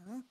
Oh,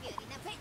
beauty. Now,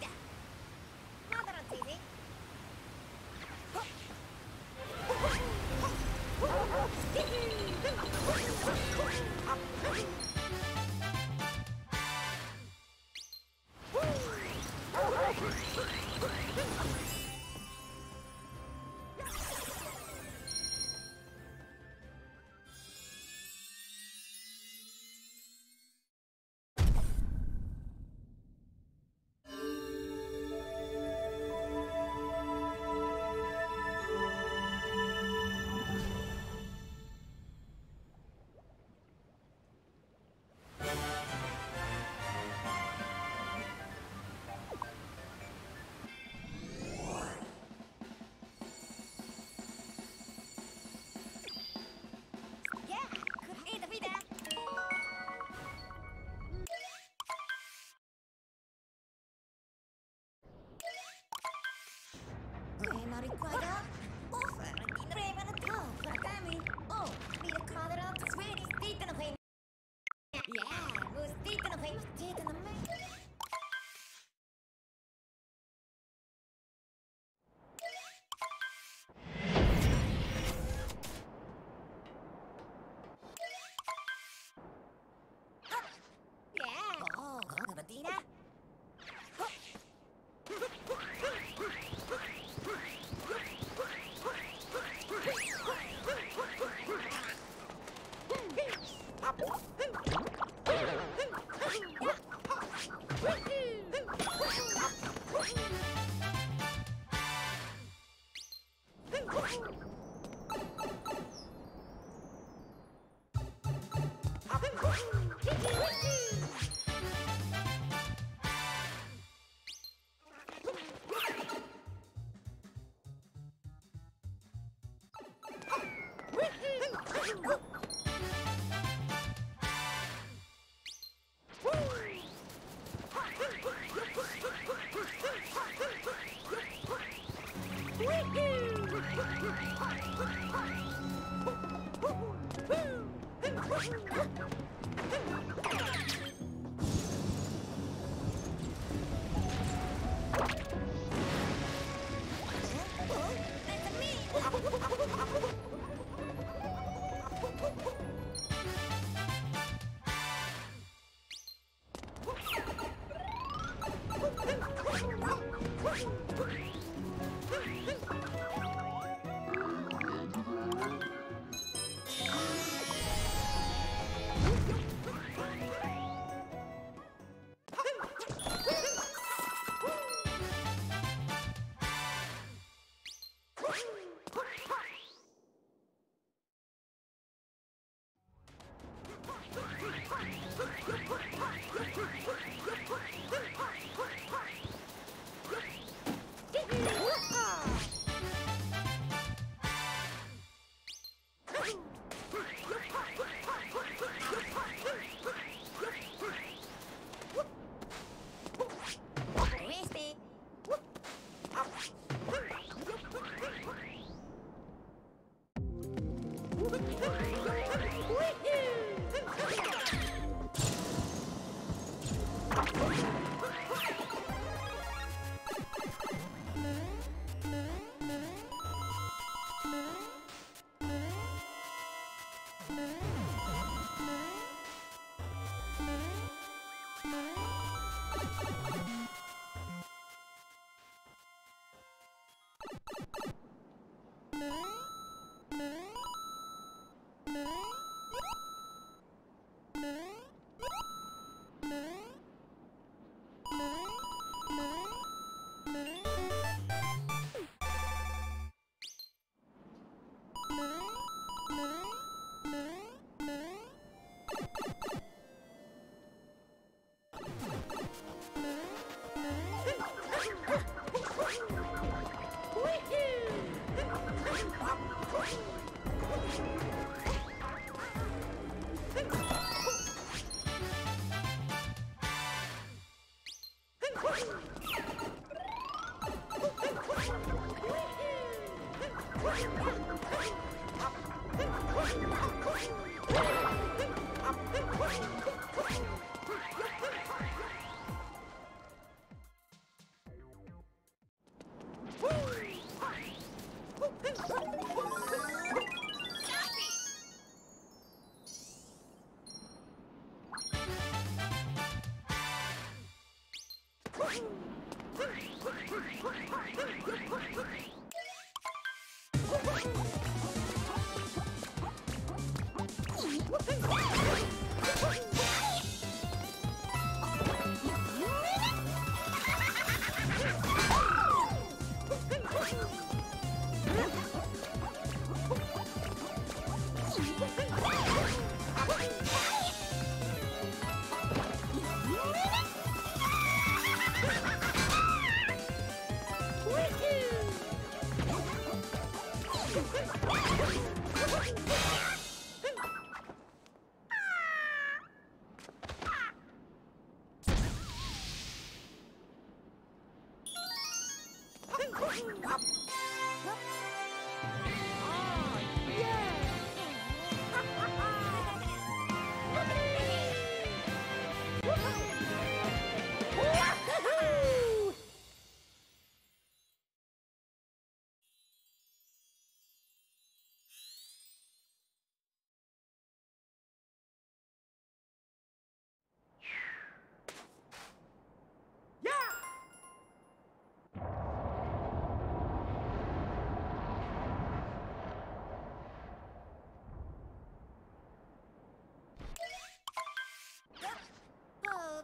require offer di prevano for family. Oh, need a call it up to sweetie state in a way. Yeah, was state in a way, state in a way. Yeah. Oh, Bettina.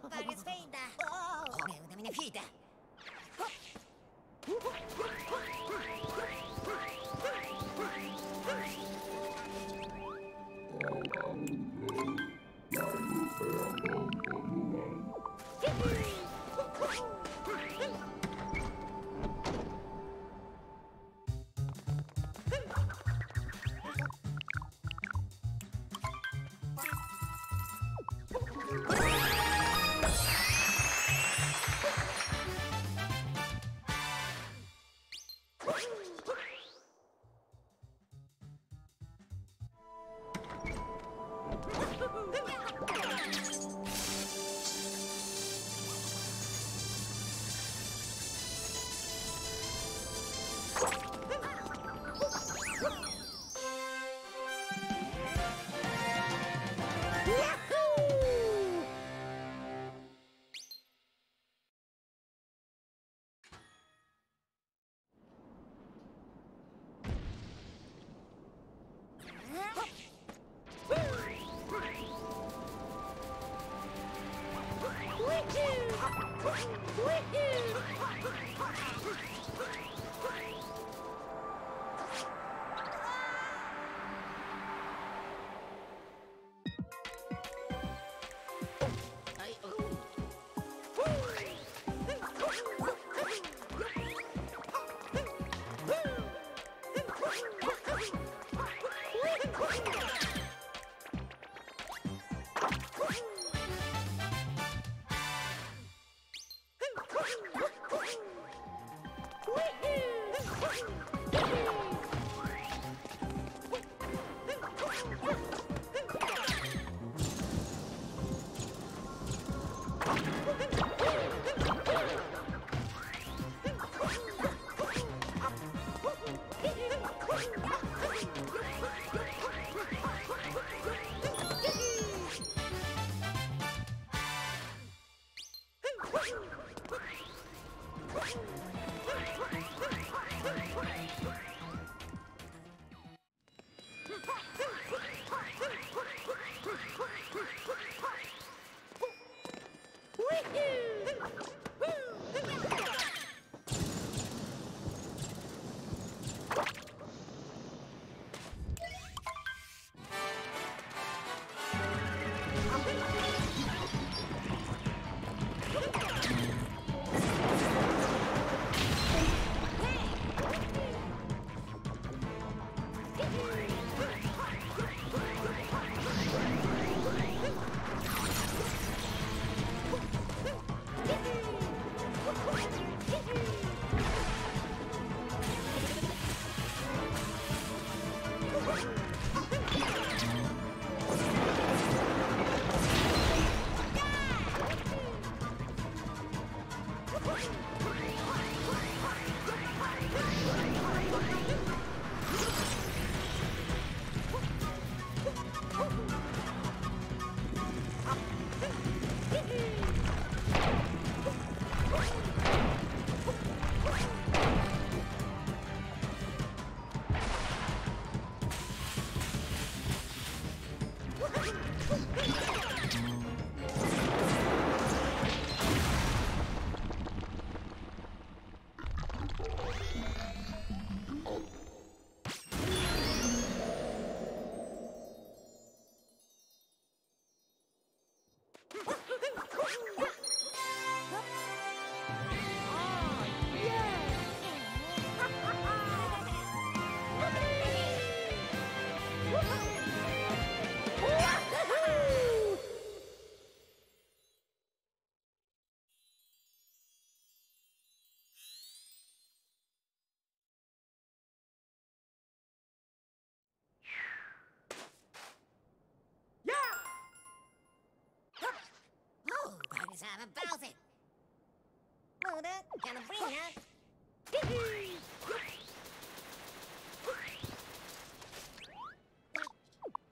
Varias feintas. Una minifita. Whee! about it. Mother, can I bring her?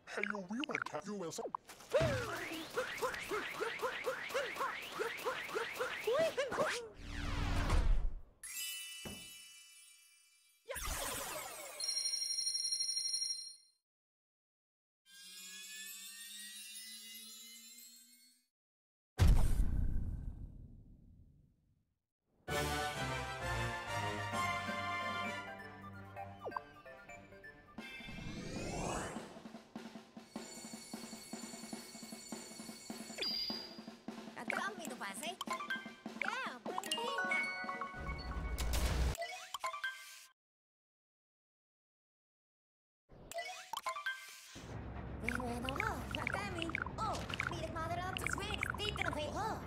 Hey, you real cat, you will. Accompany the bus, eh? Yeah, Bundina. Bueno, Fatami. Oh, mira madre of the Swedish, taken away. Oh,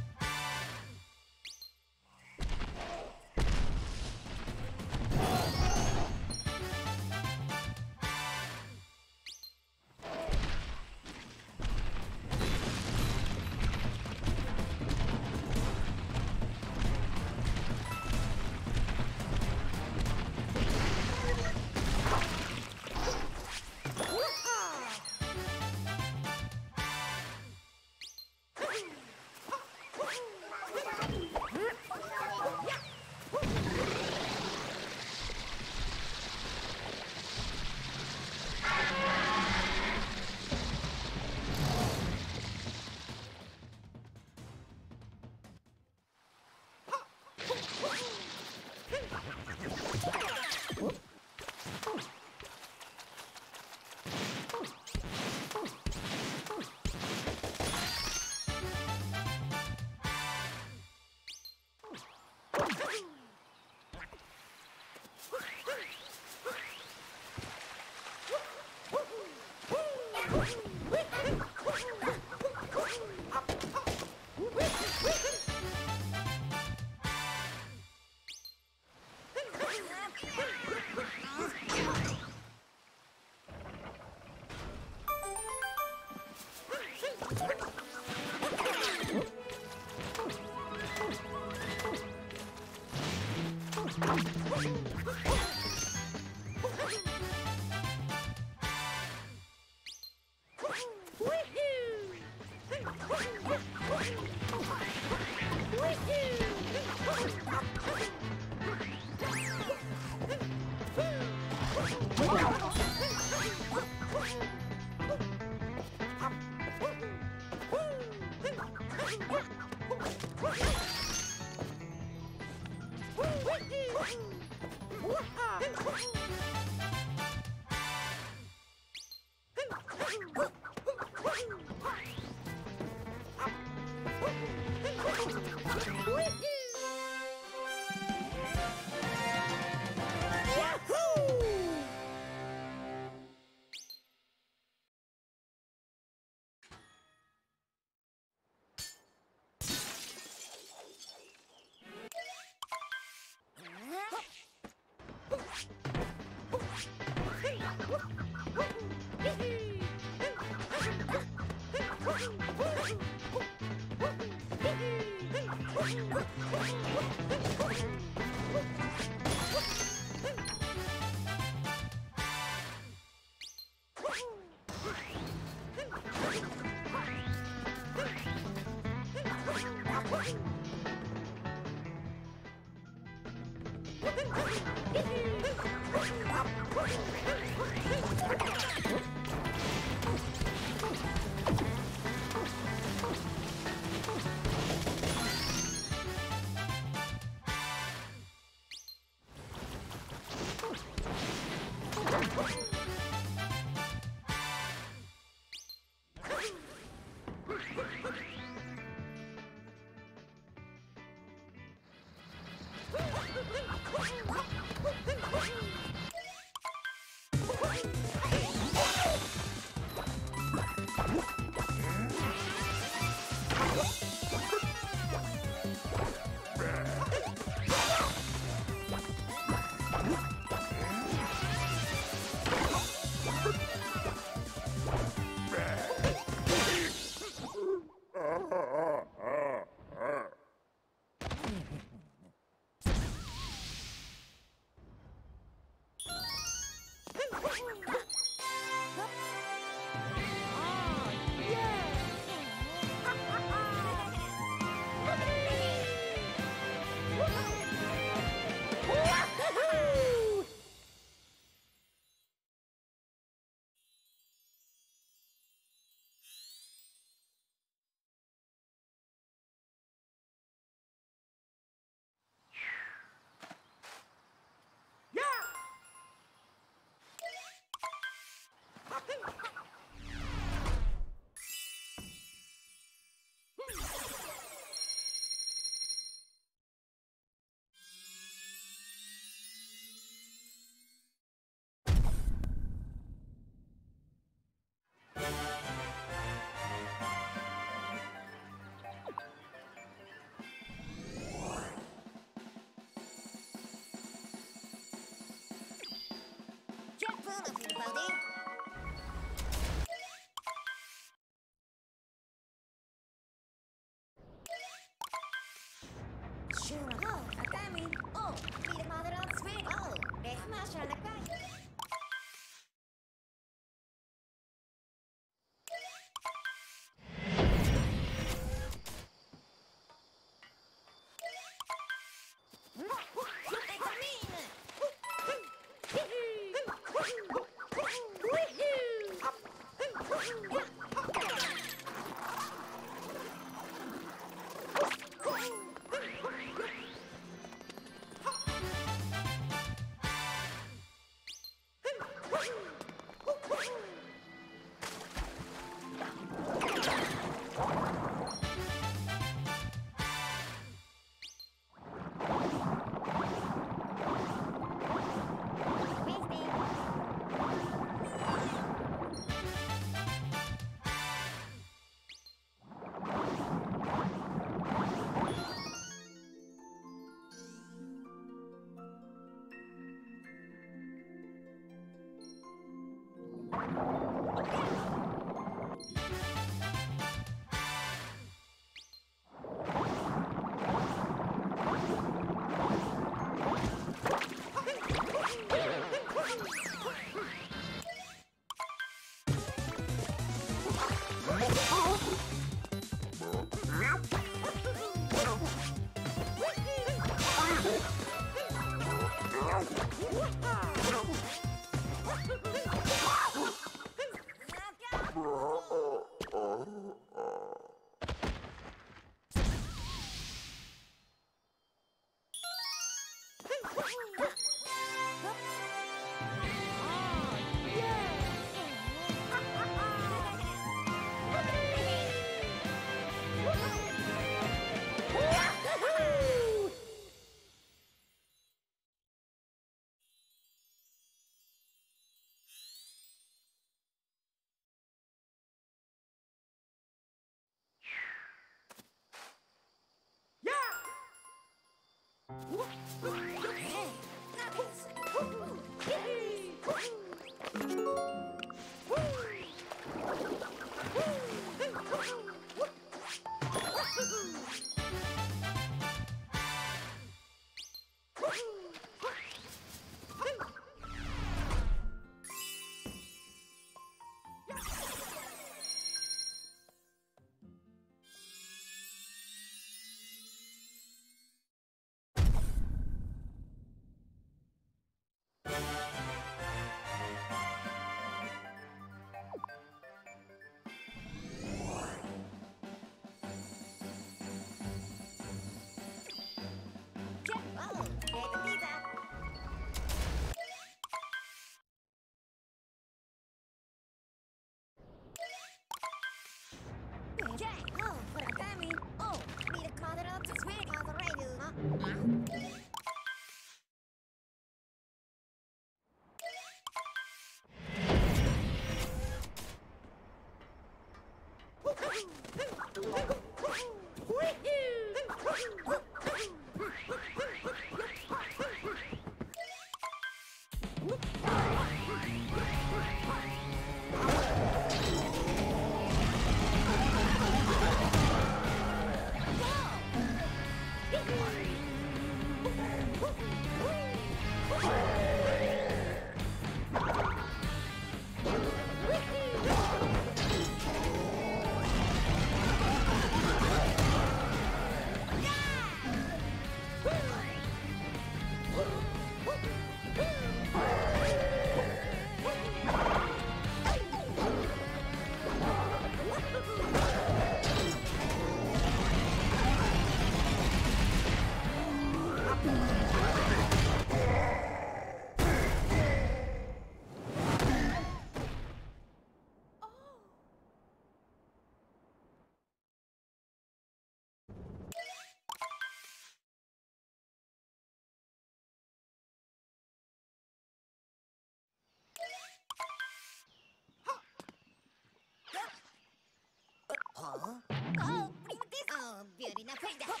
Oh, prima this. Oh, beauty, now play that.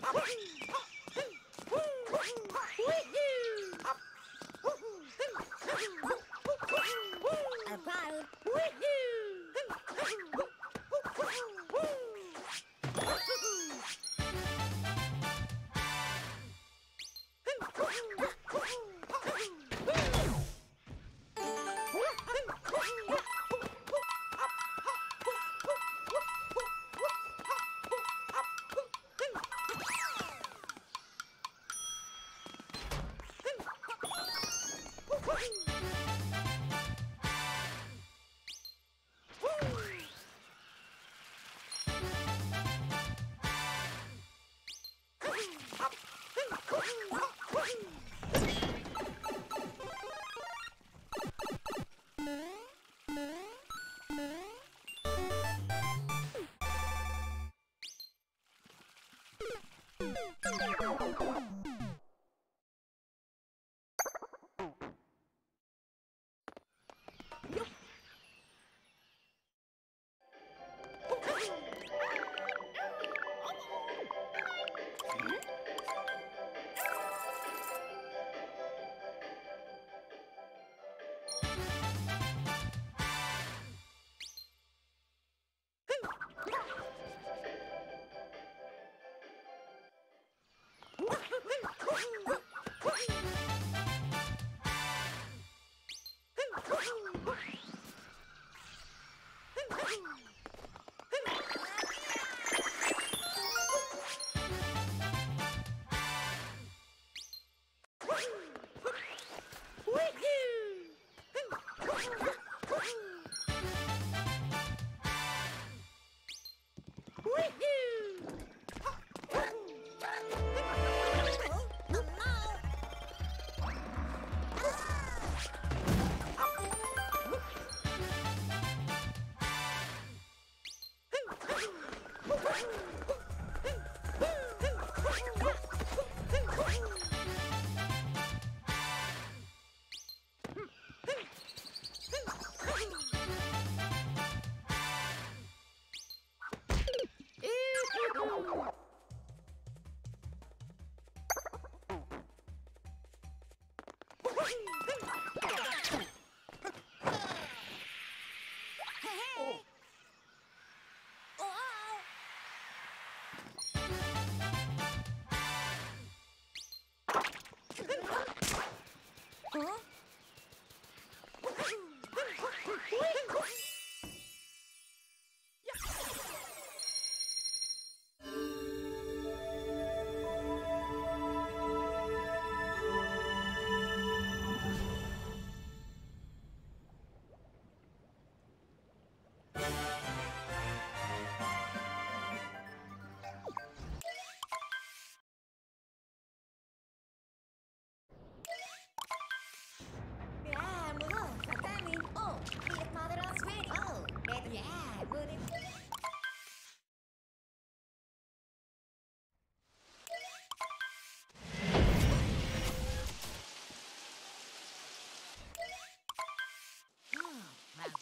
I'm proud.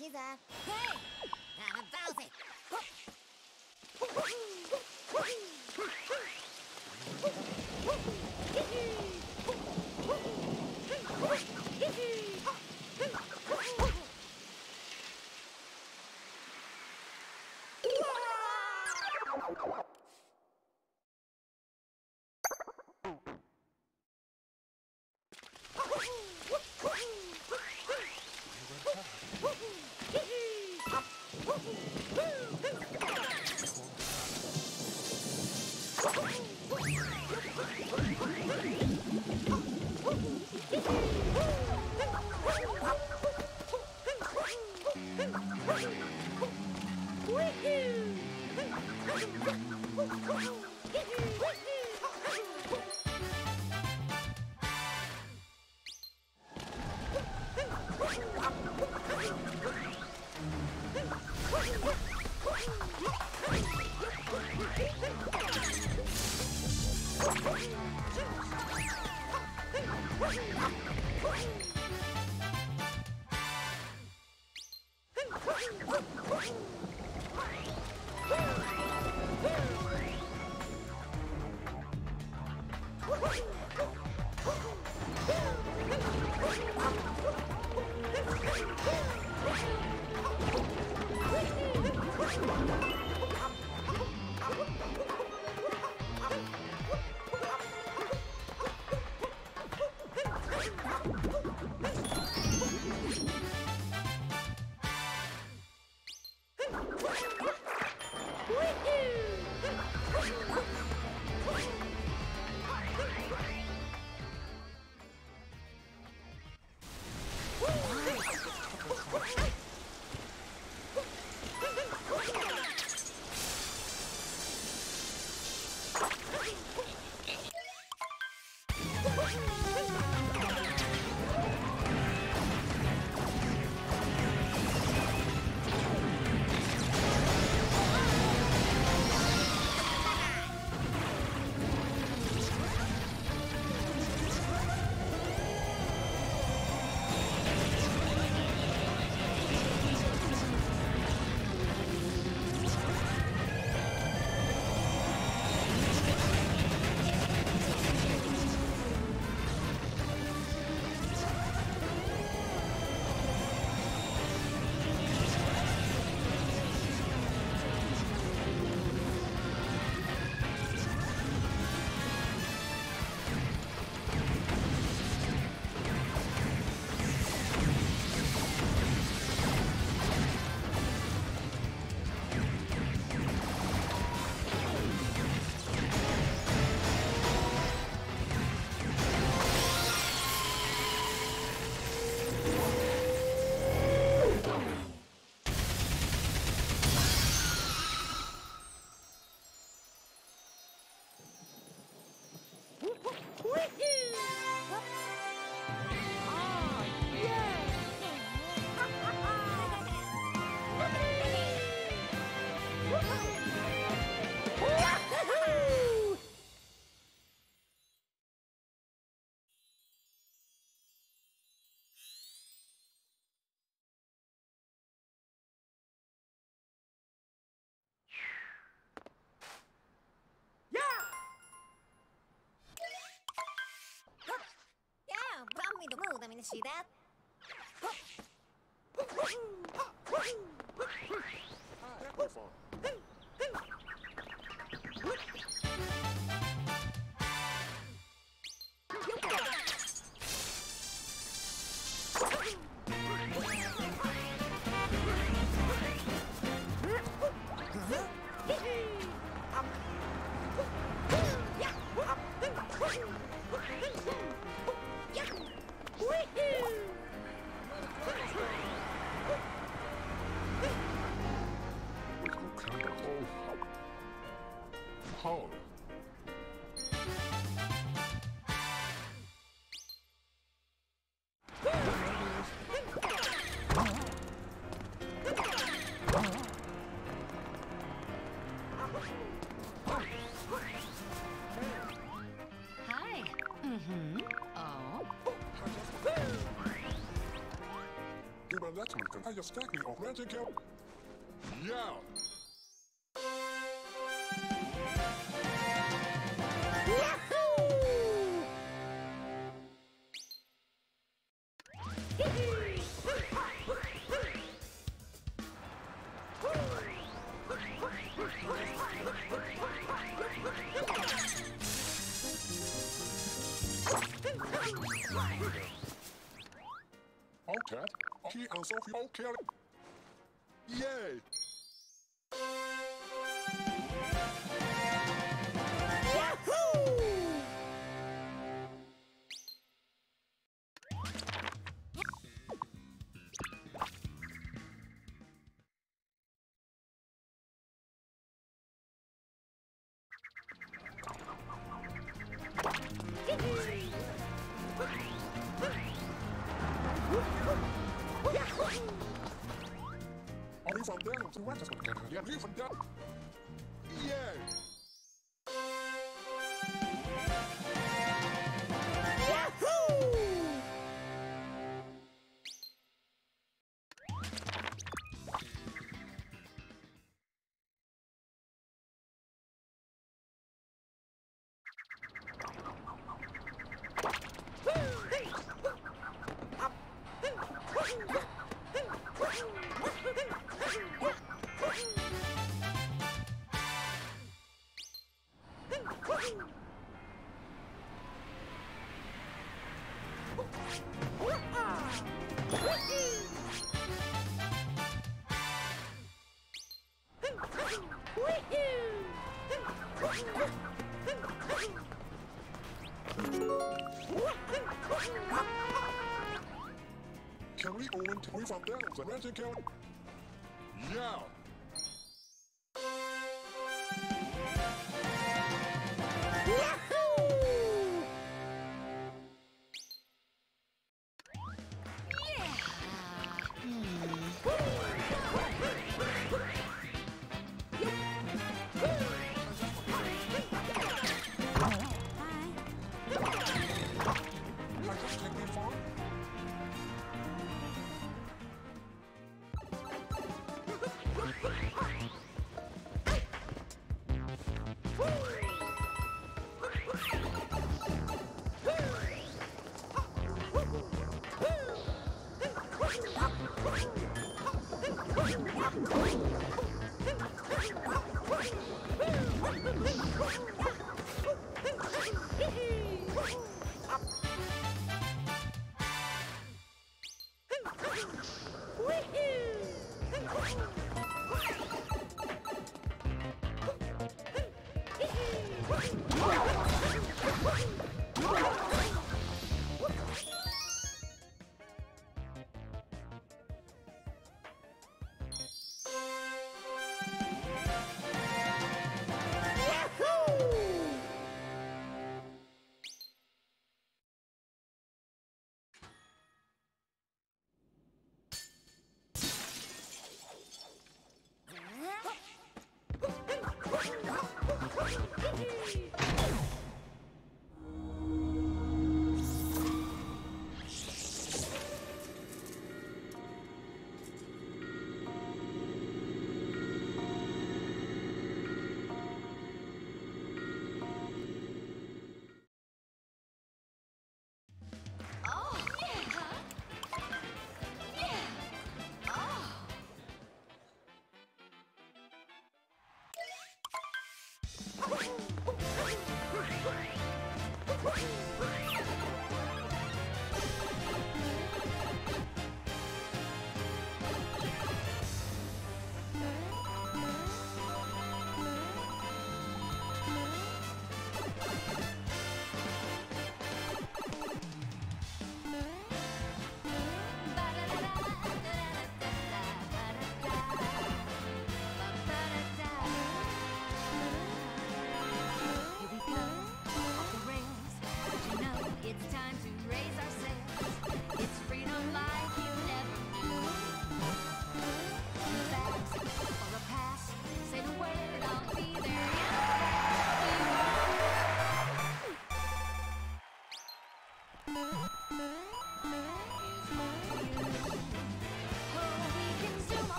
He's a... Hey! I'm bouncing! Me the mood, I mean, see that? That's my I just stacking of magic help. Yeah. Okay, he and Sophie okay. Yay! Are you from down to West? Yeah, you from down? Yay! Can we go into we from down to West County? Yeah!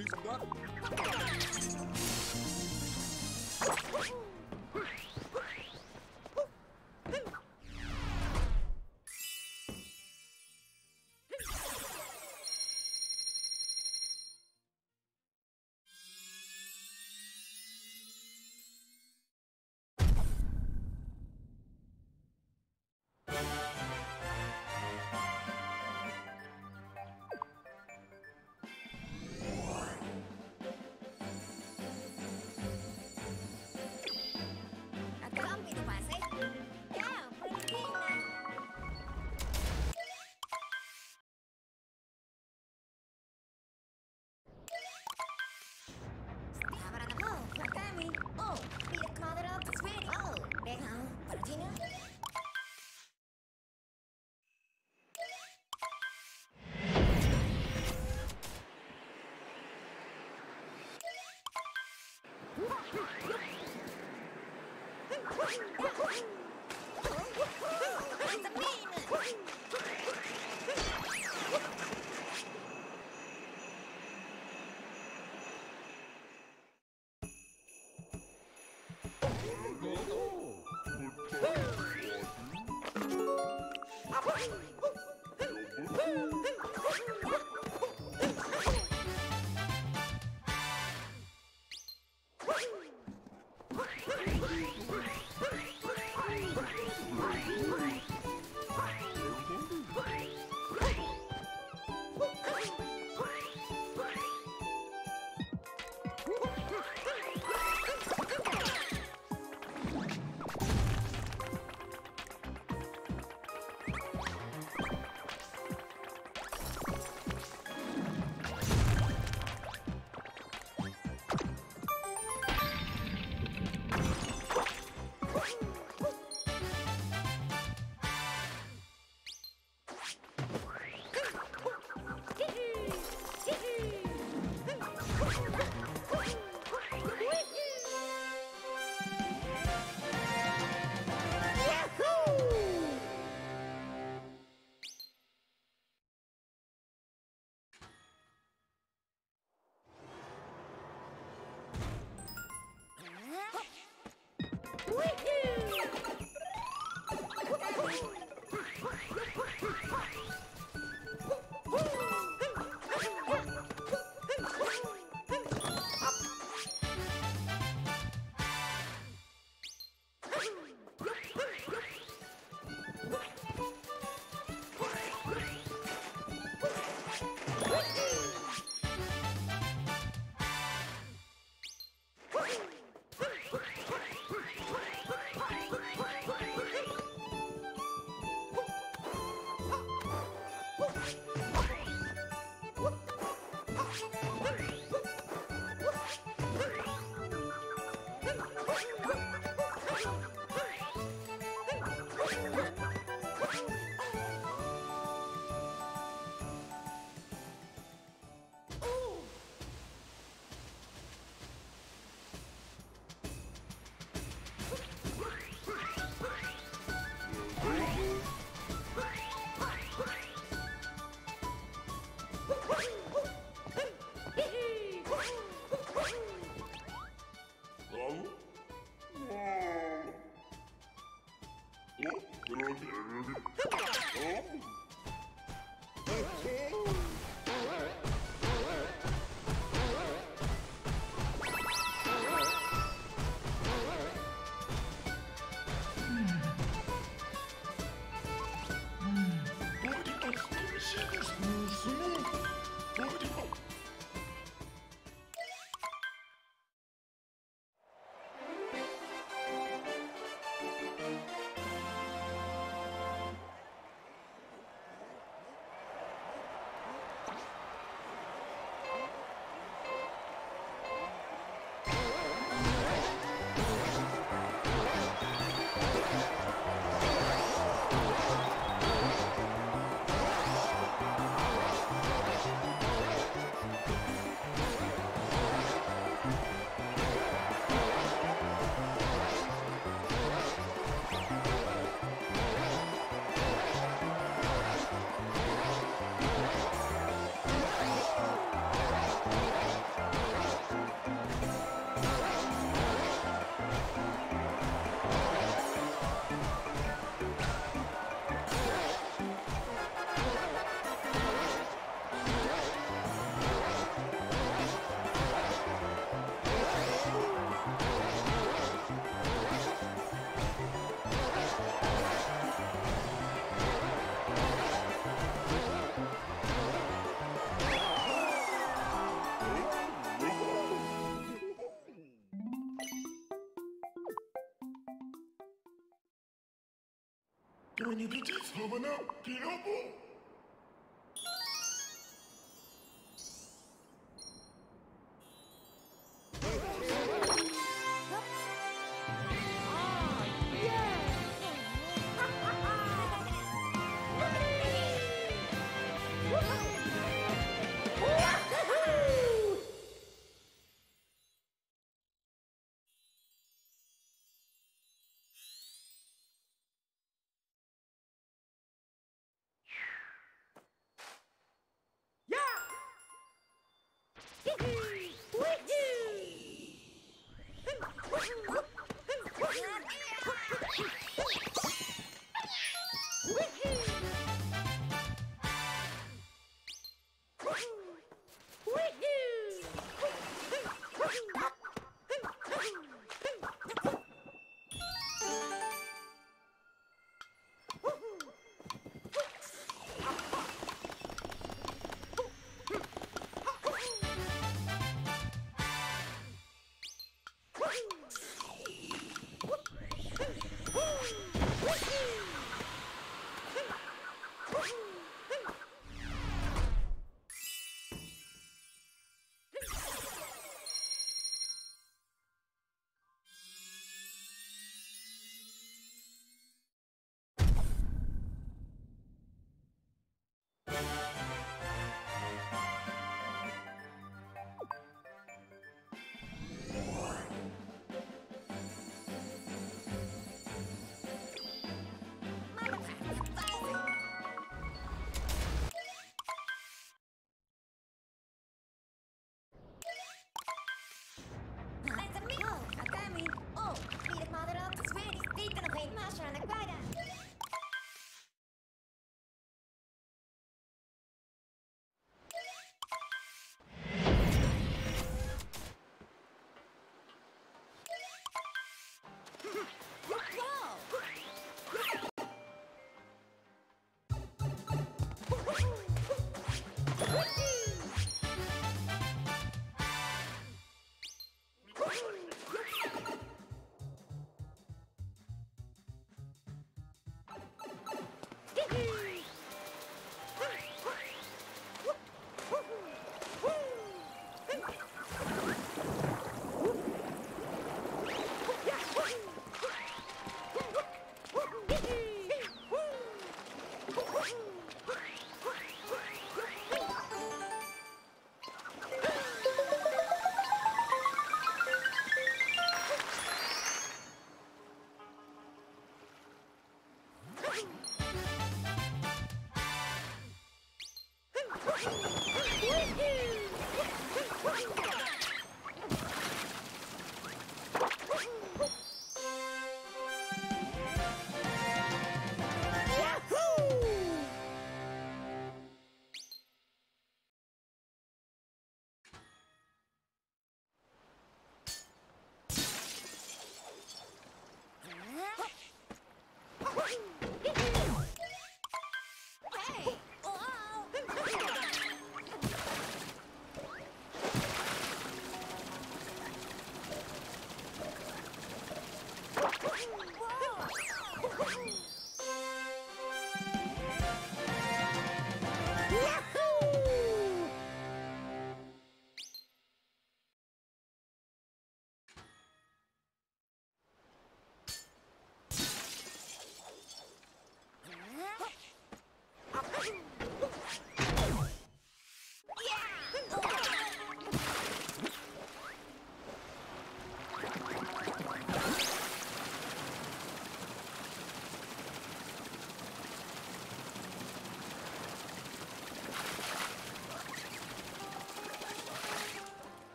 need some that? Can you get this woman up? Get up, boy.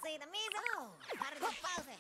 Say the miso. Harga pause.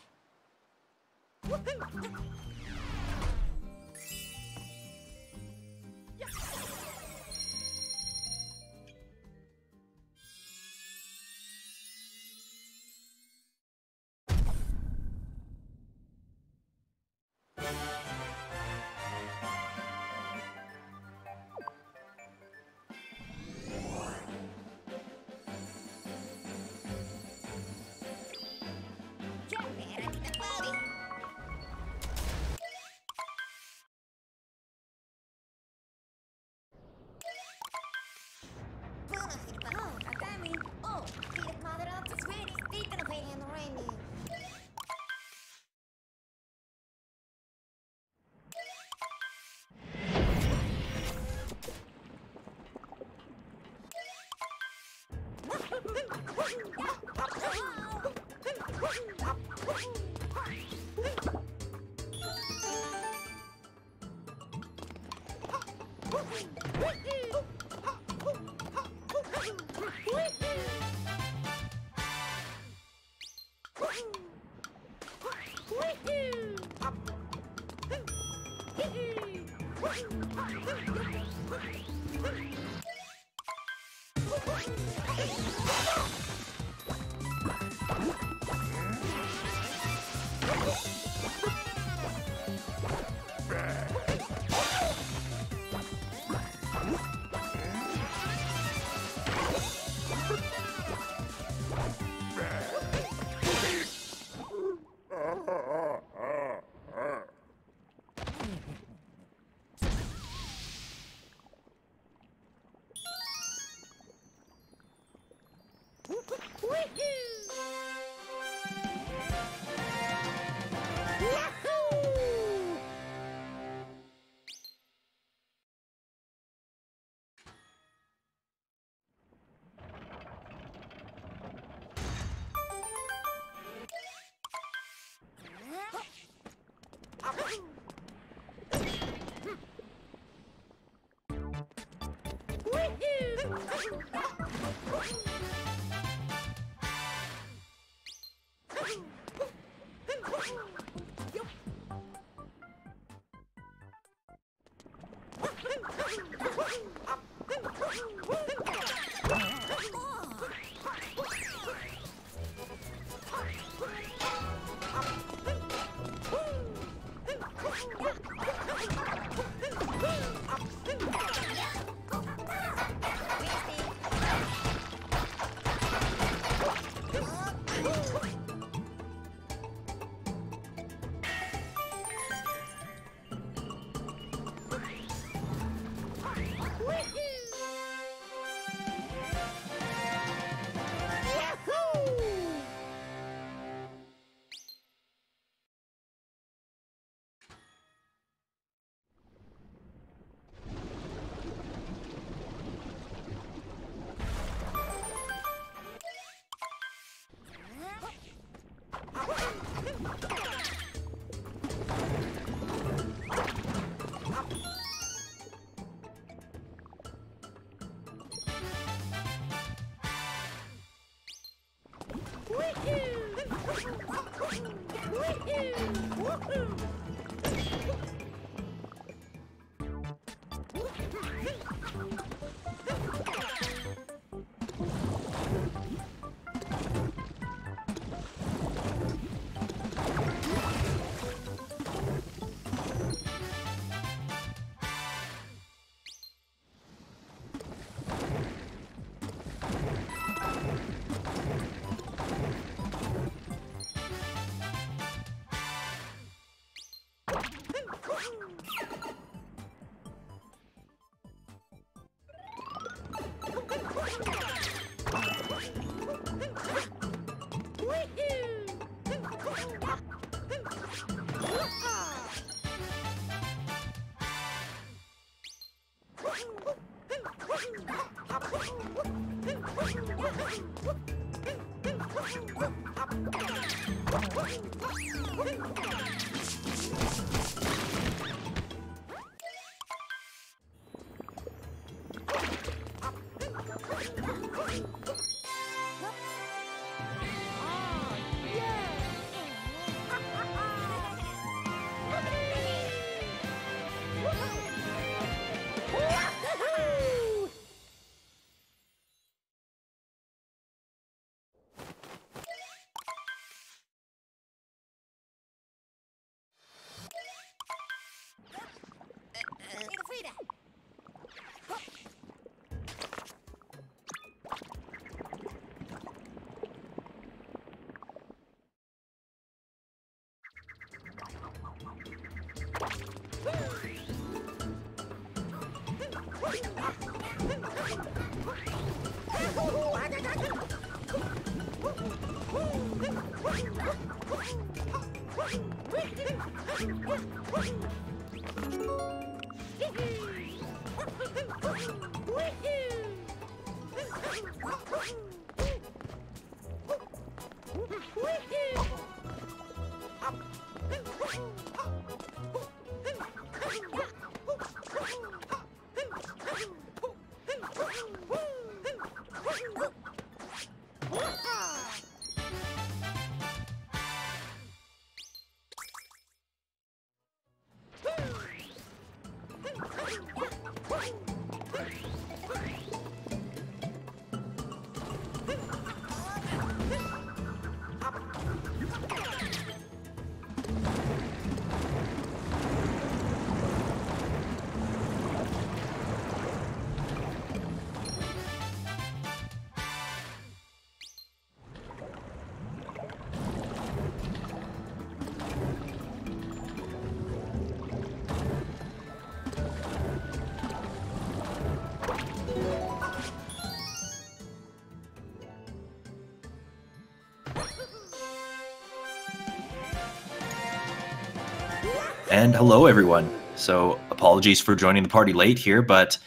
And hello, everyone. So apologies for joining the party late here, but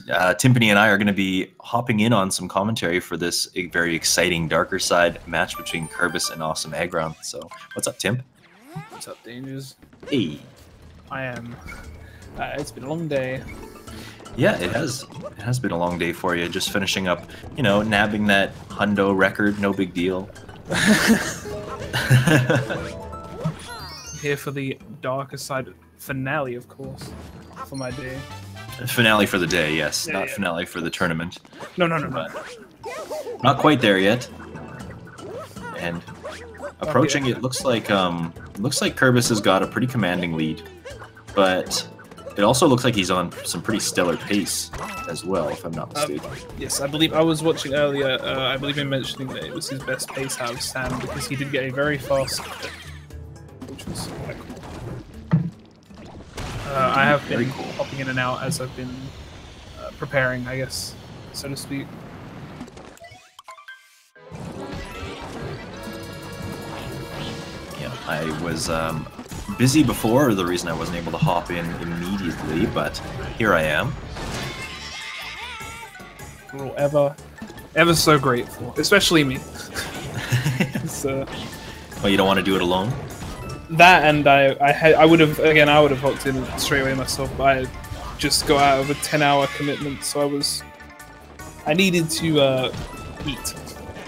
Timpani and I are going to be hopping in on some commentary for this very exciting Darker Side match between Kerbis and AwesomeAggron. So what's up, Timp? What's up, Dangers? Hey. I am. It's been a long day. Yeah, it has. It has been a long day for you. Just finishing up, you know, nabbing that hundo record. No big deal. Here for the Darker Side finale, of course, for my day. Finale for the day, yes. Yeah, Not yeah. finale for the tournament. No. Not quite there yet. And approaching it looks like Kerbis has got a pretty commanding lead. But it also looks like he's on some pretty stellar pace as well, if I'm not mistaken. Yes, I believe I was watching earlier. I believe him mentioning that it was his best pace out of stand because he did get a very fast clip, which was quite cool. I have been hopping in and out as I've been preparing, I guess, so to speak. Yeah, I was busy before, the reason I wasn't able to hop in immediately, but here I am. We're all ever so grateful, especially me. Well, you don't want to do it alone? That and I would have hopped in straight away myself, but I just got out of a 10-hour commitment, so I needed to eat.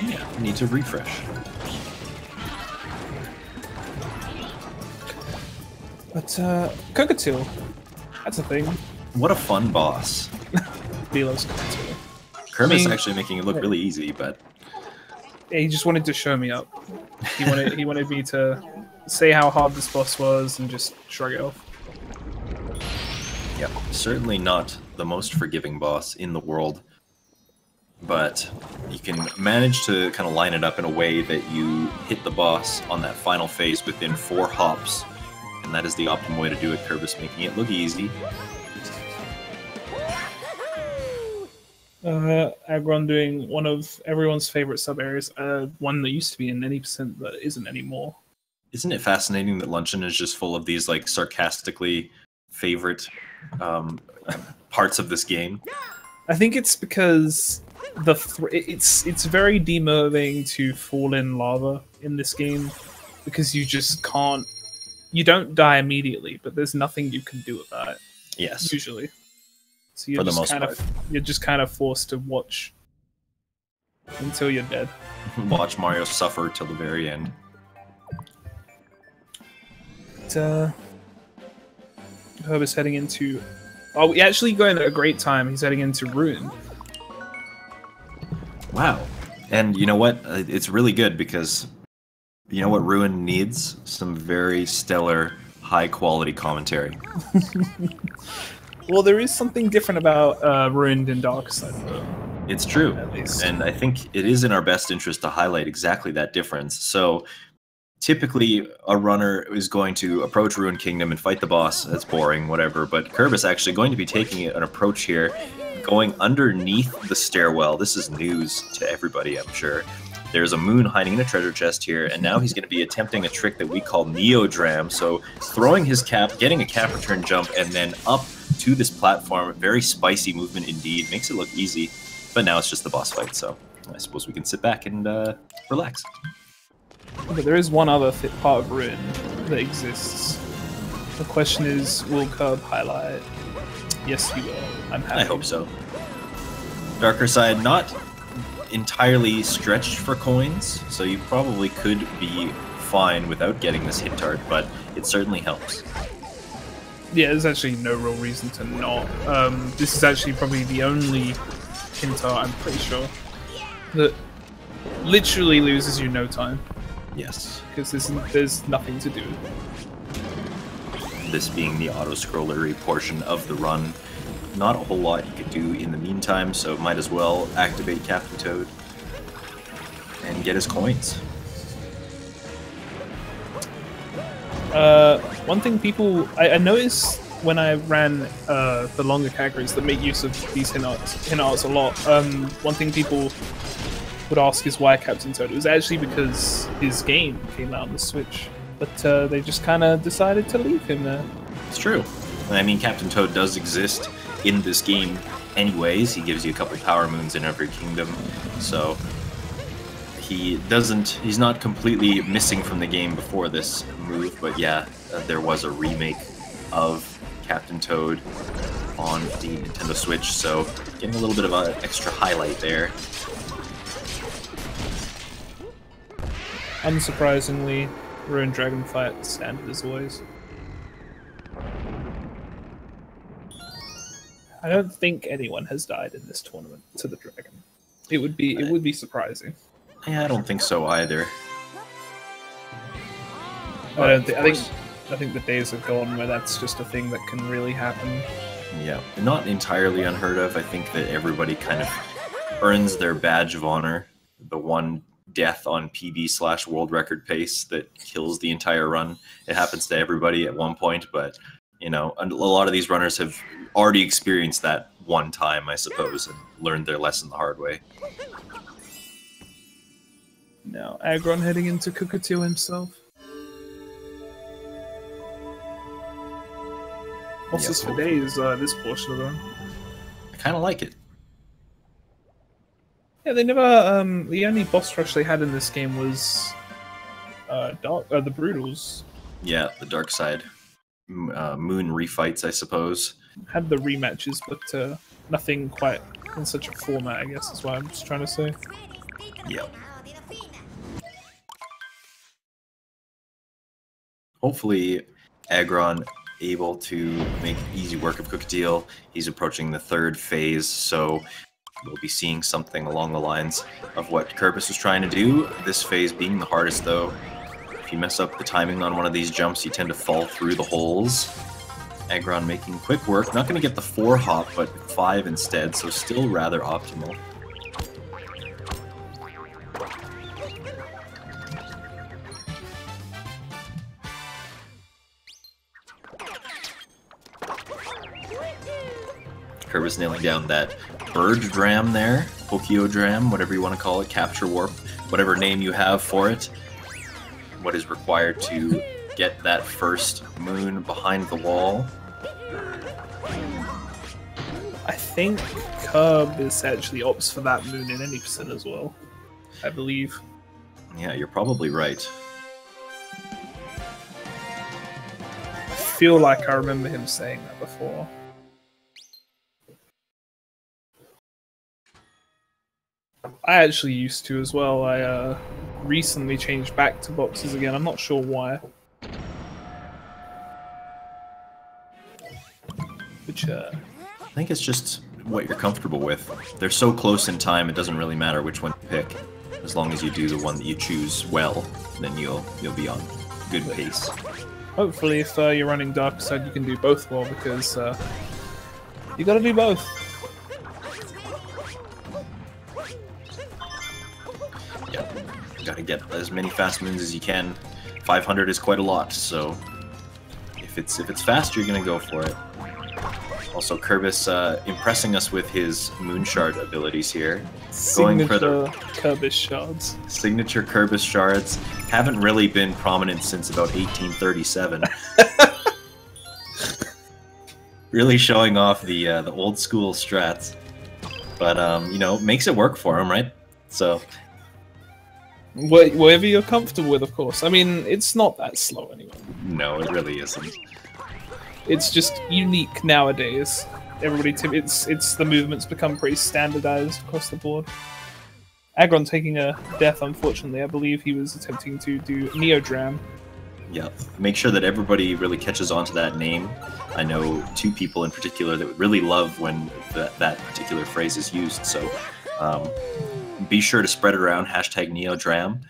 Yeah, need to refresh. But Cockatiel, that's a thing. What a fun boss. Velo's Cockatiel. Kerbis actually making it look really easy, but Yeah, he just wanted to show me up. He wanted me to say how hard this boss was and just shrug it off. yeah, certainly not the most forgiving boss in the world. But you can manage to kind of line it up in a way that you hit the boss on that final phase within 4 hops. And that is the optimal way to do it, Kerbis, making it look easy. Aggron doing one of everyone's favorite sub-areas, one that used to be in any percent but isn't anymore. Isn't it fascinating that Luncheon is just full of these like sarcastically favorite parts of this game? I think it's because it's very demotivating to fall in lava in this game because you just can't. You don't die immediately, but there's nothing you can do about it. Yes, usually. So you're for the just most kind part. you're just kind of forced to watch until you're dead. Watch Mario suffer till the very end. But, Herb is heading into. Oh, he's actually going at a great time. He's heading into Ruin. Wow. And you know what? It's really good because you know what Ruin needs? Some very stellar, high-quality commentary. Well, there is something different about Ruined and Dark Side, though. It's true. At least. And I think it is in our best interest to highlight exactly that difference. So typically, a runner is going to approach Ruined Kingdom and fight the boss. That's boring, whatever. But Kerbis actually going to be taking an approach here, going underneath the stairwell. This is news to everybody, I'm sure. There's a moon hiding in a treasure chest here, and now he's going to be attempting a trick that we call Neo-Dram. So throwing his cap, getting a cap return jump, and then up to this platform. Very spicy movement indeed. Makes it look easy, but now it's just the boss fight, so I suppose we can sit back and relax. But there is one other part of Ruin that exists. The question is, will Kerb highlight? Yes, he will. I'm happy. I hope so. Darker Side, not entirely stretched for coins, so you probably could be fine without getting this hint art, but it certainly helps. Yeah, there's actually no real reason to not. This is actually probably the only hint art, I'm pretty sure, that literally loses you no time. Yes. Because there's nothing to do. This being the auto-scrollery portion of the run. Not a whole lot you could do in the meantime, so might as well activate Captain Toad and get his coins. One thing I noticed when I ran the longer categories that make use of these hint arts a lot, one thing people would ask is why Captain Toad. It was actually because his game came out on the Switch, but they just kind of decided to leave him there. It's true. I mean, Captain Toad does exist in this game anyways. He gives you a couple power moons in every kingdom, so he's not completely missing from the game before this move, but yeah, there was a remake of Captain Toad on the Nintendo Switch, so getting a little bit of an extra highlight there. Unsurprisingly, Ruined Dragon fight standard as always. I don't think anyone has died in this tournament to the dragon. It would be surprising. Yeah, I don't think so either. I think the days are gone where that's just a thing that can really happen. Yeah, not entirely unheard of. I think that everybody kind of earns their badge of honor. The one death on PB/world record pace that kills the entire run. It happens to everybody at one point, but you know, a lot of these runners have already experienced that one time, I suppose, and learned their lesson the hard way. Now, Aggron heading into Cockatiel himself. Bosses for days, this portion of the run. I kind of like it. Yeah, they never. The only boss rush they had in this game was the Brutals. Yeah, the Dark Side. Moon refights, I suppose. Had the rematches, but nothing quite in such a format, I guess is what I'm just trying to say. Yep. hopefully Aggron able to make easy work of Cookdeal. He's approaching the 3rd phase, so we'll be seeing something along the lines of what Kerbis was trying to do. This phase being the hardest, though. If you mess up the timing on one of these jumps, you tend to fall through the holes. Aggron making quick work. Not going to get the 4 hop, but 5 instead, so still rather optimal. Kerbis nailing down that bird dram there, Pokio dram, whatever you want to call it, capture warp, whatever name you have for it. What is required to get that first moon behind the wall? I think Kerbis actually opts for that moon in any percent as well, I believe. Yeah, you're probably right. I feel like I remember him saying that before. I actually used to as well. I recently changed back to boxes again. I'm not sure why. Which, I think it's just what you're comfortable with. They're so close in time, it doesn't really matter which one you pick. As long as you do the one that you choose well, then you'll be on good pace. Hopefully, if you're running Dark Side, you can do both well, because you gotta do both. Gotta get as many fast moons as you can. 500 is quite a lot, so if it's fast, you're gonna go for it. Also, Kerbis impressing us with his moon shard abilities here. Going for the Kerbis shards. Signature Kerbis shards haven't really been prominent since about 1837. Really showing off the old school strats, but you know, makes it work for him, right? So. Whatever you're comfortable with, of course. I mean, it's not that slow anyway. No, it really isn't. It's just unique nowadays. Everybody, it's the movements become pretty standardized across the board. Aggron taking a death, unfortunately. I believe he was attempting to do Neodram. Yeah, make sure that everybody really catches on to that name. I know 2 people in particular that would really love when that particular phrase is used, so be sure to spread it around, hashtag Neodram.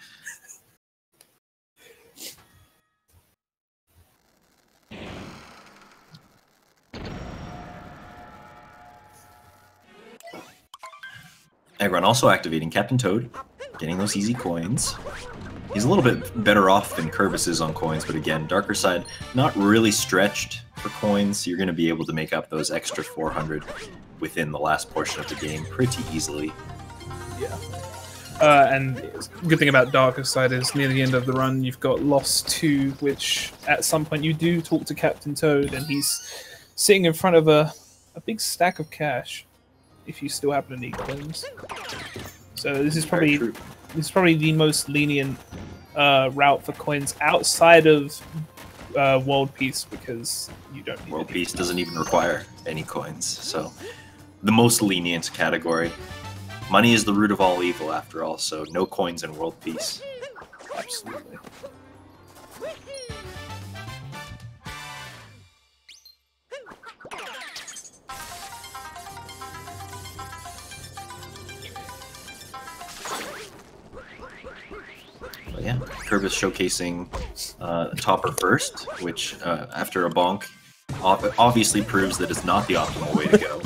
Aggron also activating Captain Toad, getting those easy coins. He's a little bit better off than Kerbis is on coins, but again, Darker Side not really stretched for coins, so you're going to be able to make up those extra 400 within the last portion of the game pretty easily. Yeah. And good thing about Darker Side is near the end of the run, you've got Lost 2, which at some point you do talk to Captain Toad, and he's sitting in front of a big stack of cash, if you still happen to need coins. So this is probably the most lenient route for coins outside of World Peace, because you don't need World Peace doesn't even require any coins, so the most lenient category. Money is the root of all evil, after all, so no coins in World Peace. Absolutely. But yeah, Kerbis showcasing Topper first, which after a bonk obviously proves that it's not the optimal way to go.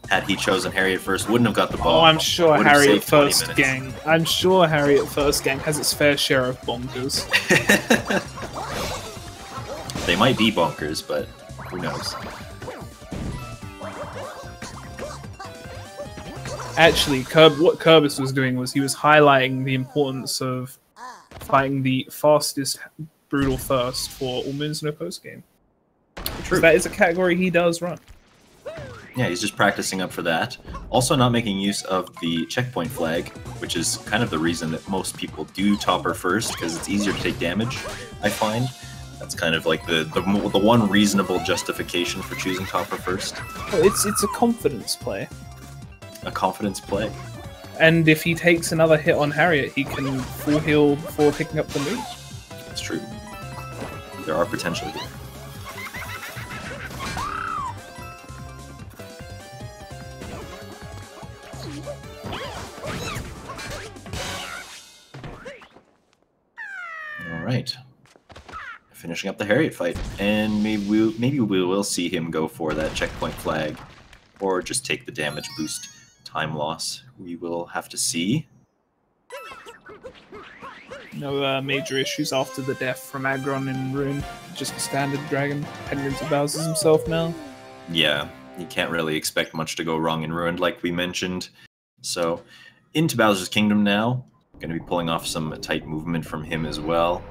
Had he chosen Harriet first, wouldn't have got the ball. Oh, I'm sure Harriet First Gang. I'm sure Harriet First Gang has its fair share of bonkers. They might be bonkers, but who knows? Actually, what Kerbis was doing was he was highlighting the importance of fighting the fastest brutal first for all moons no post game. True. That is a category he does run. Yeah, he's just practicing up for that. Also not making use of the checkpoint flag, which is kind of the reason that most people do Topper first, because it's easier to take damage, I find. That's kind of like the one reasonable justification for choosing Topper first. Well, it's a confidence play. A confidence play. And if he takes another hit on Harriet, he can full heal before picking up the moon. That's true. there are potential here. All right. Finishing up the Harriet fight, and maybe we will see him go for that checkpoint flag, or just take the damage boost time loss. We will have to see. No major issues after the death from Aggron in Ruin. Just a standard dragon heading into Bowser's himself now. Yeah, you can't really expect much to go wrong in Ruined, like we mentioned. So, into Bowser's Kingdom now. Going to be pulling off some tight movement from him as well.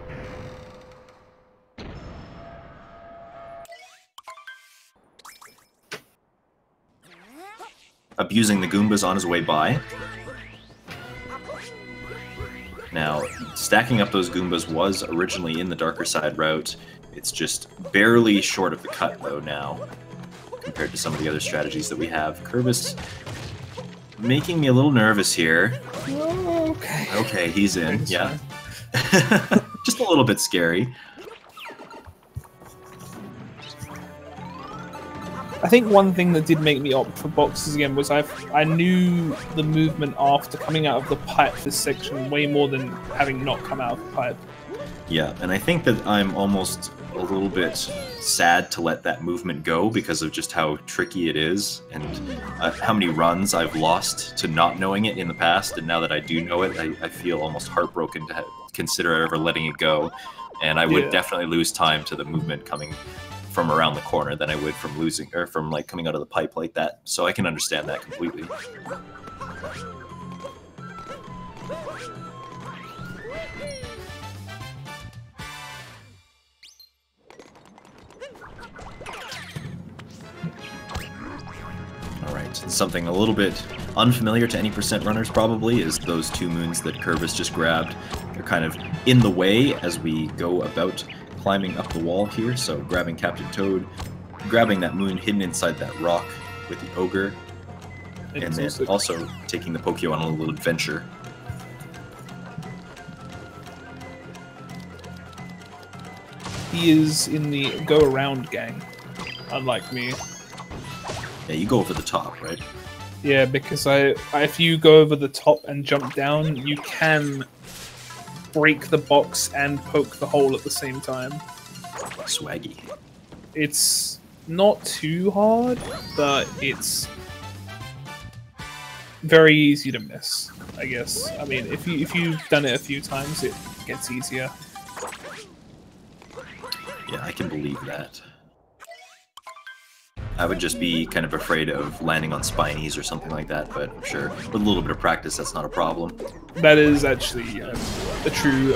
Abusing the Goombas on his way by. Now, stacking up those Goombas was originally in the darker side route. It's just barely short of the cut, though, now, compared to some of the other strategies that we have. Kerbis making me a little nervous here. Okay. Okay, he's in, yeah. Just a little bit scary. I think one thing that did make me opt for boxes again was I knew the movement after coming out of the pipe this section way more than having not come out of the pipe. Yeah, and I think that I'm almost a little bit sad to let that movement go because of just how tricky it is and how many runs I've lost to not knowing it in the past, and now that I do know it, I feel almost heartbroken to consider ever letting it go, and I would definitely lose time to the movement coming from around the corner than I would from losing, or from like coming out of the pipe like that. So I can understand that completely. Alright, something a little bit unfamiliar to any percent runners probably is those two moons that Kerbis just grabbed. They're kind of in the way as we go about climbing up the wall here, so grabbing Captain Toad, grabbing that moon hidden inside that rock with the ogre, and then also taking the Pokio on a little adventure. He is in the go-around gang, unlike me. Yeah, you go over the top, right? Yeah, because if you go over the top and jump down, you can break the box and poke the hole at the same time. Swaggy. It's not too hard, but it's very easy to miss, I guess. I mean, if you've done it a few times, it gets easier. Yeah, I can believe that. I would just be kind of afraid of landing on spinies or something like that, but I'm sure with a little bit of practice, that's not a problem. That is actually a true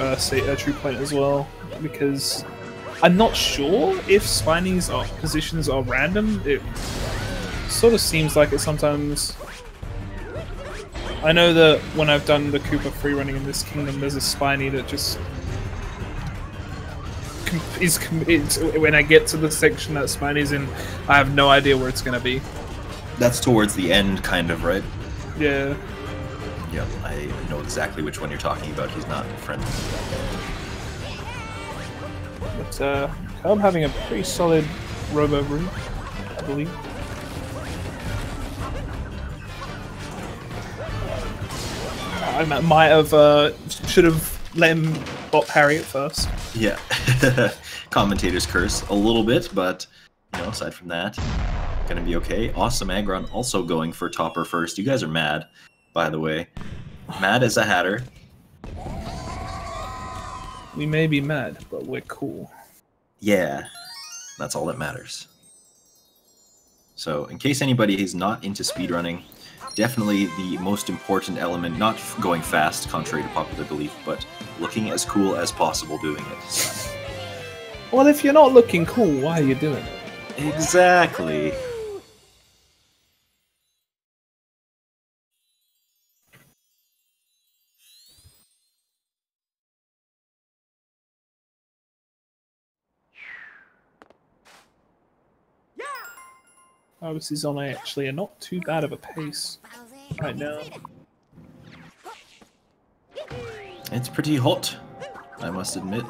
point as well, because I'm not sure if spinies positions are random. It sort of seems like it sometimes. I know that when I've done the Koopa free running in this kingdom, there's a spiny that just when I get to the section that Spiney's in, I have no idea where it's going to be. That's towards the end, kind of, right? Yeah. Yep, I know exactly which one you're talking about. He's not friendly. But I'm having a pretty solid Robo Brew, I believe. I might have should have let him bop Harriet first. Yeah, commentator's curse a little bit, but you know, aside from that, gonna be okay. AwesomeAggron also going for topper first. You guys are mad, by the way. Mad as a hatter. We may be mad, but we're cool. Yeah, that's all that matters. So, in case anybody is not into speedrunning, definitely the most important element, not going fast, contrary to popular belief, but looking as cool as possible doing it. Well, if you're not looking cool, why are you doing it? Exactly. Odyssey's on actually a not too bad of a pace right now. It's pretty hot, I must admit.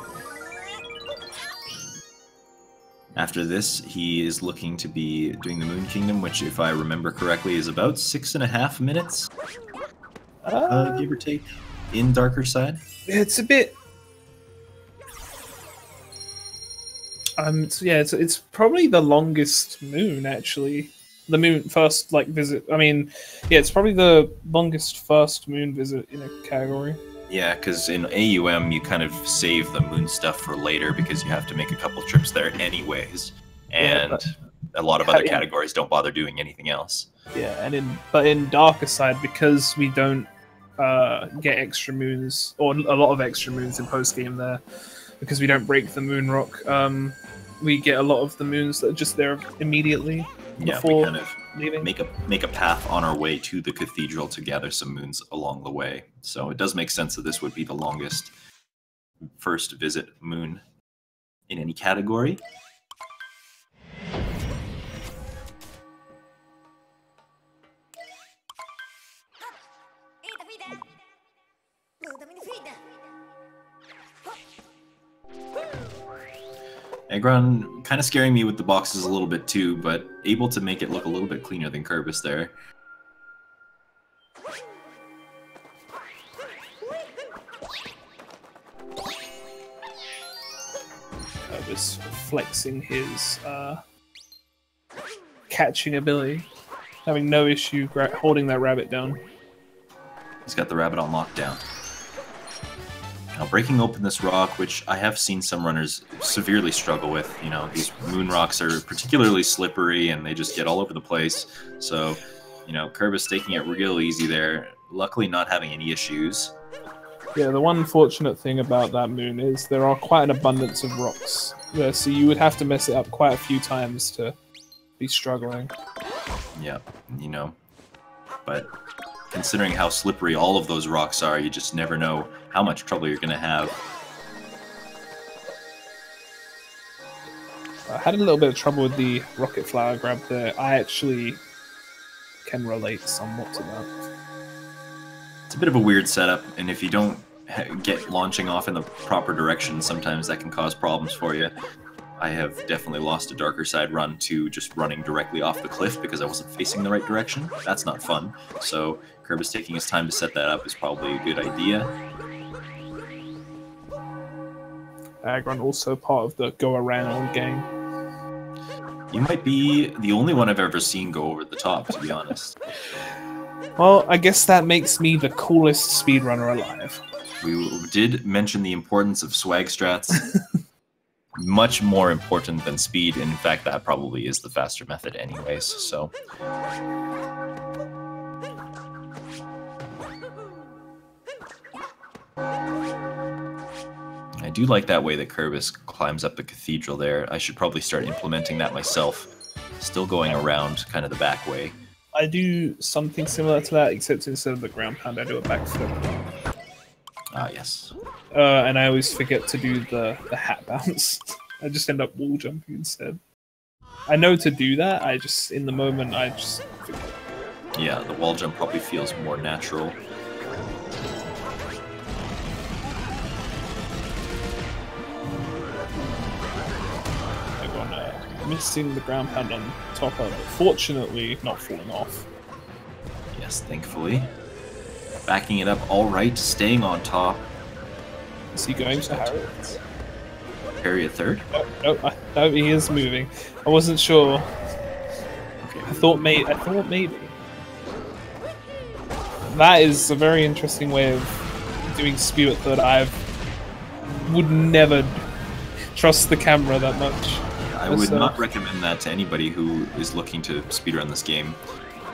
After this, he is looking to be doing the Moon Kingdom, which, if I remember correctly, is about 6.5 minutes, give or take, in Darker Side. It's a bit. So yeah, it's probably the longest moon actually. The moon first visit. I mean, yeah, it's probably the longest first moon visit in a category. Yeah, because in AUM you kind of save the moon stuff for later because you have to make a couple trips there anyways, and yeah, a lot of other categories don't bother doing anything else. Yeah, and in Darker Side, because we don't get extra moons or a lot of extra moons in post game there, because we don't break the moon rock. We get a lot of the moons that are just there immediately. Yeah, before we kind of leaving. make a path on our way to the cathedral to gather some moons along the way. So it does make sense that this would be the longest first visit moon in any category. Aggron kind of scaring me with the boxes a little bit too, but able to make it look a little bit cleaner than Kerbis there. Kerbis flexing his catching ability, having no issue holding that rabbit down. He's got the rabbit on lockdown. Now breaking open this rock, which I have seen some runners severely struggle with. You know, these moon rocks are particularly slippery and they just get all over the place. So, you know, Kerbis taking it real easy there. Luckily not having any issues. Yeah, the one fortunate thing about that moon is there are quite an abundance of rocks there, so you would have to mess it up quite a few times to be struggling. Yeah, you know, but considering how slippery all of those rocks are, you just never know how much trouble you're going to have. I had a little bit of trouble with the rocket flower grab there. I actually can relate somewhat to that. It's a bit of a weird setup, and if you don't get launching off in the proper direction, sometimes that can cause problems for you. I have definitely lost a Darker Side run to just running directly off the cliff because I wasn't facing the right direction. That's not fun. So Kerbis taking his time to set that up is probably a good idea. Aggron also part of the go around gang. You might be the only one I've ever seen go over the top, to be honest. Well, I guess that makes me the coolest speedrunner alive. We did mention the importance of swag strats. Much more important than speed. In fact, that probably is the faster method anyways, so... I do like that way that Kerbis climbs up the cathedral there. I should probably start implementing that myself. Still going around kind of the back way. I do something similar to that, except instead of the ground pound, I do a backflip. Ah, yes. And I always forget to do the hat bounce. I just end up wall jumping instead. I know to do that, I just, in the moment, I just forget. Yeah, the wall jump probably feels more natural. Missing the ground pound on top of it. Fortunately, not falling off. Yes, thankfully. Backing it up all right, staying on top. Is he going to Harriet? Harriet third? No, he is moving. I wasn't sure. Okay. I thought maybe. That is a very interesting way of doing spew at third. I would never trust the camera that much. I would not recommend that to anybody who is looking to speedrun this game.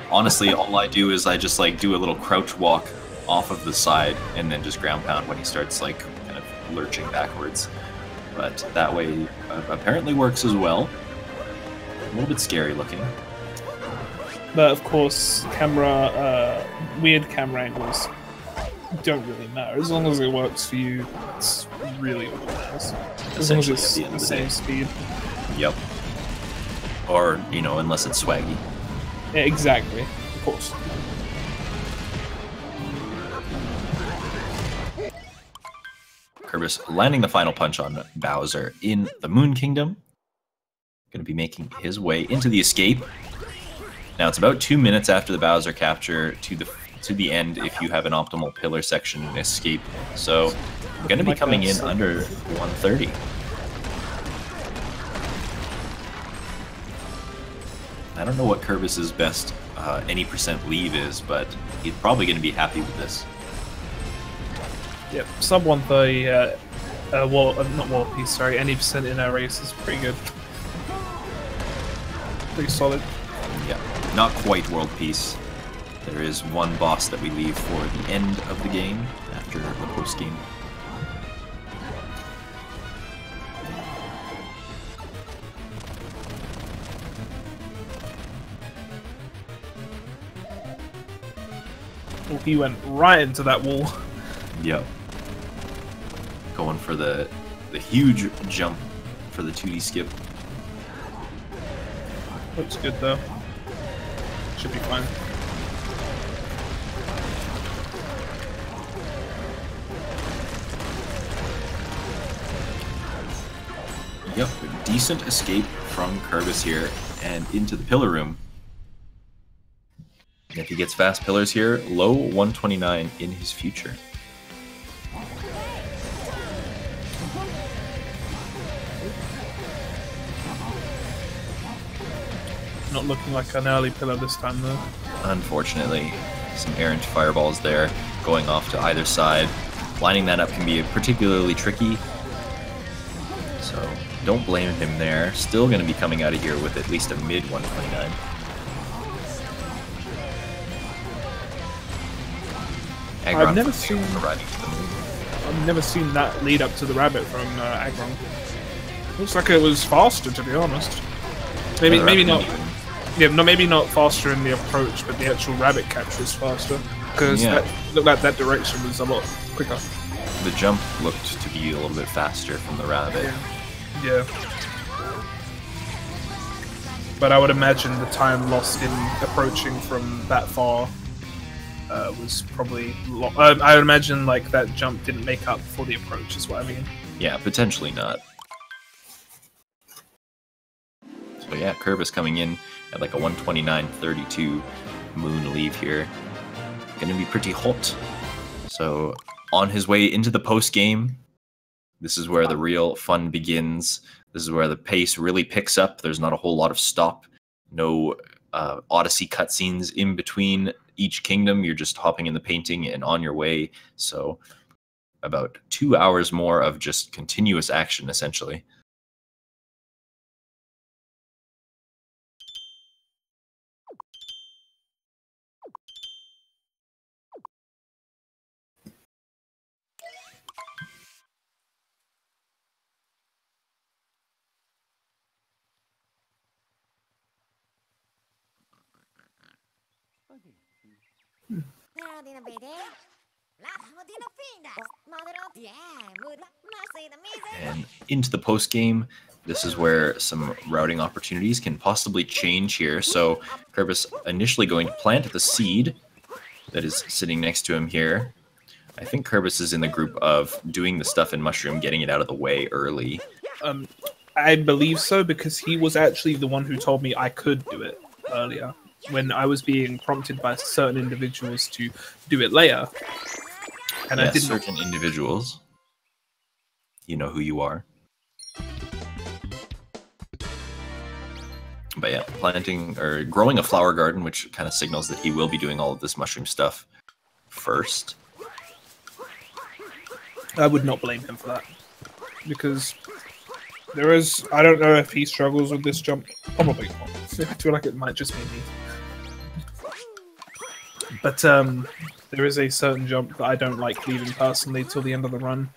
Honestly, all I do is I just like do a little crouch walk off of the side and then just ground pound when he starts like kind of lurching backwards. But that way apparently works as well. A little bit scary looking. But of course, weird camera angles don't really matter. As long as it works for you, it's really all that matters. As long as it's the same speed. Yep. Or, you know, unless it's swaggy. Yeah, exactly. Of course. Kerbis landing the final punch on Bowser in the Moon Kingdom. going to be making his way into the escape. Now it's about 2 minutes after the Bowser capture to the end if you have an optimal pillar section and escape. So going to be coming in under 130. I don't know what Kerbis's best any percent leave is, but he's probably going to be happy with this. Yep, sub 130, not World Peace, sorry, any percent in our race is pretty good. Pretty solid. Yeah, not quite World Peace. There is one boss that we leave for the end of the game after the post game. Oh, he went right into that wall. Yep. Going for the huge jump for the 2D skip. Looks good though. Should be fine. Yep, decent escape from Kerbis here and into the pillar room. If he gets fast pillars here, low 129 in his future. Not looking like an early pillar this time though. Unfortunately, some errant fireballs there going off to either side. Lining that up can be particularly tricky. So don't blame him there. Still going to be coming out of here with at least a mid 129. I've never seen that lead up to the rabbit from Aggron. Looks like it was faster, to be honest. Maybe not. Yeah, no, maybe not faster in the approach, but the actual rabbit capture is faster because looked like that direction was a lot quicker. The jump looked to be a little bit faster from the rabbit. Yeah. But I would imagine the time lost in approaching from that far was probably I would imagine like that jump didn't make up for the approach is what I mean. Yeah, potentially not. So yeah, Kerbis coming in at like a 129.32 moon leave here. Gonna be pretty hot. So on his way into the post game, this is where the real fun begins. This is where the pace really picks up. There's not a whole lot of stop. No Odyssey cutscenes in between each kingdom. You're just hopping in the painting and on your way. So about 2 hours more of just continuous action, essentially. And into the post game, this is where some routing opportunities can possibly change here. So Kerbis initially going to plant the seed that is sitting next to him here. I think Kerbis is in the group of doing the stuff in Mushroom, getting it out of the way early. I believe so, because he was actually the one who told me I could do it earlier, when I was being prompted by certain individuals to do it later. And yes, I didn't. Certain individuals. You know who you are. But yeah, planting or growing a flower garden, which kind of signals that he will be doing all of this mushroom stuff first. I would not blame him for that, because there is. I don't know if he struggles with this jump. Probably not. I feel like it might just be me. But there is a certain jump that I don't like leaving personally till the end of the run.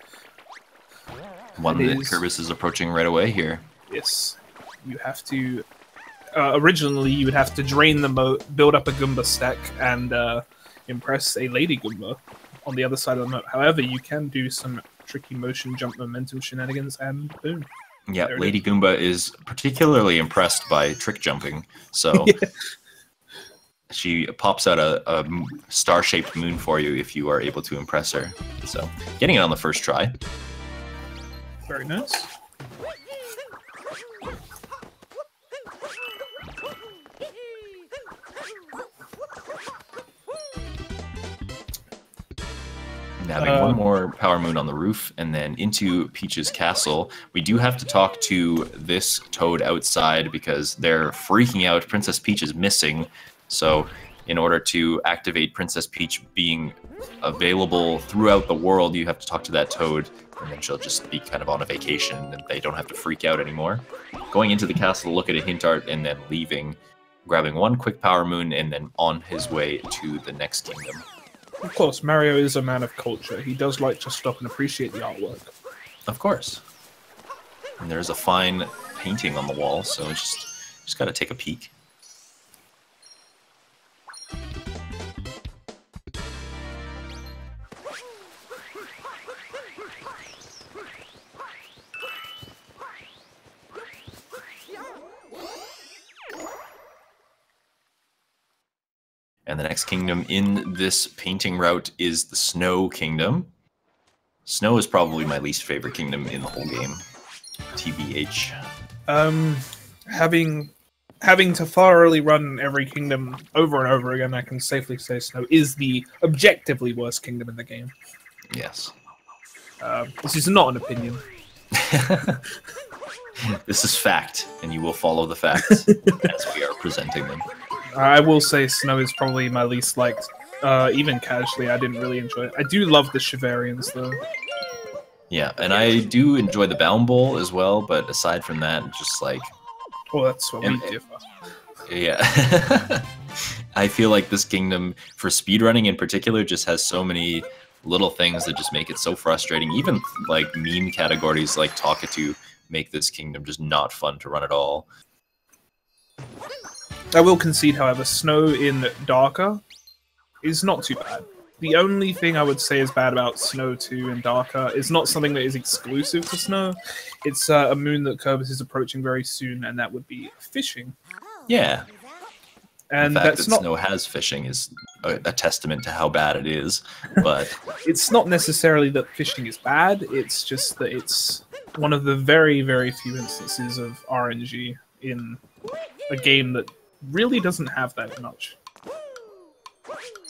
One that Kerbis is approaching right away here. Yes, you have to. Originally, you would have to drain the moat, build up a Goomba stack, and impress a Lady Goomba on the other side of the moat. However, you can do some tricky motion jump momentum shenanigans, and boom. Yeah, Lady Goomba is particularly impressed by trick jumping, so she pops out a star-shaped moon for you if you are able to impress her. So, getting it on the first try. Very nice. Having one more power moon on the roof, and then into Peach's castle. We do have to talk to this Toad outside because they're freaking out. Princess Peach is missing, so in order to activate Princess Peach being available throughout the world, you have to talk to that Toad, and then she'll just be kind of on a vacation, and they don't have to freak out anymore. Going into the castle to look at a hint art, and then leaving, grabbing one quick power moon, and then on his way to the next kingdom. Of course, Mario is a man of culture. He does like to stop and appreciate the artwork. Of course. And there's a fine painting on the wall, so just got to take a peek. And the next kingdom in this painting route is the Snow Kingdom. Snow is probably my least favorite kingdom in the whole game. TBH. Having to thoroughly run every kingdom over and over again, I can safely say Snow is the objectively worst kingdom in the game. Yes. This is not an opinion. This is fact, and you will follow the facts as we are presenting them. I will say Snow is probably my least liked. Even casually, I didn't really enjoy it. I do love the Chivarians, though. Yeah, and I do enjoy the Bound Bowl as well, but aside from that, just like... Oh, that's what we differ. Yeah. I feel like this kingdom, for speedrunning in particular, just has so many little things that just make it so frustrating. Even like meme categories like Talkatoo make this kingdom just not fun to run at all. I will concede, however, Snow in Darker is not too bad. The only thing I would say is bad about Snow 2 and Darker is not something that is exclusive to Snow. It's a moon that Kerbis is approaching very soon, and that would be fishing. Yeah. And the fact that's that not... Snow has fishing is a testament to how bad it is, but... It's not necessarily that fishing is bad, it's just that it's one of the very, very few instances of RNG in a game that really doesn't have that much.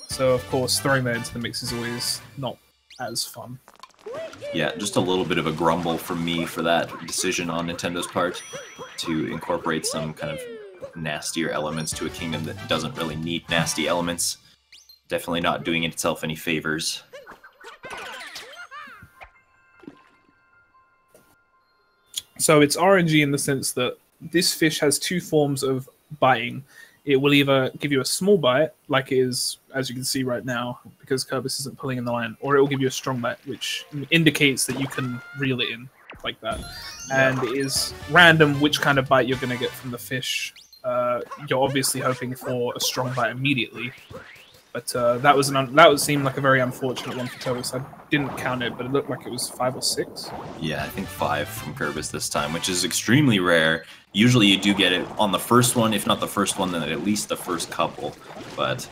So, of course, throwing that into the mix is always not as fun. Yeah, just a little bit of a grumble from me for that decision on Nintendo's part to incorporate some kind of nastier elements to a kingdom that doesn't really need nasty elements. Definitely not doing itself any favors. So it's RNG in the sense that this fish has two forms of biting. It will either give you a small bite, like it is, as you can see right now, because Kerbis isn't pulling in the line, or it will give you a strong bite, which indicates that you can reel it in, like that. And it is random which kind of bite you're going to get from the fish. You're obviously hoping for a strong bite immediately, but that would seem like a very unfortunate one for Kerbis. I didn't count it, but it looked like it was 5 or 6. Yeah, I think 5 from Kerbis this time, which is extremely rare. Usually you do get it on the first one, if not the first one, then at least the first couple. But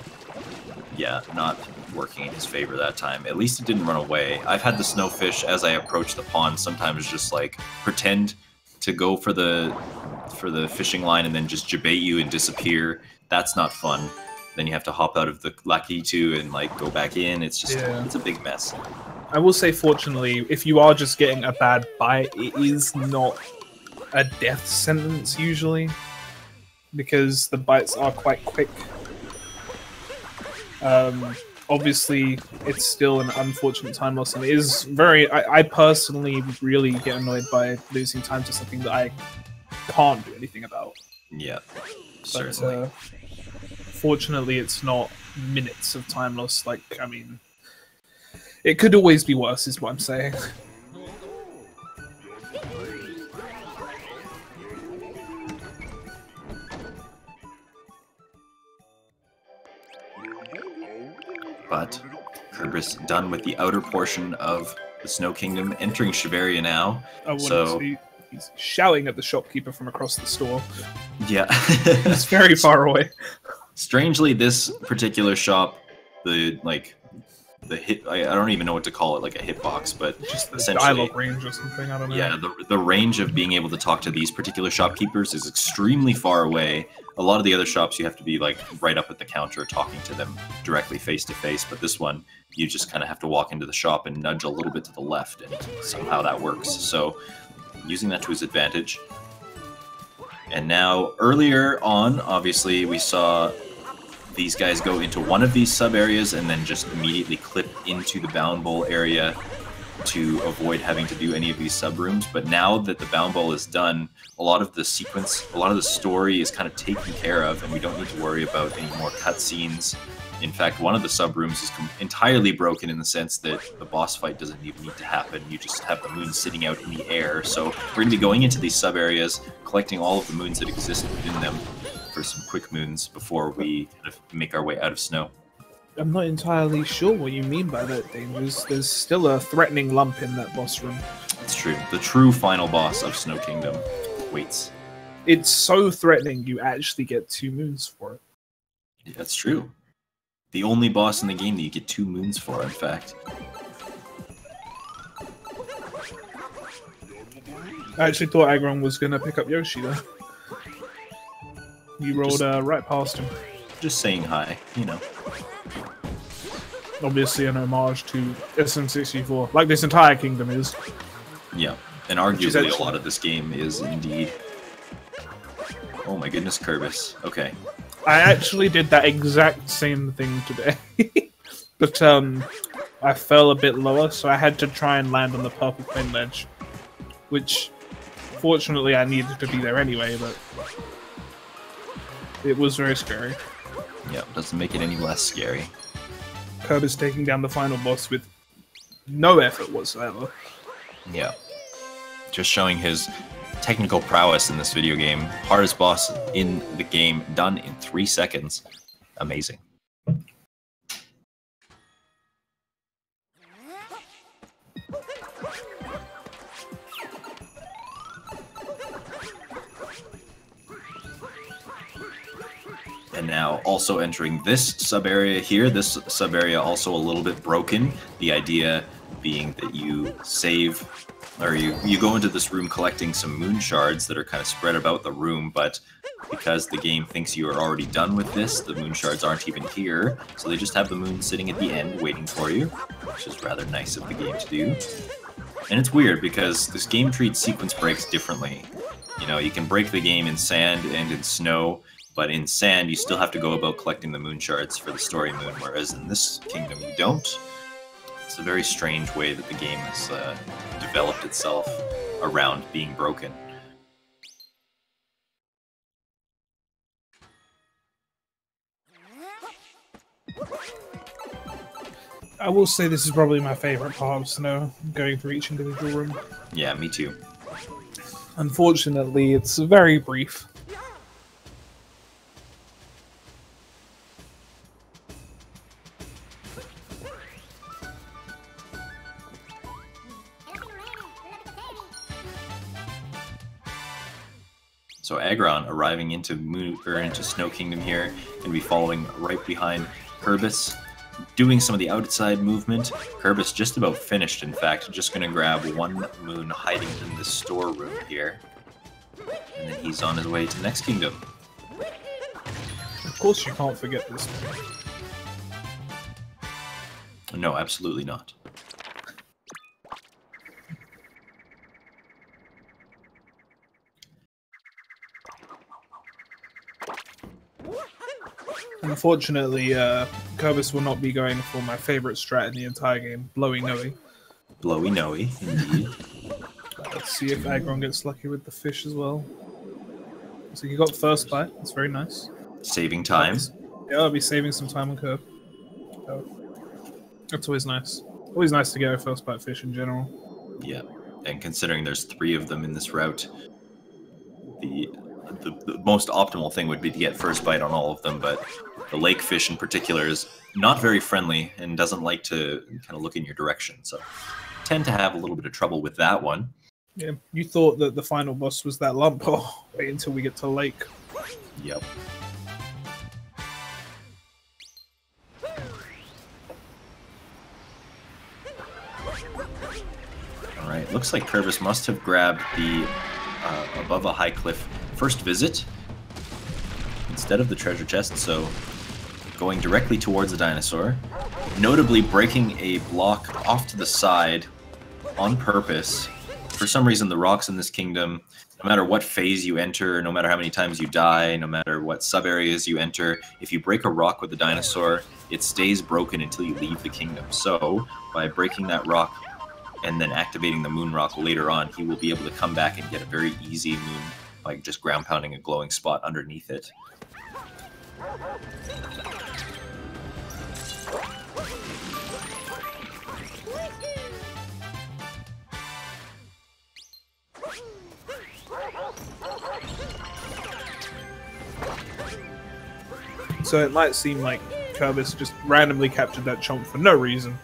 yeah, not working in his favor that time. At least it didn't run away. I've had the snowfish, as I approach the pond, sometimes just like pretend to go for the fishing line and then just jabate you and disappear. That's not fun. Then you have to hop out of the Lakitu and like go back in. It's just it's a big mess. I will say, fortunately, if you are just getting a bad bite, it is not a death sentence usually, because the bites are quite quick. Obviously, it's still an unfortunate time loss, and it is very... I personally really get annoyed by losing time to something that I can't do anything about. Yeah, certainly. But, fortunately, it's not minutes of time loss. Like, I mean, it could always be worse, is what I'm saying. But Kerbis done with the outer portion of the Snow Kingdom, entering Shiveria now. So he's shouting at the shopkeeper from across the store. Yeah, it's very far away. Strangely, this particular shop, the the hit. I don't even know what to call it, like a hitbox, but Just the essentially, dialogue range or something. I don't know. yeah, the range of being able to talk to these particular shopkeepers is extremely far away. A lot of the other shops you have to be like right up at the counter talking to them directly face to face, but this one you just kind of have to walk into the shop and nudge a little bit to the left, and somehow that works. So using that to his advantage. And now earlier on, obviously we saw these guys go into one of these sub areas and then just immediately clip into the Bound Bowl area to avoid having to do any of these sub rooms. But now that the Bound Bowl is done, a lot of the sequence, a lot of the story is kind of taken care of, and we don't need to worry about any more cutscenes. In fact, one of the sub rooms is entirely broken in the sense that the boss fight doesn't even need to happen. You just have the moon sitting out in the air. So we're going to be going into these sub areas, collecting all of the moons that exist within them for some quick moons before we kind of make our way out of snow. I'm not entirely sure what you mean by that, Dane. There's still a threatening lump in that boss room. That's true. The true final boss of Snow Kingdom waits. It's so threatening you actually get 2 moons for it. That's true. The only boss in the game that you get 2 moons for, in fact. I actually thought Aggron was going to pick up Yoshi, though. You rolled right past him. Just saying hi, you know. Obviously an homage to SM64, like this entire kingdom is. Yeah, and arguably a lot of this game is indeed. Oh my goodness, Kerbis. Okay. I actually did that exact same thing today. But I fell a bit lower, so I had to try and land on the purple coin ledge. Which, fortunately, I needed to be there anyway, but it was very scary. Yeah, doesn't make it any less scary. Kerbis taking down the final boss with no effort whatsoever. Yeah. Just showing his technical prowess in this video game. Hardest boss in the game, done in 3 seconds. Amazing. And now also entering this sub-area here. This sub-area also a little bit broken. The idea being that you save, or you go into this room collecting some moon shards that are kind of spread about the room, but because the game thinks you are already done with this, the moon shards aren't even here, so they just have the moon sitting at the end waiting for you, which is rather nice of the game to do. And it's weird because this game treats sequence breaks differently. You know, you can break the game in sand and in snow, but in sand you still have to go about collecting the moon shards for the story moon, whereas in this kingdom you don't. It's a very strange way that the game has developed itself around being broken. I will say this is probably my favorite part of Snow, going through each individual room. Yeah, me too. Unfortunately, it's very brief. So Aggron arriving into Snow Kingdom here, and be following right behind Kerbis, doing some of the outside movement. Kerbis just about finished, in fact, just going to grab one moon hiding in the storeroom here, and then he's on his way to the next kingdom. Of course you can't forget this one. No, absolutely not. Unfortunately, Kerbis will not be going for my favorite strat in the entire game, Blowy Noey. Blowy Noey, indeed. Let's see if Aggron gets lucky with the fish as well. So you got first bite, that's very nice. Saving time. Yeah, I'll be saving some time on Kerb. Oh. That's always nice. Always nice to get a first bite fish in general. Yeah, and considering there's 3 of them in this route, the most optimal thing would be to get first bite on all of them, but the lake fish in particular is not very friendly and doesn't like to kind of look in your direction, so tend to have a little bit of trouble with that one. Yeah, you thought that the final boss was that lump. Oh, wait until we get to the lake. Yep. Alright, looks like Kerbis must have grabbed the above a high cliff first visit instead of the treasure chest, so going directly towards the dinosaur, notably breaking a block off to the side on purpose. For some reason, the rocks in this kingdom, no matter what phase you enter, no matter how many times you die, no matter what sub-areas you enter, if you break a rock with the dinosaur, it stays broken until you leave the kingdom. So, by breaking that rock and then activating the moon rock later on, he will be able to come back and get a very easy moon by just ground pounding a glowing spot underneath it. So it might seem like Kerbis just randomly captured that chomp for no reason,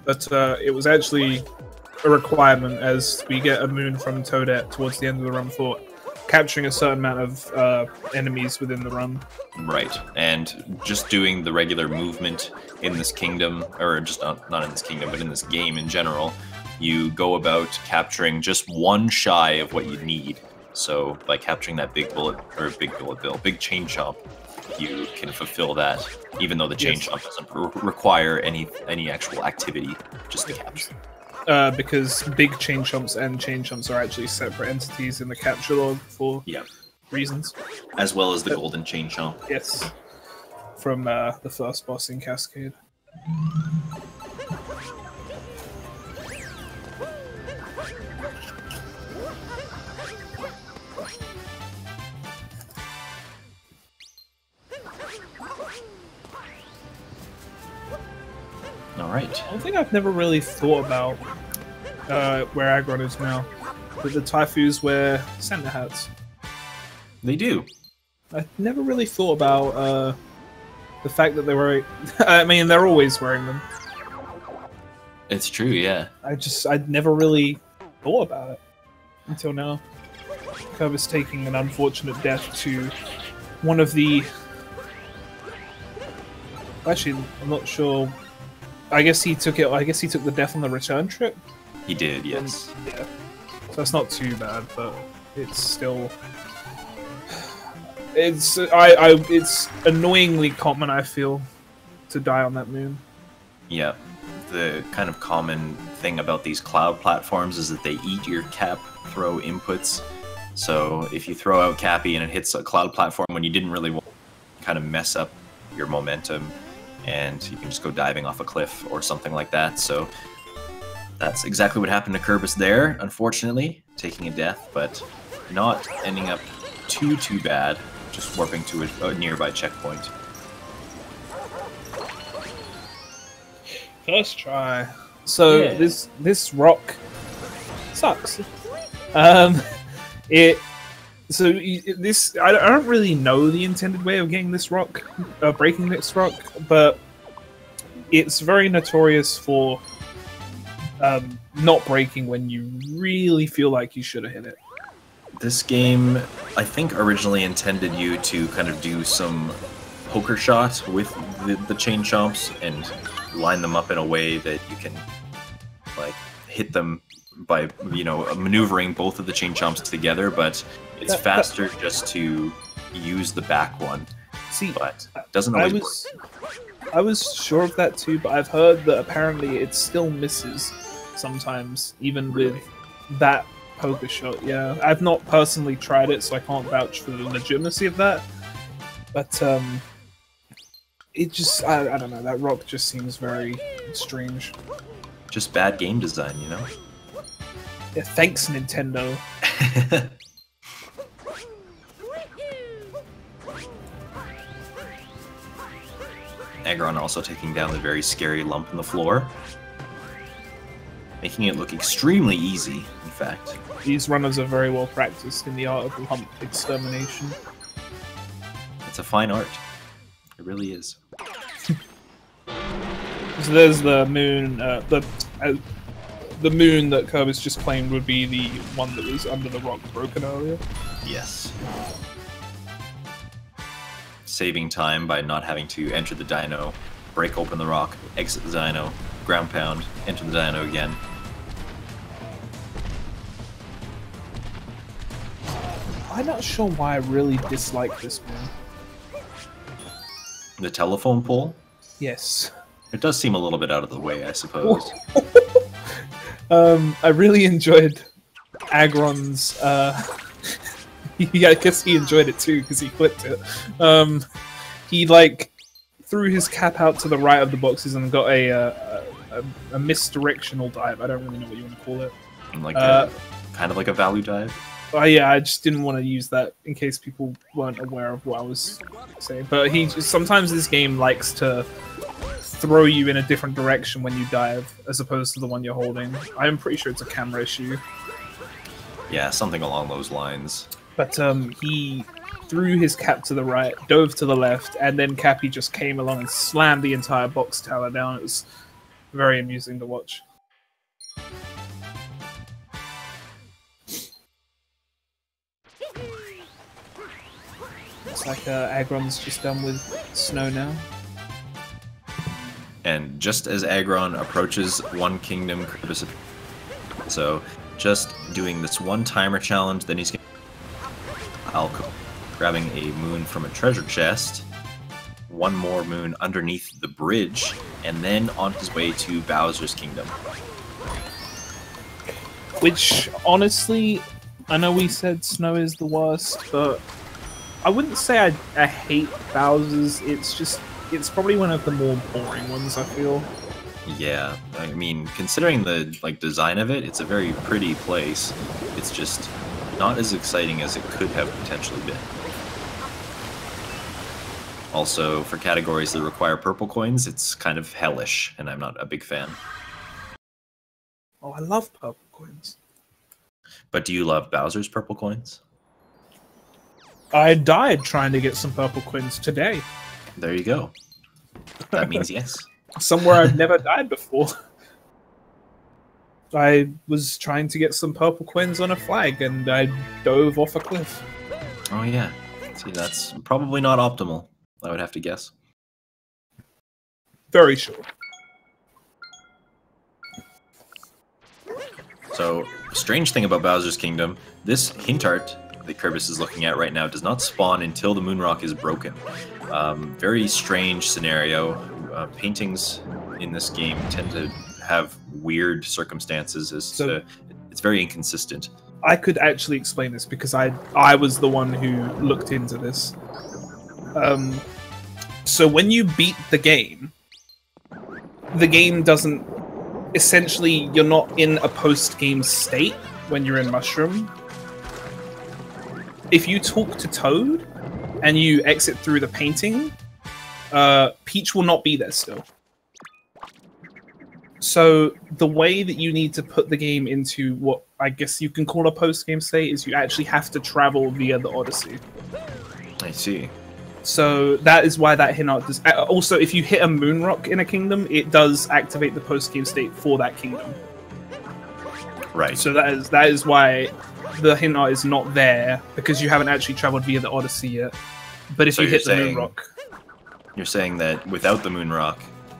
but it was actually a requirement as we get a moon from Toadette towards the end of the run for capturing a certain amount of enemies within the run. Right, and just doing the regular movement in this kingdom, or just not in this kingdom, but in this game in general, you go about capturing just one shy of what you need. So by capturing that big chain chomp, you can fulfill that, even though the chain chomp doesn't require any actual activity, just the capture. Because big chain chomps and chain chomps are actually separate entities in the capture log for reasons. As well as the golden chain chomp. Yes. From the first boss in Cascade. Alright. I think I've never really thought about where Aggron is now. But the Taifus wear Santa hats. They do. I've never really thought about the fact that they were... I mean, they're always wearing them. It's true, yeah. I'd never really thought about it until now. Kerbis taking an unfortunate death to one of the... Actually, I'm not sure... I guess he took the death on the return trip. He did, yes. Yeah. So that's not too bad, but it's still... It's annoyingly common, I feel, to die on that moon. Yeah. The kind of common thing about these cloud platforms is that they eat your cap throw inputs. So if you throw out Cappy and it hits a cloud platform when you didn't really want to, kind of mess up your momentum, and you can just go diving off a cliff or something like that. So that's exactly what happened to Kerbis there, unfortunately, taking a death, but not ending up too bad, just warping to a nearby checkpoint. First try. So Yeah. this rock sucks. I don't really know the intended way of getting this rock, breaking this rock, but it's very notorious for not breaking when you really feel like you should have hit it. This game, I think, originally intended you to kind of do some poker shot with the chain chomps and line them up in a way that you can, like, hit them by, you know, maneuvering both of the chain chomps together, but it's faster just to use the back one. See, but it doesn't always work. I was sure of that too, but I've heard that apparently it still misses sometimes, even with that poker shot. Yeah, I've not personally tried it, so I can't vouch for the legitimacy of that. But it just, I don't know, that rock just seems very strange. Just bad game design, you know? Yeah, thanks, Nintendo. Aggron also taking down the very scary lump in the floor, making it look extremely easy, in fact. These runners are very well practiced in the art of lump extermination. It's a fine art. It really is. So there's the moon, the moon that Kerbis just claimed would be the one that was under the rock broken earlier. Yes. Saving time by not having to enter the dino, break open the rock, exit the dino, ground pound, enter the dino again. I'm not sure why I really dislike this one. The telephone pole? Yes. It does seem a little bit out of the way, I suppose. I really enjoyed Aggron's. Yeah, I guess he enjoyed it too because he flipped it. He like threw his cap out to the right of the boxes and got a misdirectional dive. I don't really know what you want to call it. Like kind of like a value dive. Oh yeah, I just didn't want to use that in case people weren't aware of what I was saying. But sometimes this game likes to throw you in a different direction when you dive, as opposed to the one you're holding. I'm pretty sure it's a camera issue. Yeah, something along those lines. But he threw his cap to the right, dove to the left, and then Cappy just came along and slammed the entire box tower down. It was very amusing to watch. Looks like Aggron's just done with snow now. And just as Aggron approaches one kingdom, Kerbis, so just doing this one timer challenge, then he's grabbing a moon from a treasure chest, one more moon underneath the bridge, and then on his way to Bowser's kingdom. Which, honestly, I know we said snow is the worst, but I wouldn't say I hate Bowser's. It's probably one of the more boring ones, I feel. Yeah, I mean, considering the design of it, it's a very pretty place. It's just not as exciting as it could have potentially been. Also, for categories that require purple coins, it's kind of hellish, and I'm not a big fan. Oh, I love purple coins. But do you love Bowser's purple coins? I died trying to get some purple coins today. There you go. That means yes. Somewhere I've never died before. I was trying to get some purple coins on a flag, and I dove off a cliff. Oh yeah. See, that's probably not optimal, I would have to guess. Very sure. So, strange thing about Bowser's Kingdom, this hint art that Kerbis is looking at right now does not spawn until the moon rock is broken. Very strange scenario. Paintings in this game tend to have weird circumstances it's very inconsistent. I could actually explain this because I was the one who looked into this. So when you beat the game doesn't... Essentially, you're not in a post-game state when you're in Mushroom. If you talk to Toad and you exit through the painting, Peach will not be there still. So the way that you need to put the game into what I guess you can call a post-game state is you actually have to travel via the Odyssey. I see. So that is why that hint art does... Also, if you hit a moon rock in a kingdom, it does activate the post-game state for that kingdom. Right. So that is why the hint art is not there, because you haven't actually traveled via the Odyssey yet. But if you hit the moon rock... You're saying that without the moon rock,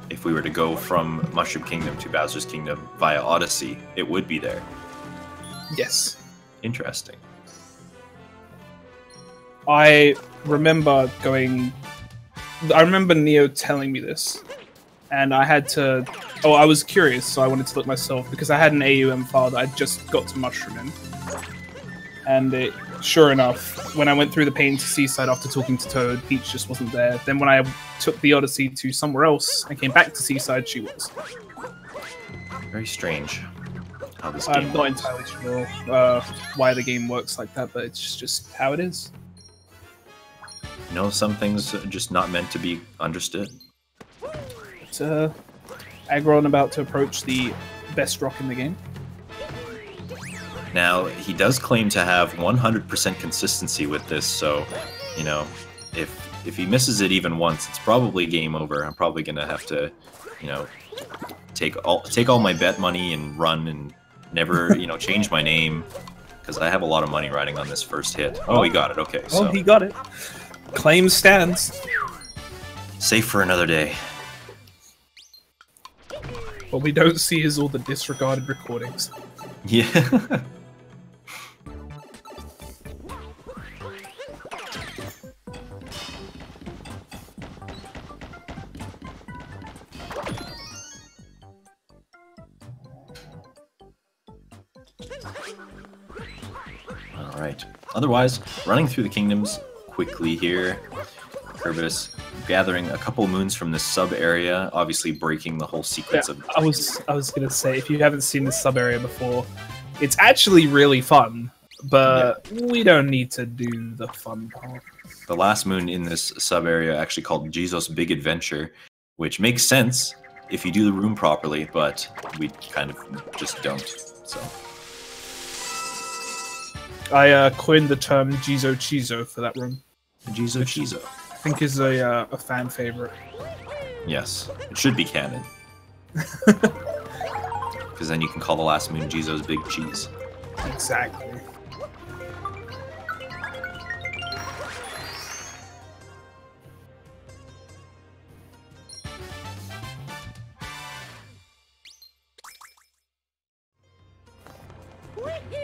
if we were to go from Mushroom Kingdom to Bowser's Kingdom via Odyssey, it would be there. Yes. Interesting. I remember Neo telling me this, and I had to... Oh, I was curious, so I wanted to look myself, because I had an AUM file that I just got to mushroom in. And sure enough, when I went through the pain to Seaside after talking to Toad, Peach just wasn't there. Then when I took the Odyssey to somewhere else and came back to Seaside, she was. Very strange how this game I'm not entirely sure why the game works like that, but it's just how it is. You know, some things are just not meant to be understood. It's Aggron about to approach the best rock in the game. Now, he does claim to have 100% consistency with this, so, you know, if he misses it even once, it's probably game over. I'm probably going to have to, you know, take all my bet money and run and never, you know, change my name, because I have a lot of money riding on this first hit. Oh, he got it. Okay, so... Oh, he got it. Claim stands. Safe for another day. What we don't see is all the disregarded recordings. Yeah. Alright. Otherwise, running through the kingdoms quickly here. Kerbis gathering a couple moons from this sub area, obviously breaking the whole sequence of. I was gonna say, if you haven't seen this sub area before, it's actually really fun, but we don't need to do the fun part. The last moon in this sub area actually called Jesus' Big Adventure, which makes sense if you do the room properly, but we kind of just don't. So I coined the term Jizo Chizo for that room. Jizo Chizo. I think is a fan favorite. Yes, it should be canon. Because then you can call the last moon Jizo's Big Cheese. Exactly.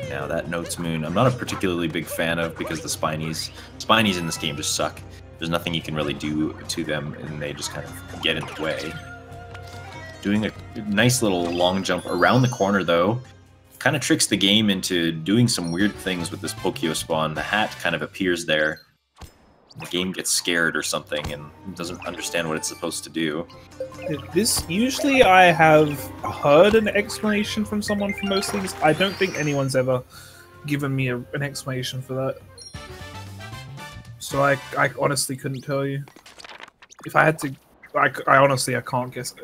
Now that Notes Moon, I'm not a particularly big fan of because the Spinies in this game just suck. There's nothing you can really do to them, and they just kind of get in the way. Doing a nice little long jump around the corner, though, kind of tricks the game into doing some weird things with this Pokio spawn. The hat kind of appears there. The game gets scared or something and doesn't understand what it's supposed to do. This usually I have heard an explanation from someone for most things. I don't think anyone's ever given me an explanation for that. So I honestly couldn't tell you. If I had to, I honestly I can't guess.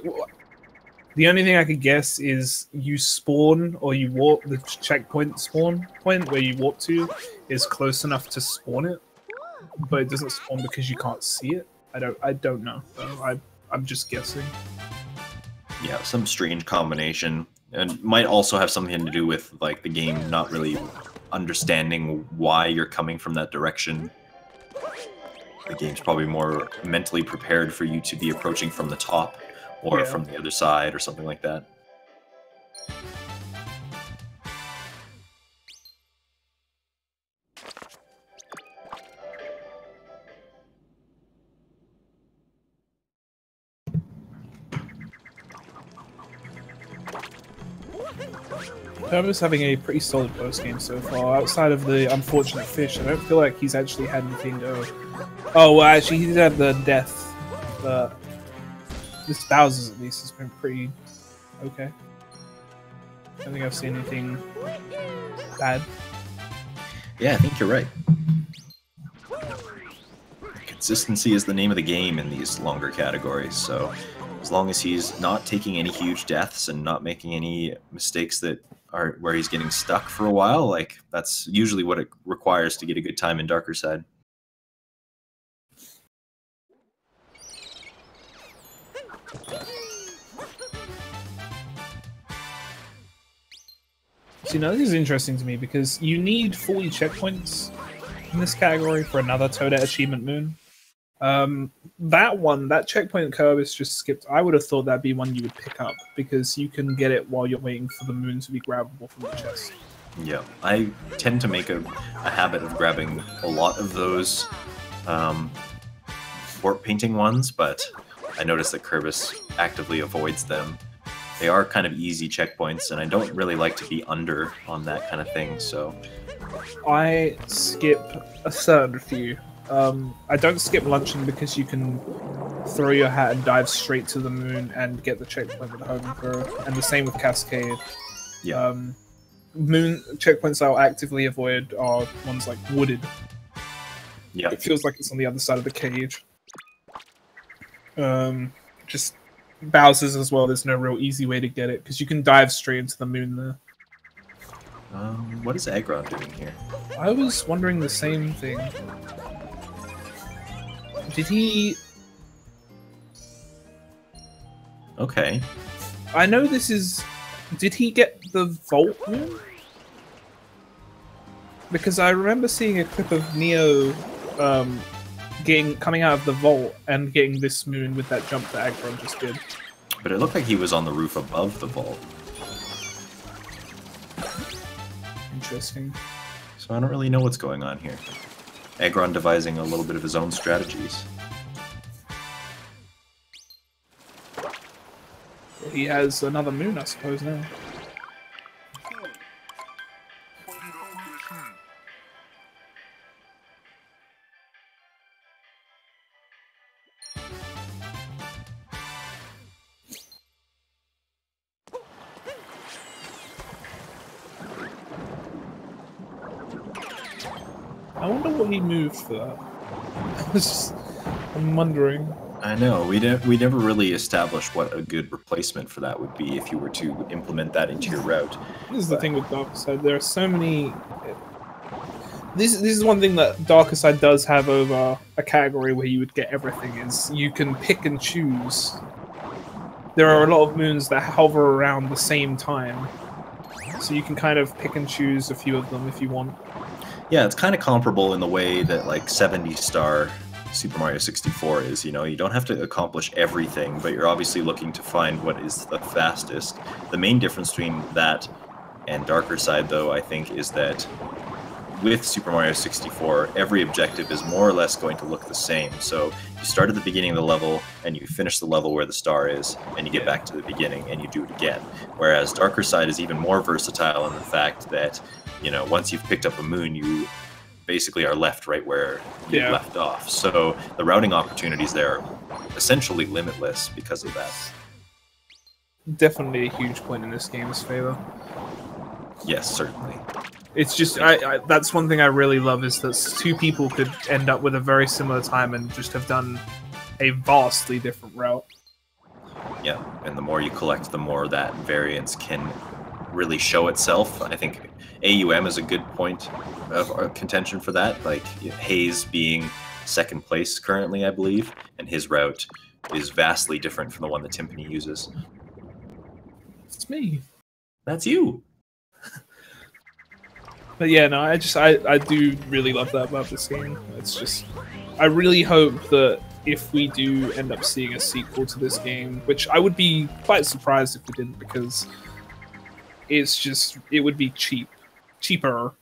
The only thing I could guess is you spawn or you warp the checkpoint spawn point where you warp to is close enough to spawn it, but it doesn't spawn because you can't see it. I don't know. I'm just guessing. Yeah, some strange combination, and might also have something to do with like the game not really understanding why you're coming from that direction. The game's probably more mentally prepared for you to be approaching from the top or from the other side or something like that. Kerbis having a pretty solid post game so far. Outside of the unfortunate fish, I don't feel like he's actually had anything go. Oh, well, actually, he did have the death, but this Bowser's at least has been pretty okay. I don't think I've seen anything bad. Yeah, I think you're right. Consistency is the name of the game in these longer categories, so as long as he's not taking any huge deaths and not making any mistakes that are where he's getting stuck for a while, like that's usually what it requires to get a good time in Darker Side. See, now this is interesting to me because you need 40 checkpoints in this category for another Toadette Achievement Moon. That checkpoint Kerbis just skipped, I would have thought that'd be one you would pick up because you can get it while you're waiting for the moon to be grabbable from the chest. Yeah, I tend to make a habit of grabbing a lot of those warp painting ones, but I notice that Kerbis actively avoids them. They are kind of easy checkpoints, and I don't really like to be under on that kind of thing, so... I skip a certain few. I don't skip luncheon because you can throw your hat and dive straight to the moon and get the checkpoint with the home throw, and the same with Cascade. Yeah. Moon checkpoints I'll actively avoid are ones like Wooded. Yeah. It feels like it's on the other side of the cage. Just Bowser's as well, there's no real easy way to get it, because you can dive straight into the moon there. What is Aggron doing here? I was wondering the same thing. Did he... Okay. I know this is... Did he get the Vault Moon? Because I remember seeing a clip of Neo coming out of the vault and getting this moon with that jump that Aggron just did. But it looked like he was on the roof above the vault. Interesting. So I don't really know what's going on here. Aggron devising a little bit of his own strategies. He has another moon, I suppose, now. I wonder what he moved for that. I'm wondering. I know, we never really established what a good replacement for that would be if you were to implement that into your route. This is the thing with Darkseid. There are so many. This is one thing that Darkseid does have over a category where you would get everything, is you can pick and choose. There are a lot of moons that hover around the same time, so you can kind of pick and choose a few of them if you want. Yeah, it's kind of comparable in the way that like 70-star Super Mario 64 is, you know, you don't have to accomplish everything, but you're obviously looking to find what is the fastest. The main difference between that and Darkseid, though, I think, is that with Super Mario 64, every objective is more or less going to look the same. So you start at the beginning of the level, and you finish the level where the star is, and you get back to the beginning, and you do it again. Whereas Darkseid is even more versatile in the fact that, you know, once you've picked up a moon, you basically are left right where you left off. So the routing opportunities there are essentially limitless because of that. Definitely a huge point in this game's favor. Yes, certainly. It's just, that's one thing I really love, is that two people could end up with a very similar time and just have done a vastly different route. Yeah, and the more you collect, the more that variance can really show itself. I think AUM is a good point of contention for that. Like Hayes being second place currently, I believe, and his route is vastly different from the one that Timpani uses. It's me. That's you. But yeah, no, I do really love that about this game. It's just, I really hope that if we do end up seeing a sequel to this game, which I would be quite surprised if we didn't, because it's just, it would be cheaper.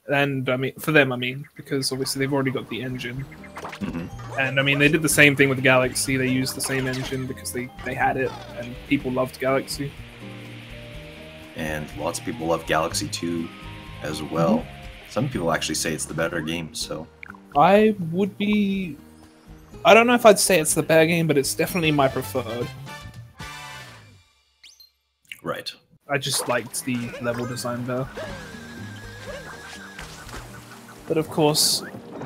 And I mean, for them, I mean, because obviously they've already got the engine. Mm-hmm. And I mean, they did the same thing with Galaxy. They used the same engine because they had it, and people loved Galaxy. And lots of people love Galaxy 2 as well. Mm-hmm. Some people actually say it's the better game, so... I don't know if I'd say it's the better game, but it's definitely my preferred. Right. I just liked the level design better. But of course,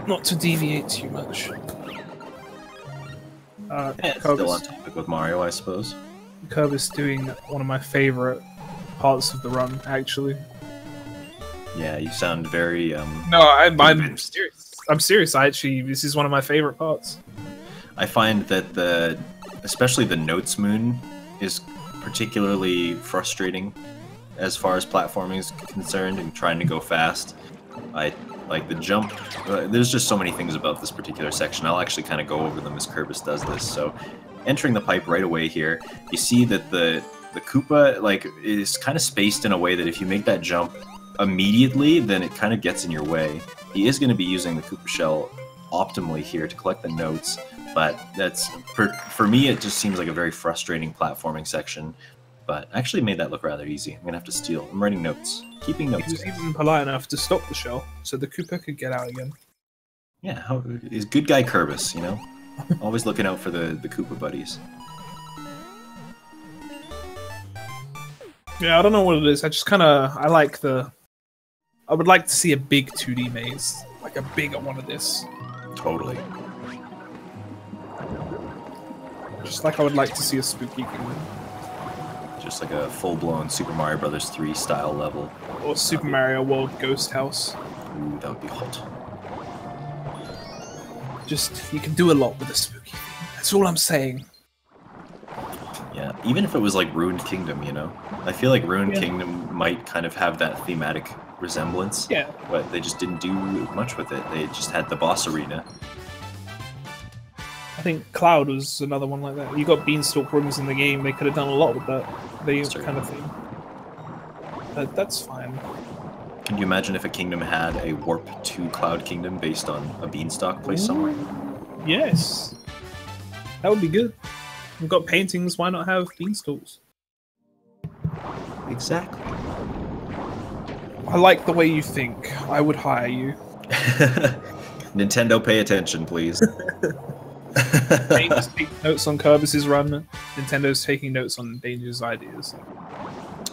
not to deviate too much. It's still on topic with Mario, I suppose. Kerbis doing one of my favorite parts of the run, actually. Yeah, you sound very, No, I'm serious. I'm serious. This is one of my favorite parts. I find that especially the Notes Moon is particularly frustrating as far as platforming is concerned and trying to go fast. I like the jump. There's just so many things about this particular section. I'll actually kind of go over them as Kerbis does this. So, entering the pipe right away here, you see that the Koopa is kind of spaced in a way that if you make that jump immediately, then it kind of gets in your way. He is going to be using the Koopa shell optimally here to collect the notes, but that's for me it just seems like a very frustrating platforming section. But I actually made that look rather easy. I'm gonna have to steal. I'm writing notes, keeping notes. He was even polite enough to stop the shell so the Koopa could get out again. Yeah, he's good guy Kerbis, you know, always looking out for the Koopa buddies. Yeah, I don't know what it is. I just kind of I would like to see a big 2D maze, like a bigger one of this. Totally. Just like I would like to see a Spooky Kingdom. Just like a full-blown Super Mario Bros. 3 style level. Or Super Mario World Ghost House. Ooh, that would be hot. Just, you can do a lot with a Spooky theme. That's all I'm saying. Yeah, even if it was like Ruined Kingdom, you know? I feel like Ruined Kingdom might kind of have that thematic resemblance. Yeah. But they just didn't do much with it. They just had the boss arena. I think Cloud was another one like that. You got Beanstalk rooms in the game. They could have done a lot with that. Kind of thing. But that's fine. Can you imagine if a kingdom had a Warp to Cloud Kingdom based on a Beanstalk placed somewhere? Yes. That would be good. We've got paintings, why not have Beanstalks? Exactly. I like the way you think. I would hire you. Nintendo, pay attention, please. Danger's taking notes on Kerbis' run. Nintendo's taking notes on Danger's ideas.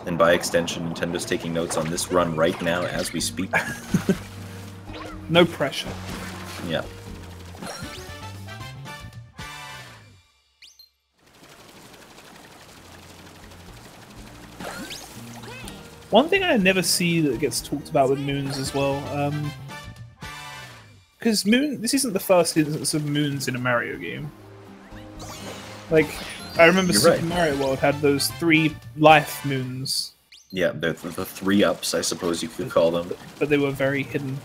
And by extension, Nintendo's taking notes on this run right now as we speak. No pressure. Yeah. One thing I never see that gets talked about with moons as well, because this isn't the first instance of moons in a Mario game. Like, I remember Super Mario World had those 3 life moons. Yeah, the 3-ups, I suppose you could call them. But they were very hidden.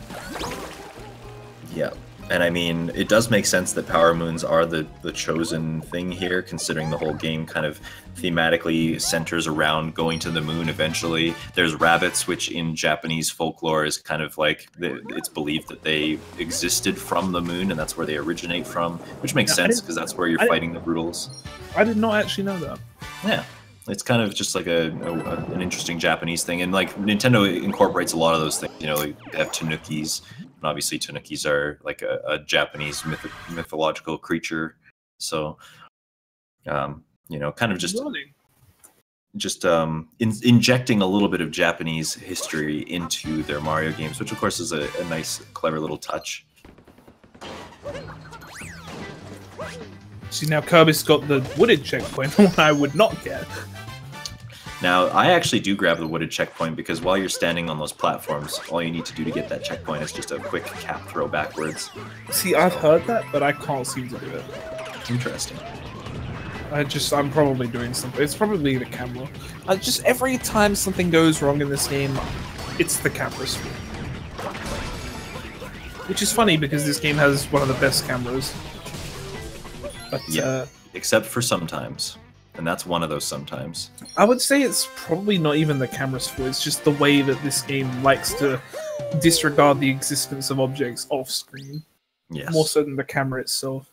Yeah. And I mean, it does make sense that power moons are the chosen thing here, considering the whole game kind of thematically centers around going to the moon eventually. There's rabbits, which in Japanese folklore is kind of like, it's believed that they existed from the moon, and that's where they originate from, which makes sense, because that's where you're fighting the Brutals. I did not actually know that. Yeah. It's kind of just like an interesting Japanese thing, and like Nintendo incorporates a lot of those things. You know, they have tanukis, and obviously tanukis are like a Japanese mythological creature. So, you know, kind of just injecting a little bit of Japanese history into their Mario games, which of course is a nice, clever little touch. See, now Kerbis got the wooded checkpoint, one I would not get. Now, I actually do grab the wooded checkpoint because while you're standing on those platforms, all you need to do to get that checkpoint is just a quick cap throw backwards. See, I've heard that, but I can't seem to do it. Interesting. I'm probably doing something. It's probably the camera. Just every time something goes wrong in this game, it's the camera's fault. Which is funny because this game has one of the best cameras. But, yeah, except for sometimes. And that's one of those sometimes. I would say it's probably not even the camera's fault, it's just the way that this game likes to disregard the existence of objects off screen. Yes. More so than the camera itself.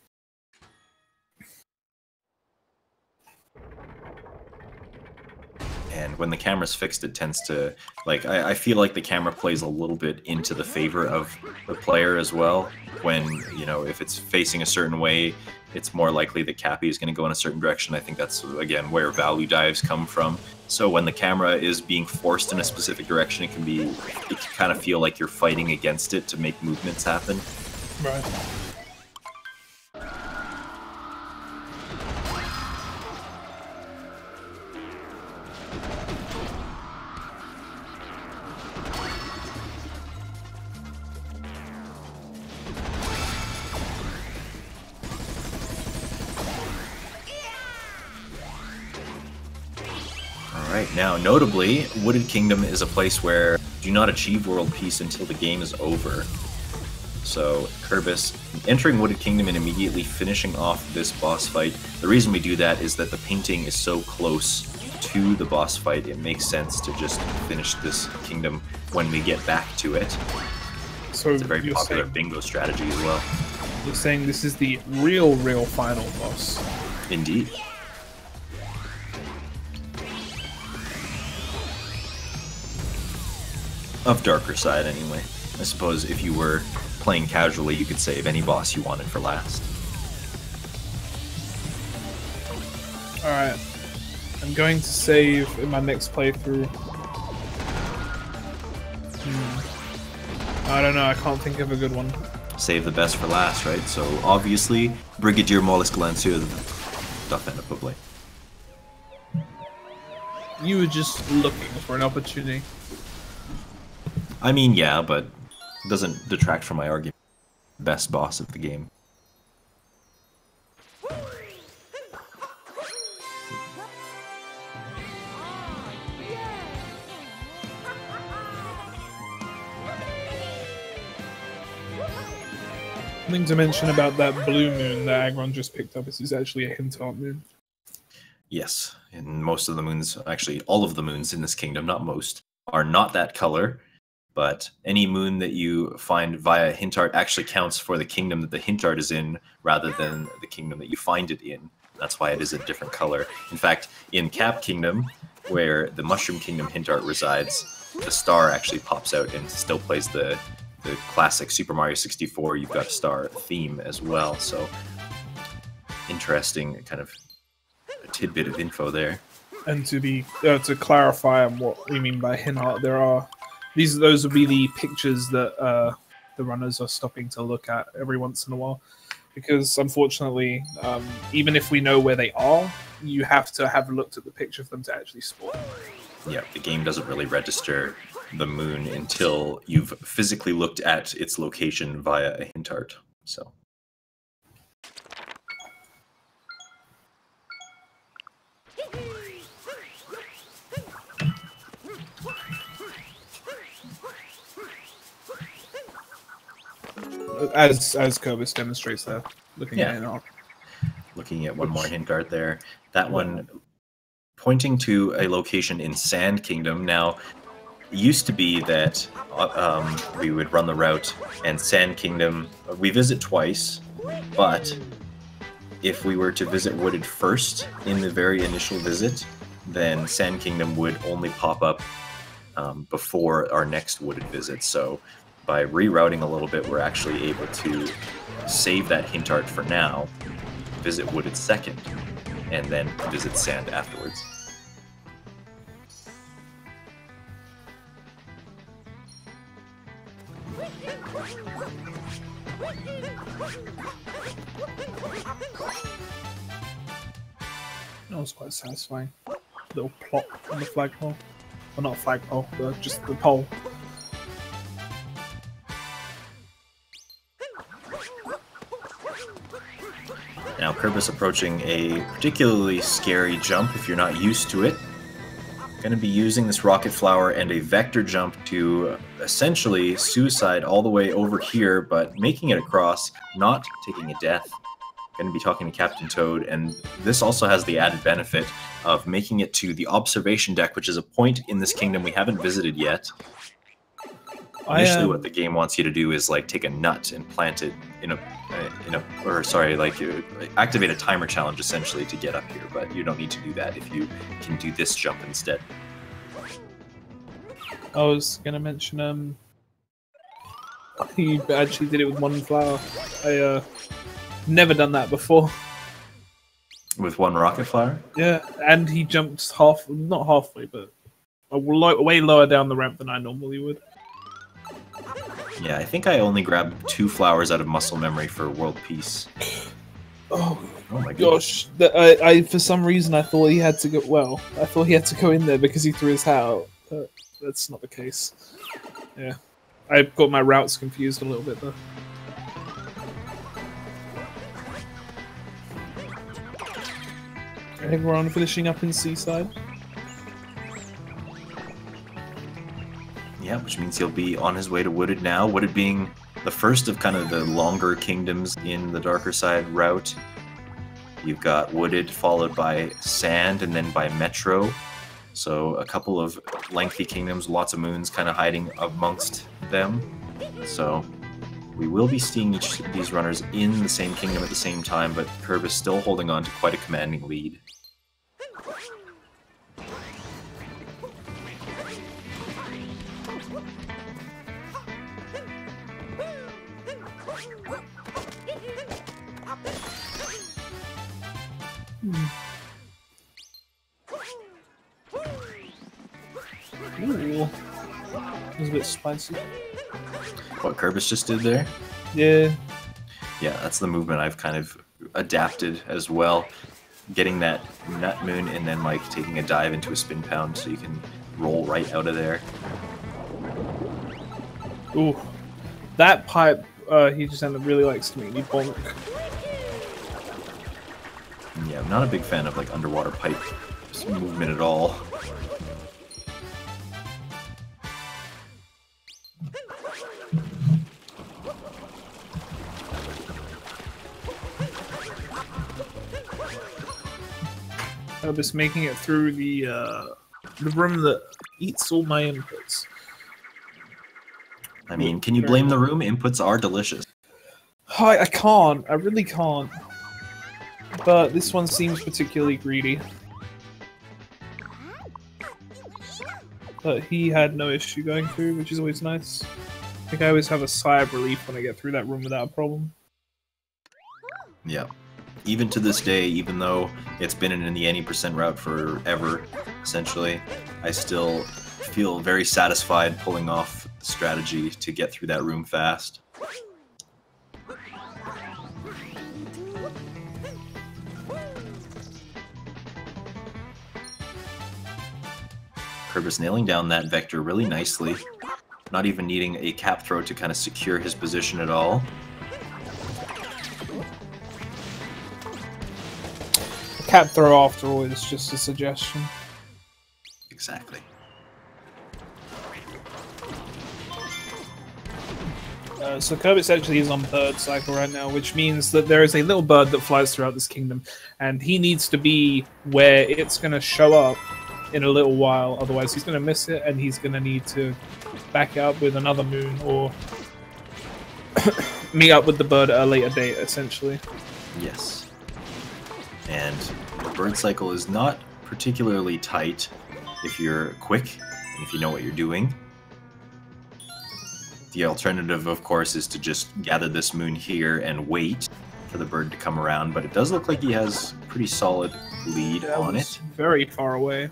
And when the camera's fixed, it tends to, like, I feel like the camera plays a little bit into the favor of the player as well. When, you know, if it's facing a certain way, it's more likely that Cappy is going to go in a certain direction. I think that's, again, where value dives come from. So when the camera is being forced in a specific direction, it can kind of feel like you're fighting against it to make movements happen. Right. Alright, now notably, Wooded Kingdom is a place where you do not achieve world peace until the game is over. So, Kerbis entering Wooded Kingdom and immediately finishing off this boss fight. The reason we do that is that the painting is so close to the boss fight, it makes sense to just finish this kingdom when we get back to it. So it's a very popular bingo strategy as well. You're saying this is the real final boss? Indeed. Of darker side, anyway. I suppose if you were playing casually, you could save any boss you wanted for last. Alright. I'm going to save in my next playthrough. I don't know, I can't think of a good one. Save the best for last, right? So, obviously, Brigadier Mollusk Lanceur Probably. You were just looking for an opportunity. I mean, yeah, but it doesn't detract from my argument. Best boss of the game. Something to mention about that blue moon that Aggron just picked up is actually a hint art moon. Yes, and most of the moons, actually all of the moons in this kingdom, not most, are not that color. But any moon that you find via hint art actually counts for the kingdom that the hint art is in, rather than the kingdom that you find it in. That's why it is a different color. In fact, in Cap Kingdom, where the Mushroom Kingdom hint art resides, the star actually pops out and still plays the classic Super Mario 64 You've Got a Star theme as well. So, interesting kind of a tidbit of info there. And to clarify on what we mean by hint art, those would be the pictures that the runners are stopping to look at every once in a while. Because unfortunately, even if we know where they are, you have to have looked at the picture for them to actually spawn. Yeah, the game doesn't really register the moon until you've physically looked at its location via a hint art. So. As Kerbis demonstrates there, looking at it. Looking at one more hint art there. That one pointing to a location in Sand Kingdom. Now, it used to be that we would run the route, and Sand Kingdom, we visit twice, but if we were to visit Wooded first in the very initial visit, then Sand Kingdom would only pop up before our next Wooded visit. So by rerouting a little bit, we're actually able to save that hint art for now, visit Wooded second, and then visit Sand afterwards. That was quite satisfying. Little plot on the flagpole. Well, not a flagpole, but just the pole. Now Kerbis approaching a particularly scary jump if you're not used to it. Going to be using this rocket flower and a vector jump to essentially suicide all the way over here, but making it across, not taking a death. Going to be talking to Captain Toad, and this also has the added benefit of making it to the observation deck, which is a point in this kingdom we haven't visited yet. Initially, what the game wants you to do is like take a nut and plant it activate a timer challenge essentially to get up here, but you don't need to do that if you can do this jump instead. I was gonna mention he actually did it with one flower. I never done that before. With one rocket flower? Yeah, and he jumped not halfway, but way lower down the ramp than I normally would. Yeah, I think I only grabbed 2 flowers out of muscle memory for world peace. Oh my gosh! I for some reason I thought he had to go. Well, I thought he had to go in there because he threw his hat out. But that's not the case. Yeah, I got my routes confused a little bit though. Everyone finishing up in Seaside. Yeah, which means he'll be on his way to Wooded now. Wooded being the first of kind of the longer kingdoms in the Darker Side route. You've got Wooded followed by Sand and then by Metro. So a couple of lengthy kingdoms, lots of moons kind of hiding amongst them. So we will be seeing each of these runners in the same kingdom at the same time, but Kerbis still holding on to quite a commanding lead. Ooh, that was a bit spicy. What Kerbis just did there? Yeah. Yeah, that's the movement I've kind of adapted as well. Getting that nut moon and then like taking a dive into a spin pound so you can roll right out of there. Ooh, that pipe he just really likes to make me bonk. Yeah, I'm not a big fan of like underwater pipe movement at all. Just making it through the room that eats all my inputs. I mean, can you blame the room? Inputs are delicious. I can't. I really can't. But this one seems particularly greedy. But he had no issue going through, which is always nice. I think I always have a sigh of relief when I get through that room without a problem. Yeah. Even to this day, even though it's been in the any % route forever, essentially, I still feel very satisfied pulling off the strategy to get through that room fast. Kerbis nailing down that vector really nicely. Not even needing a cap throw to kind of secure his position at all. A cap throw, after all, is just a suggestion. Exactly. So Kerbis actually is on bird cycle right now, which means that there is a little bird that flies throughout this kingdom, and he needs to be where it's going to show up in a little while, otherwise he's going to miss it, and he's going to need to back it up with another moon, or meet up with the bird at a later date, essentially. Yes. And the bird cycle is not particularly tight if you're quick, and if you know what you're doing. The alternative, of course, is to just gather this moon here and wait for the bird to come around, but it does look like he has a pretty solid lead on it. Very far away.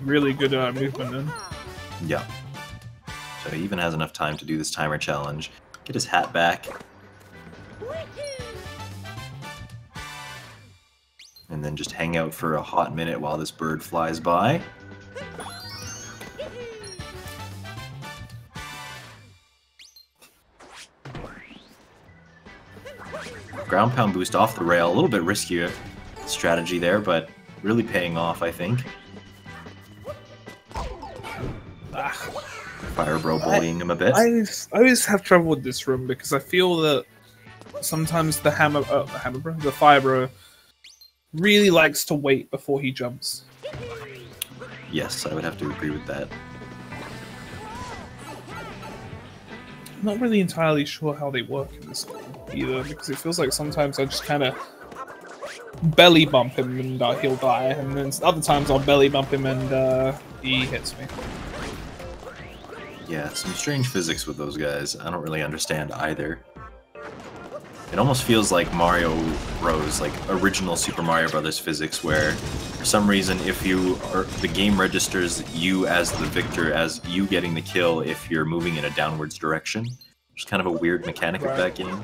Really good movement then. Yeah. So he even has enough time to do this timer challenge. Get his hat back. And then just hang out for a hot minute while this bird flies by. Ground pound boost off the rail, a little bit riskier strategy there, but really paying off, I think. Fire Bro bullying him a bit. I always have trouble with this room because I feel that sometimes the the Fire Bro really likes to wait before he jumps. Yes, I would have to agree with that. I'm not really entirely sure how they work in this game either, because it feels like sometimes I just kind of belly bump him and he'll die, and then other times I'll belly bump him and he hits me. Yeah, some strange physics with those guys. I don't really understand either. It almost feels like Mario Bros, like original Super Mario Brothers physics, where for some reason the game registers you as the victor, as you getting the kill if you're moving in a downwards direction. Which is kind of a weird mechanic of that game.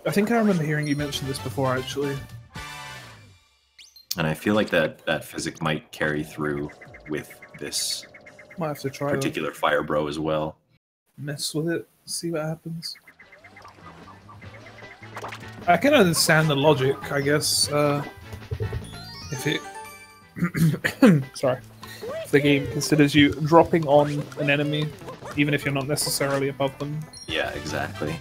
I think I remember hearing you mention this before, actually. And I feel like that physic might carry through with this Might have to try particular Fire Bro as well. Mess with it, see what happens. I can understand the logic, I guess, if it... Sorry. If the game considers you dropping on an enemy, even if you're not necessarily above them. Yeah, exactly.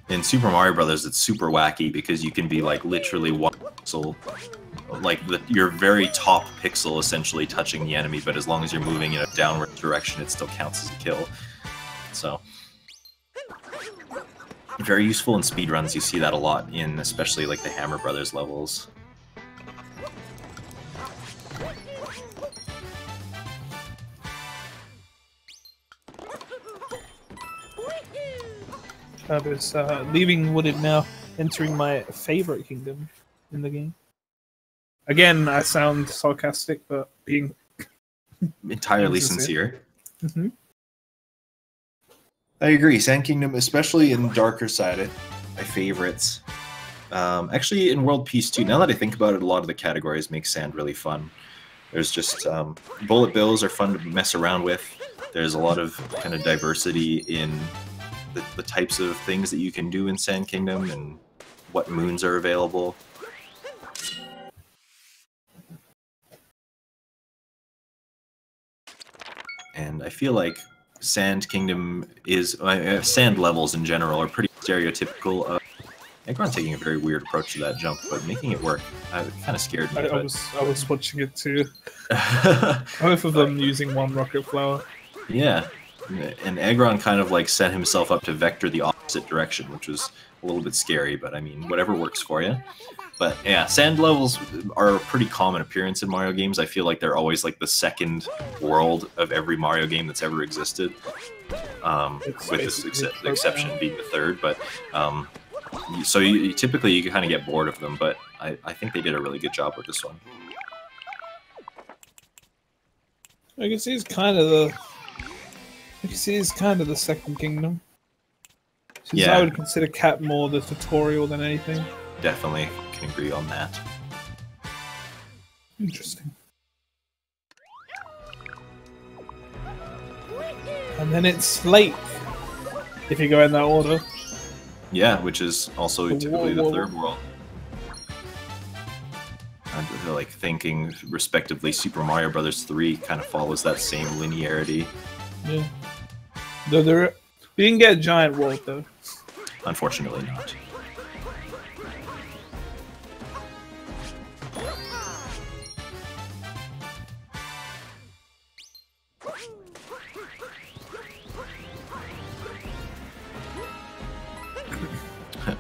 In Super Mario Brothers, it's super wacky because you can be like literally one pixel, like your very top pixel essentially touching the enemy, but as long as you're moving in a downward direction, it still counts as a kill. So, very useful in speedruns. You see that a lot in especially like the Hammer Brothers levels. Kerbis, leaving Wooded now, entering my favorite kingdom in the game. Again, I sound sarcastic, but being entirely sincere. Mm-hmm. I agree. Sand Kingdom, especially in darker side, my favorites. Actually, in World Peace too. Now that I think about it, a lot of the categories make Sand really fun. There's just bullet bills are fun to mess around with. There's a lot of kind of diversity in the types of things that you can do in Sand Kingdom and what moons are available. And I feel like Sand Kingdom is... sand levels in general are pretty stereotypical of... Aggron taking a very weird approach to that jump, but making it work. It kind of scared me. I was watching it too. Both of them using one rocket flower. Yeah. And Aggron kind of like set himself up to vector the opposite direction, which was a little bit scary, but I mean, whatever works for you. But yeah, sand levels are a pretty common appearance in Mario games. I feel like they're always like the second world of every Mario game that's ever existed, with this exception being the third. But so typically you kind of get bored of them, but I think they did a really good job with this one. I can see it's kind of the... I can see it's kind of the second kingdom. Since Yeah. I would consider Cat more the tutorial than anything. Definitely can agree on that. Interesting. And then it's Lake, if you go in that order. Yeah, which is also typically the third world. And like thinking, respectively, Super Mario Brothers 3 kind of follows that same linearity. Yeah. Though we didn't get a giant world though. Unfortunately not.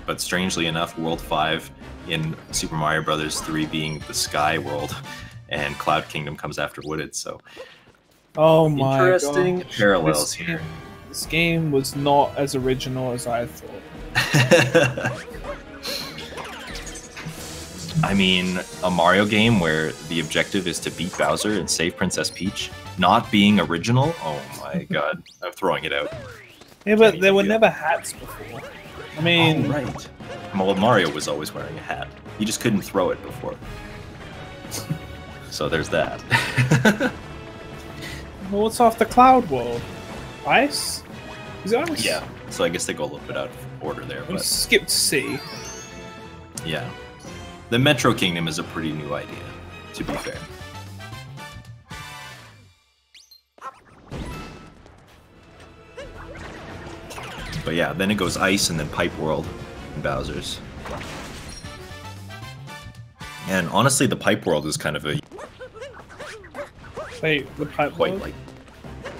But strangely enough, World 5 in Super Mario Brothers 3 being the Sky World, and Cloud Kingdom comes after Wooded, so... Oh my god. Interesting parallels here. This game was not as original as I thought. I mean, a Mario game where the objective is to beat Bowser and save Princess Peach, not being original? Oh my god, I'm throwing it out. Yeah, but there were never hats before. I mean... Oh, right. Well, Mario was always wearing a hat. He just couldn't throw it before. So there's that. Well, what's off the Cloud World? Ice? Is it ice? Yeah, so I guess they go a little bit out of order there, We but skipped C. yeah. The Metro Kingdom is a pretty new idea, to be fair. But yeah, then it goes Ice and then Pipe World and Bowser's. And honestly, the Pipe World is kind of a Wait, the pipe quite world? like...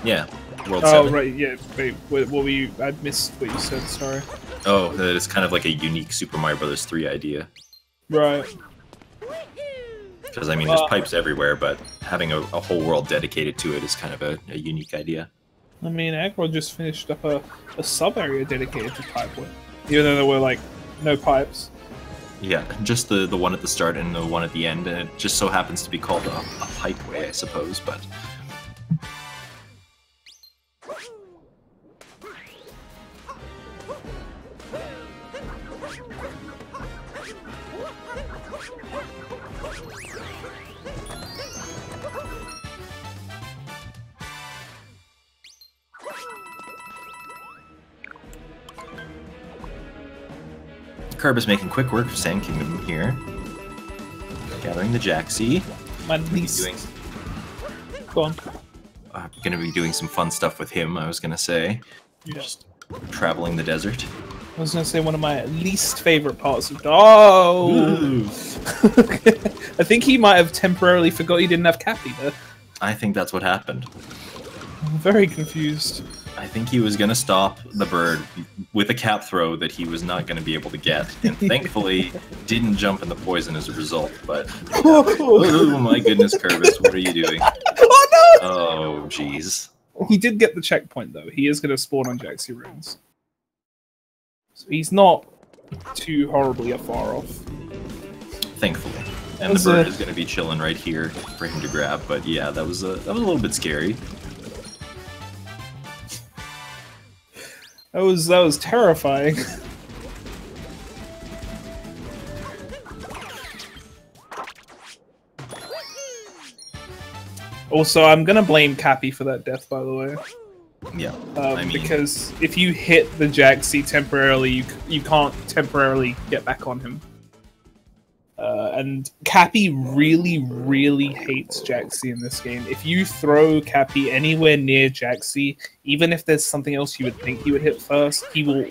Yeah, World Oh, 7. right, yeah. Wait, what were you... I missed what you said, sorry. Oh, that is kind of like a unique Super Mario Brothers 3 idea. Right. Because, I mean, there's pipes everywhere, but having a whole world dedicated to it is kind of a unique idea. I mean, Aggron just finished up a sub-area dedicated to pipe work. Even though there were, like, no pipes. Yeah, just the one at the start and the one at the end, and it just so happens to be called a pipeway, I suppose, but... Kerbis making quick work of Sand Kingdom here. Gathering the Jaxie. My least... Doing, Go on. gonna be doing some fun stuff with him, I was gonna say. Yeah. Just traveling the desert. I was gonna say one of my least favorite parts of... Oh! Ooh. I think he might have temporarily forgot he didn't have Cappy there. I think that's what happened. I'm very confused. I think he was gonna stop the bird with a cap throw that he was not gonna be able to get, and thankfully didn't jump in the poison as a result, but... Oh my goodness, Kerbis, what are you doing? Oh no! Oh, jeez. He did get the checkpoint though. He is going to spawn on Jaxie runes. So he's not too horribly far off. Thankfully. And the bird is going to be chilling right here for him to grab, but yeah, that was a little bit scary. That was terrifying. Also, I'm gonna blame Cappy for that death, by the way. Yeah, because if you hit the Jaxie temporarily, you can't temporarily get back on him. And Cappy really, really hates Jaxie in this game. If you throw Cappy anywhere near Jaxie, even if there's something else you would think he would hit first, he will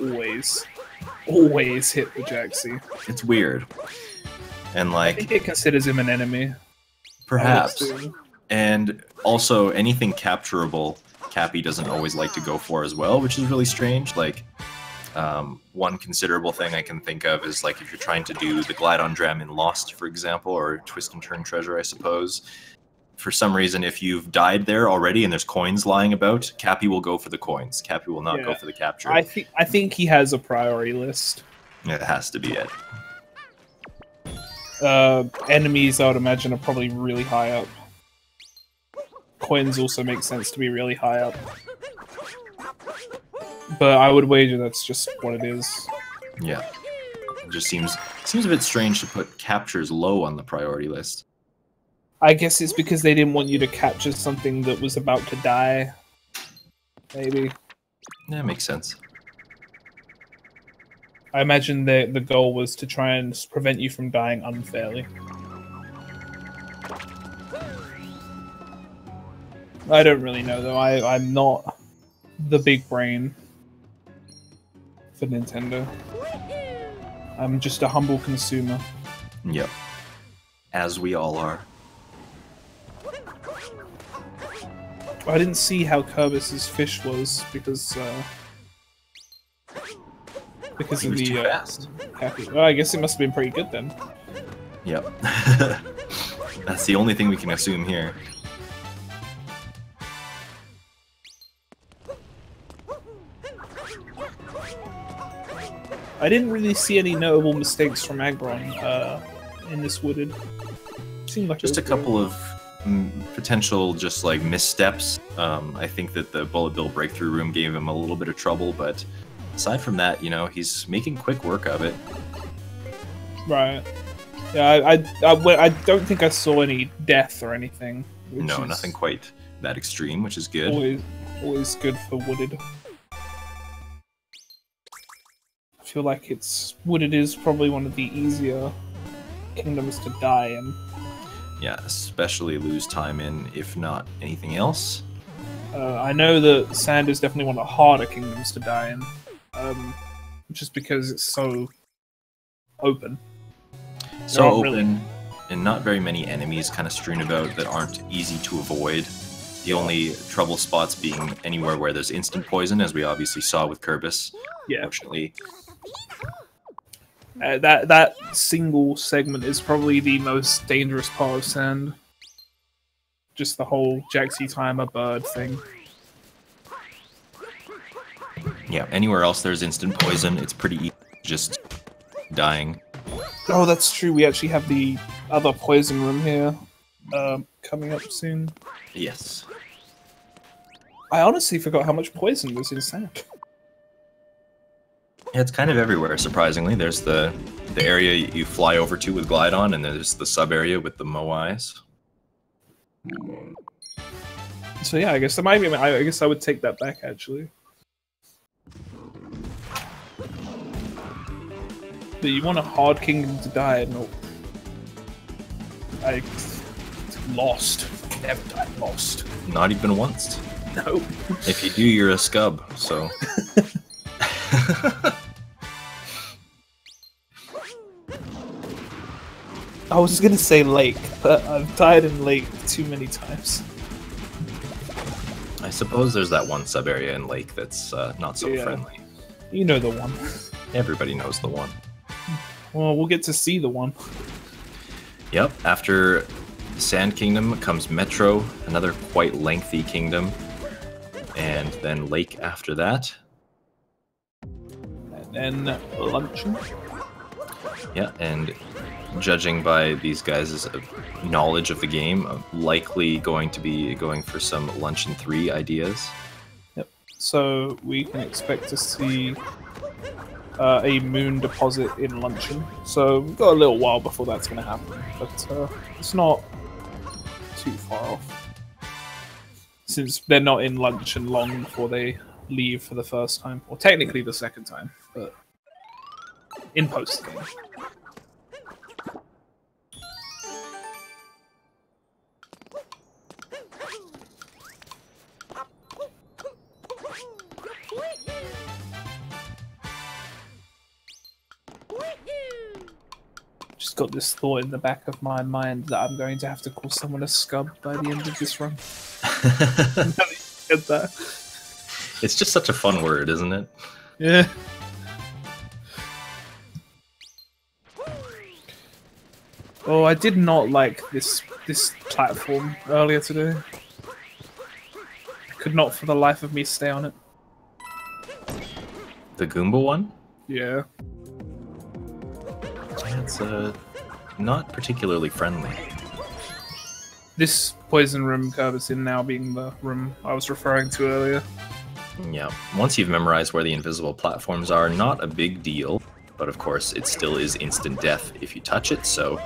always hit the Jaxie. It's weird. And like... I think it considers him an enemy. Perhaps. And also, anything capturable, Cappy doesn't always like to go for as well, which is really strange. Like, one considerable thing I can think of is, like, if you're trying to do the Glide-on Dram in Lost, for example, or Twist and Turn Treasure, I suppose. For some reason, if you've died there already and there's coins lying about, Cappy will go for the coins. Cappy will not go for the capture. I think he has a priority list. It has to be it. Enemies, I would imagine, are probably really high up. Coins also make sense to be really high up. But I would wager that's just what it is. Yeah. It just seems a bit strange to put captures low on the priority list. I guess it's because they didn't want you to capture something that was about to die. Maybe. Yeah, makes sense. I imagine the goal was to try and prevent you from dying unfairly. I don't really know though. I'm not the big brain for Nintendo. I'm just a humble consumer. Yep. As we all are. I didn't see how Kerbis's fish was because He of was the too fast. happy. Well, I guess it must have been pretty good then. Yep. That's the only thing we can assume here. I didn't really see any notable mistakes from Aggron in this wooded. Seemed like Just a couple of potential just like missteps. I think that the bullet bill breakthrough room gave him a little bit of trouble, but aside from that, you know, he's making quick work of it. Right. Yeah, I don't think I saw any death or anything. No, is nothing quite that extreme, which is good. Always good for wooded. I feel like wooded is probably one of the easier kingdoms to die in. Yeah, especially lose time in, if not anything else. I know that sand is definitely one of the harder kingdoms to die in, just because it's so open. So open, really... and not very many enemies kind of strewn about that aren't easy to avoid. The only trouble spots being anywhere where there's instant poison, as we obviously saw with Kerbis. Yeah. Fortunately. That single segment is probably the most dangerous part of sand. Just the whole Jaxi timer bird thing. Yeah, anywhere else there's instant poison, it's pretty easy just dying. Oh, that's true. We actually have the other poison room here coming up soon. Yes. I honestly forgot how much poison was in sand. Yeah, it's kind of everywhere, surprisingly. There's the area you fly over to with Glidon, and there's the sub-area with the Moais. So yeah, I guess that might be. I guess I would take that back, actually. But you want a hard kingdom to die? No. I lost. Never died lost. Not even once. No. If you do, you're a scub, so... I was gonna say lake, but I've died in lake too many times. I suppose there's that one sub-area in Lake that's not so friendly. You know the one. Everybody knows the one. Well, we'll get to see the one. Yep, after Sand Kingdom comes Metro, another quite lengthy kingdom. And then Lake after that. And then Luncheon. Yeah, and judging by these guys' knowledge of the game, likely going to be going for some Luncheon 3 ideas. Yep. So we can expect to see a moon deposit in Luncheon. So we've got a little while before that's going to happen, but it's not too far off. Since they're not in Luncheon long before they leave for the first time, or technically the second time, but in post-game. Just got this thought in the back of my mind that I'm going to have to call someone a scub by the end of this run. Get that? It's just such a fun word, isn't it? Yeah. Oh, I did not like this platform earlier today. I could not for the life of me stay on it. The Goomba one? Yeah. It's not particularly friendly. This poison room Kerbis in now being the room I was referring to earlier. Yeah, once you've memorized where the invisible platforms are, not a big deal. But of course, it still is instant death if you touch it, so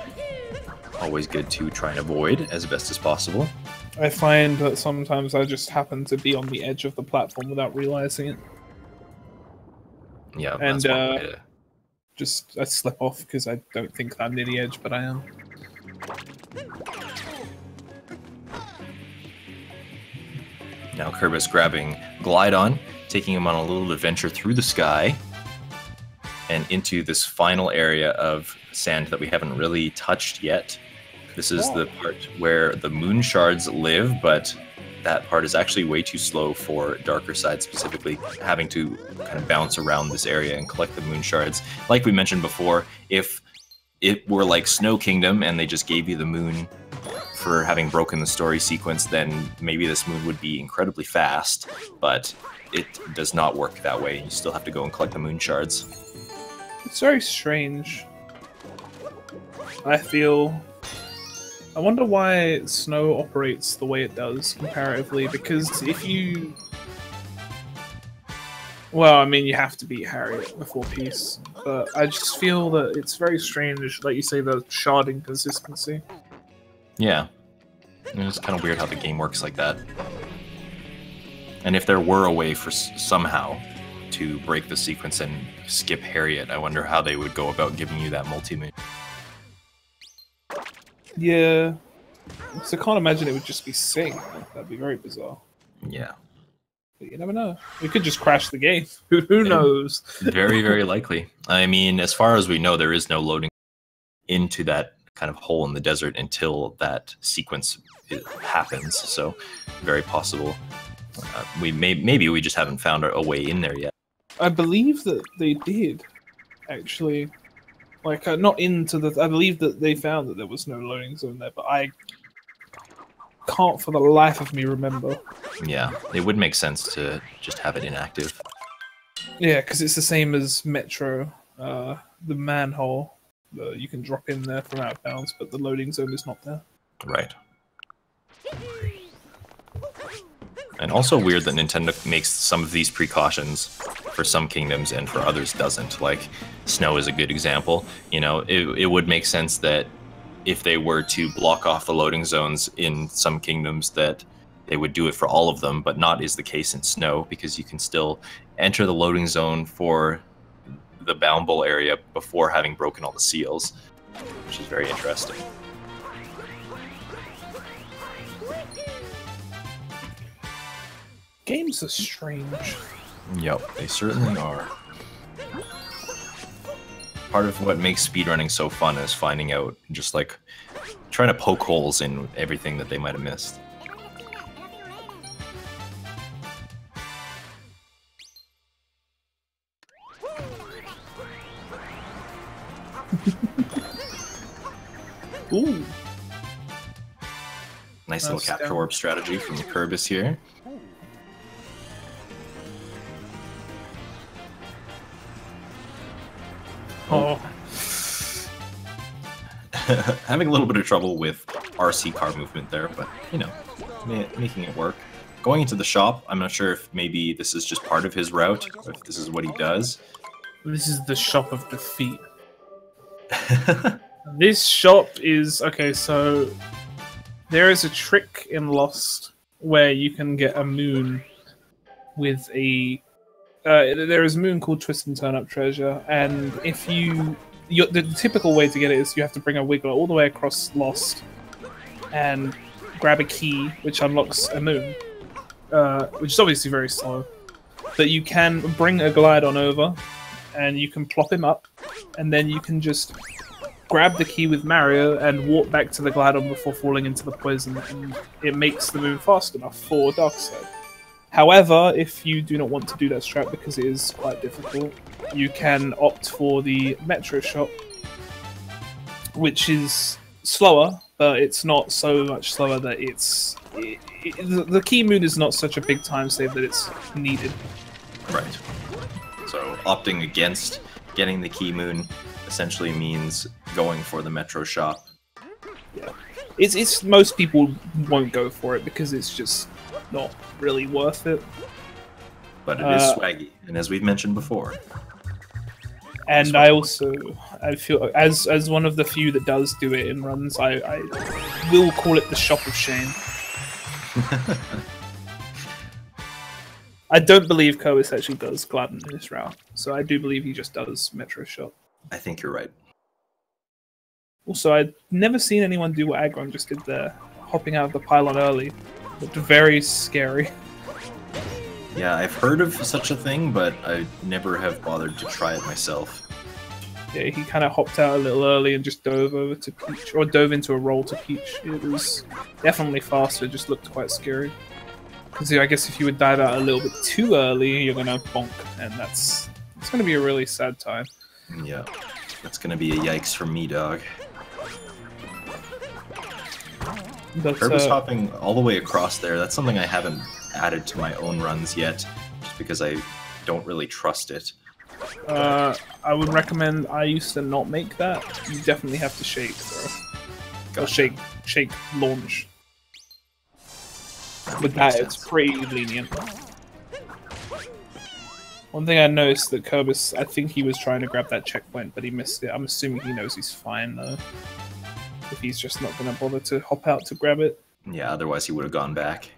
always good to try and avoid as best as possible. I find that sometimes I just happen to be on the edge of the platform without realizing it. Yeah, and that's one way to... just I slip off because I don't think I'm near the edge, but I am. Now Kerbis grabbing Glydon, taking him on a little adventure through the sky and into this final area of sand that we haven't really touched yet. This is the part where the moon shards live, but that part is actually way too slow for Darker Side specifically, having to kind of bounce around this area and collect the moon shards. Like we mentioned before, if it were like Snow Kingdom and they just gave you the moon for having broken the story sequence, then maybe this moon would be incredibly fast, but it does not work that way. You still have to go and collect the moon shards. It's very strange. I feel... I wonder why Snow operates the way it does, comparatively, because if you... Well, I mean, you have to beat Harriet before Peace, but I just feel that it's very strange, like you say, the sharding consistency. Yeah. It's kind of weird how the game works like that. And if there were a way for somehow to break the sequence and skip Harriet, I wonder how they would go about giving you that multi-moon. Yeah. So I can't imagine it would just be Sing. That'd be very bizarre. Yeah. But you never know. We could just crash the game. Who knows? Very, very likely. I mean, as far as we know, there is no loading into that kind of hole in the desert until that sequence happens. So, very possible. Maybe we just haven't found a way in there yet. I believe that they did, actually. Like, not into the... I believe that they found that there was no loading zone there, but I can't for the life of me remember. Yeah, it would make sense to just have it inactive. Yeah, because it's the same as Metro. The manhole, you can drop in there from out of bounds, but the loading zone is not there. Right. And also weird that Nintendo makes some of these precautions for some kingdoms and for others doesn't. Like, Snow is a good example. You know, it would make sense that if they were to block off the loading zones in some kingdoms that they would do it for all of them, but not is the case in Snow, because you can still enter the loading zone for the Bound Bowl area before having broken all the seals, which is very interesting. Games are strange. Yep, they certainly are. Part of what makes speedrunning so fun is finding out, just like, trying to poke holes in everything that they might have missed. Ooh. Nice little capture orb strategy from Kerbis here. Oh. Having a little bit of trouble with RC car movement there, but, you know, making it work. Going into the shop, I'm not sure if maybe this is just part of his route, or if this is what he does. This is the shop of defeat. This shop is... Okay, so... There is a trick in Lost where you can get a moon with a... there is a moon called Twist and Turn Up Treasure, and if you... the typical way to get it is you have to bring a Wiggler all the way across Lost and grab a key, which unlocks a moon, which is obviously very slow. But you can bring a Glydon over, and you can plop him up, and then you can just grab the key with Mario and walk back to the Glydon before falling into the poison, and it makes the moon fast enough for Darkside. However, if you do not want to do that strat because it is quite difficult, you can opt for the Metro shop, which is slower, but it's not so much slower that the key moon is not such a big time save that it's needed. Right. So opting against getting the key moon essentially means going for the Metro shop. Yeah. It's most people won't go for it because it's just not really worth it. But it is swaggy, and as we've mentioned before. And I feel as one of the few that does do it in runs, I will call it the shop of shame. I don't believe Kerbis actually does Gladden in this route, so I do believe he just does Metro Shot. I think you're right. Also, I've never seen anyone do what Aggron just did there, hopping out of the pylon early. Looked very scary. Yeah, I've heard of such a thing, but I never have bothered to try it myself. Yeah, he kind of hopped out a little early and just dove over to Peach, or dove into a roll to Peach. It was definitely faster, just looked quite scary. Because I guess if you would dive out a little bit too early, you're gonna bonk, and it's gonna be a really sad time. Yeah, that's gonna be a yikes for me, dog. But, Kerbis hopping all the way across there, that's something I haven't added to my own runs yet, just because I don't really trust it. I would recommend, I used to not make that. You definitely have to shake, though. Or shake launch. With that, it's pretty lenient. One thing I noticed that Kerbis, I think he was trying to grab that checkpoint, but he missed it. I'm assuming he knows he's fine, though. If he's just not going to bother to hop out to grab it. Yeah, otherwise he would have gone back.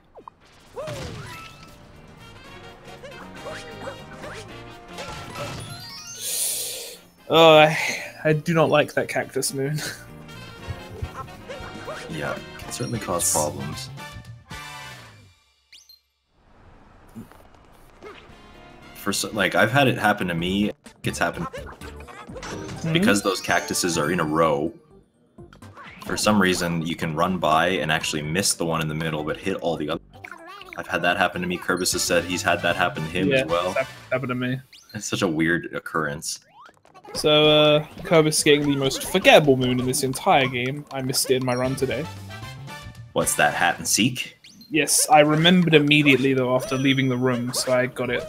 Oh, I do not like that cactus moon. Yeah, it can certainly cause problems. Like, I've had it happen to me. It's happened because those cactuses are in a row. For some reason, you can run by and actually miss the one in the middle, but hit all the others. I've had that happen to me. Kerbis has said he's had that happen to him as well. That happened to me. It's such a weird occurrence. So, Kerbis getting the most forgettable moon in this entire game. I missed it in my run today. What's that, hat and seek? Yes, I remembered immediately, though, after leaving the room, so I got it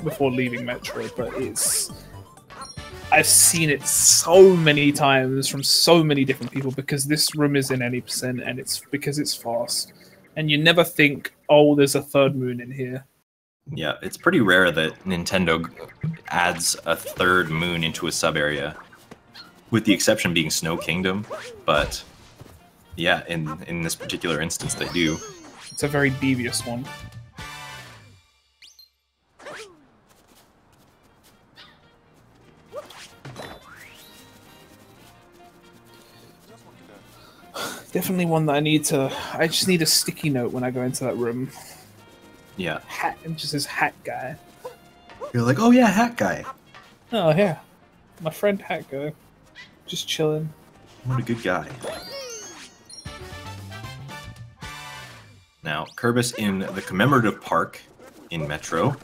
before leaving Metro, but I've seen it so many times from so many different people because this room is in any percent and it's because it's fast. And you never think, oh, there's a third moon in here. Yeah, it's pretty rare that Nintendo adds a third moon into a sub-area, with the exception being Snow Kingdom, but yeah, in this particular instance they do. It's a very devious one. Definitely one that I just need a sticky note when I go into that room. Yeah. Hat, it just says Hat Guy. You're like, oh yeah, Hat Guy. Oh yeah, my friend Hat Guy. Just chilling. What a good guy. Now, Kerbis in the commemorative park in Metro.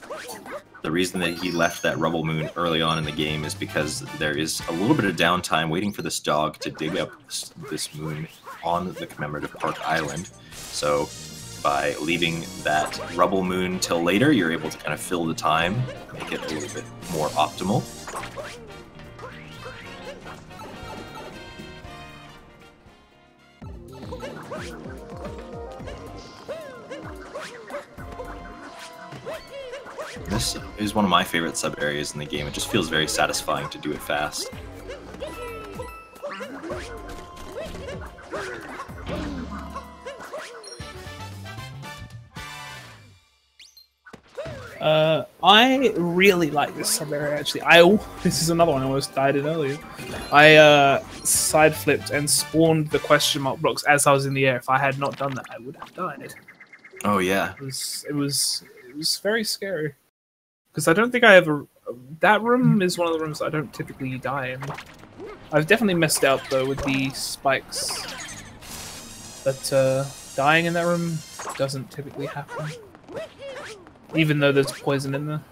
The reason that he left that rubble moon early on in the game is because there is a little bit of downtime waiting for this dog to dig up this moon on the commemorative park island. So by leaving that rubble moon till later, you're able to kind of fill the time, make it a little bit more optimal. This is one of my favorite sub-areas in the game. It just feels very satisfying to do it fast. I really like this sub-area, actually. This is another one I almost died in earlier. I side-flipped and spawned the question mark blocks as I was in the air. If I had not done that, I would have died. Oh, yeah. It was very scary. Because I don't think I ever... That room is one of the rooms I don't typically die in. I've definitely messed out, though, with the spikes. But dying in that room doesn't typically happen. Even though there's poison in there.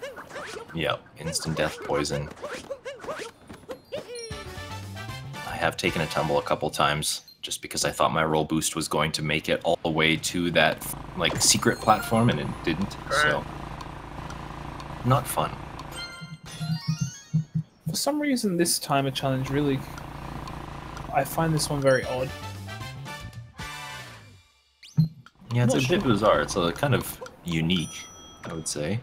Yep, instant death poison. I have taken a tumble a couple times, just because I thought my roll boost was going to make it all the way to that, like, secret platform, and it didn't, so... Not fun. For some reason, this timer challenge really... I find this one very odd. Yeah, it's a bit bizarre. It's a kind of unique, I would say.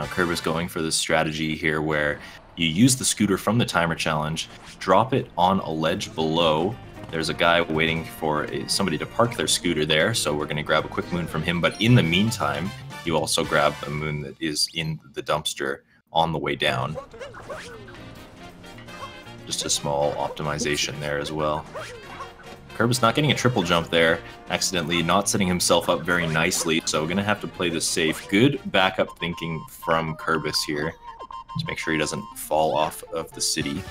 Now Kerbis going for this strategy here where you use the scooter from the timer challenge, drop it on a ledge below. There's a guy waiting for somebody to park their scooter there, so we're going to grab a quick moon from him. But in the meantime, you also grab a moon that is in the dumpster on the way down. Just a small optimization there as well. Kerbis not getting a triple jump there, accidentally not setting himself up very nicely, so we're going to have to play this safe. Good backup thinking from Kerbis here to make sure he doesn't fall off of the city.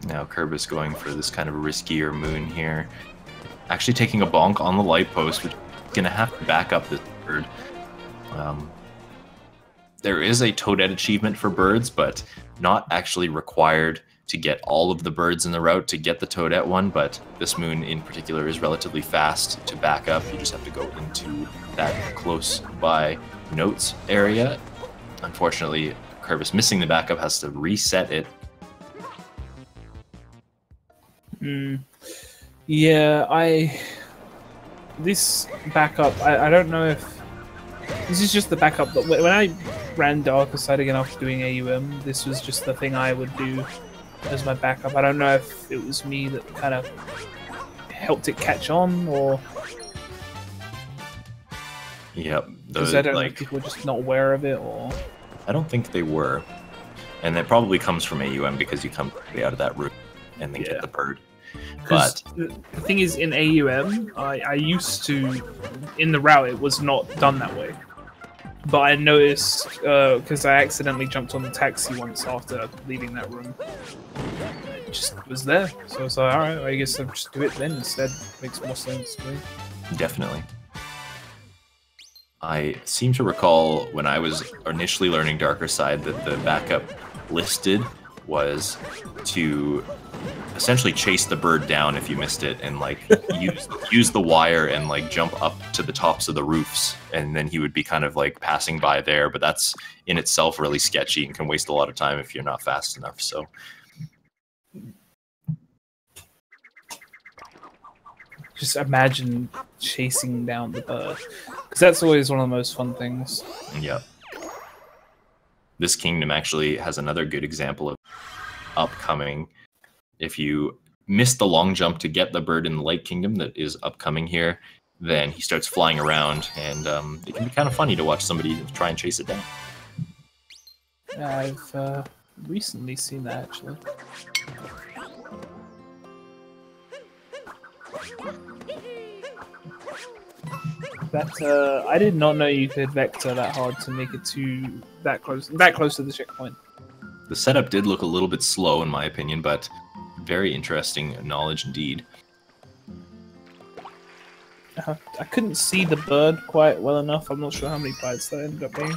Now Kerbis going for this kind of riskier moon here. Actually taking a bonk on the light post, which is going to have to back up this bird. There is a Toadette achievement for birds, but not actually required to get all of the birds in the route to get the Toadette one, but this moon in particular is relatively fast to back up. You just have to go into that close by notes area. Unfortunately, Kerbis missing the backup has to reset it. Yeah, this backup, I don't know if this is just the backup that when I ran Darker Side again after doing AUM, this was just the thing I would do as my backup. I don't know if it was me that kind of helped it catch on, or yep, because I don't know if people were just not aware of it, or I don't think they were, and that probably comes from AUM because you come out of that route and then get the bird. But the thing is, in AUM, I used to, in the route, it was not done that way. But I noticed, because I accidentally jumped on the taxi once after leaving that room. It just was there. So I was like, alright, I guess I'll just do it then instead. Makes more sense to me. Definitely. I seem to recall when I was initially learning Darker Side that the backup listed was to essentially chase the bird down if you missed it, and like use the wire and like jump up to the tops of the roofs, and then he would be kind of like passing by there, but that's in itself really sketchy and can waste a lot of time if you're not fast enough. So just imagine chasing down the bird, because that's always one of the most fun things. yeah, this kingdom actually has another good example of upcoming. If you miss the long jump to get the bird in the Light Kingdom that is upcoming here, then he starts flying around, and it can be kind of funny to watch somebody try and chase it down. Yeah, I've recently seen that, actually. That I did not know you could vector that hard to make it to that close to the checkpoint. The setup did look a little bit slow in my opinion, but very interesting knowledge indeed. I couldn't see the bird quite well enough. I'm not sure how many bites that ended up being,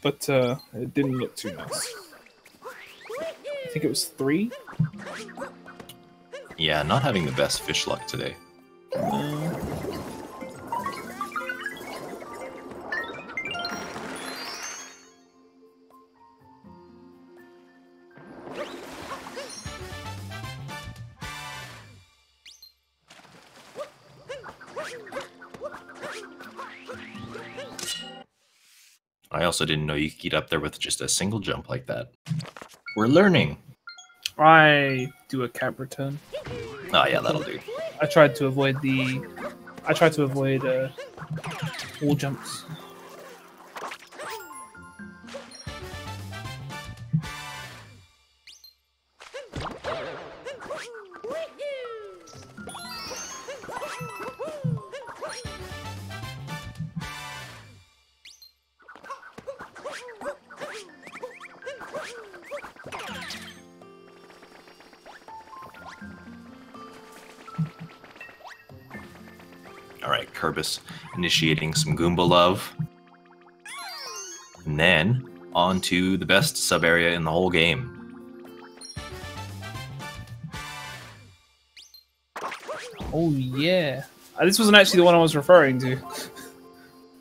but it didn't look too nice. I think it was 3. Yeah, not having the best fish luck today. I also didn't know you could get up there with just a single jump like that. We're learning. I do a cap return. Oh yeah, that'll do. I tried to avoid wall jumps. Alright, Kerbis initiating some Goomba love. And then, on to the best sub-area in the whole game. Oh yeah. This wasn't actually the one I was referring to,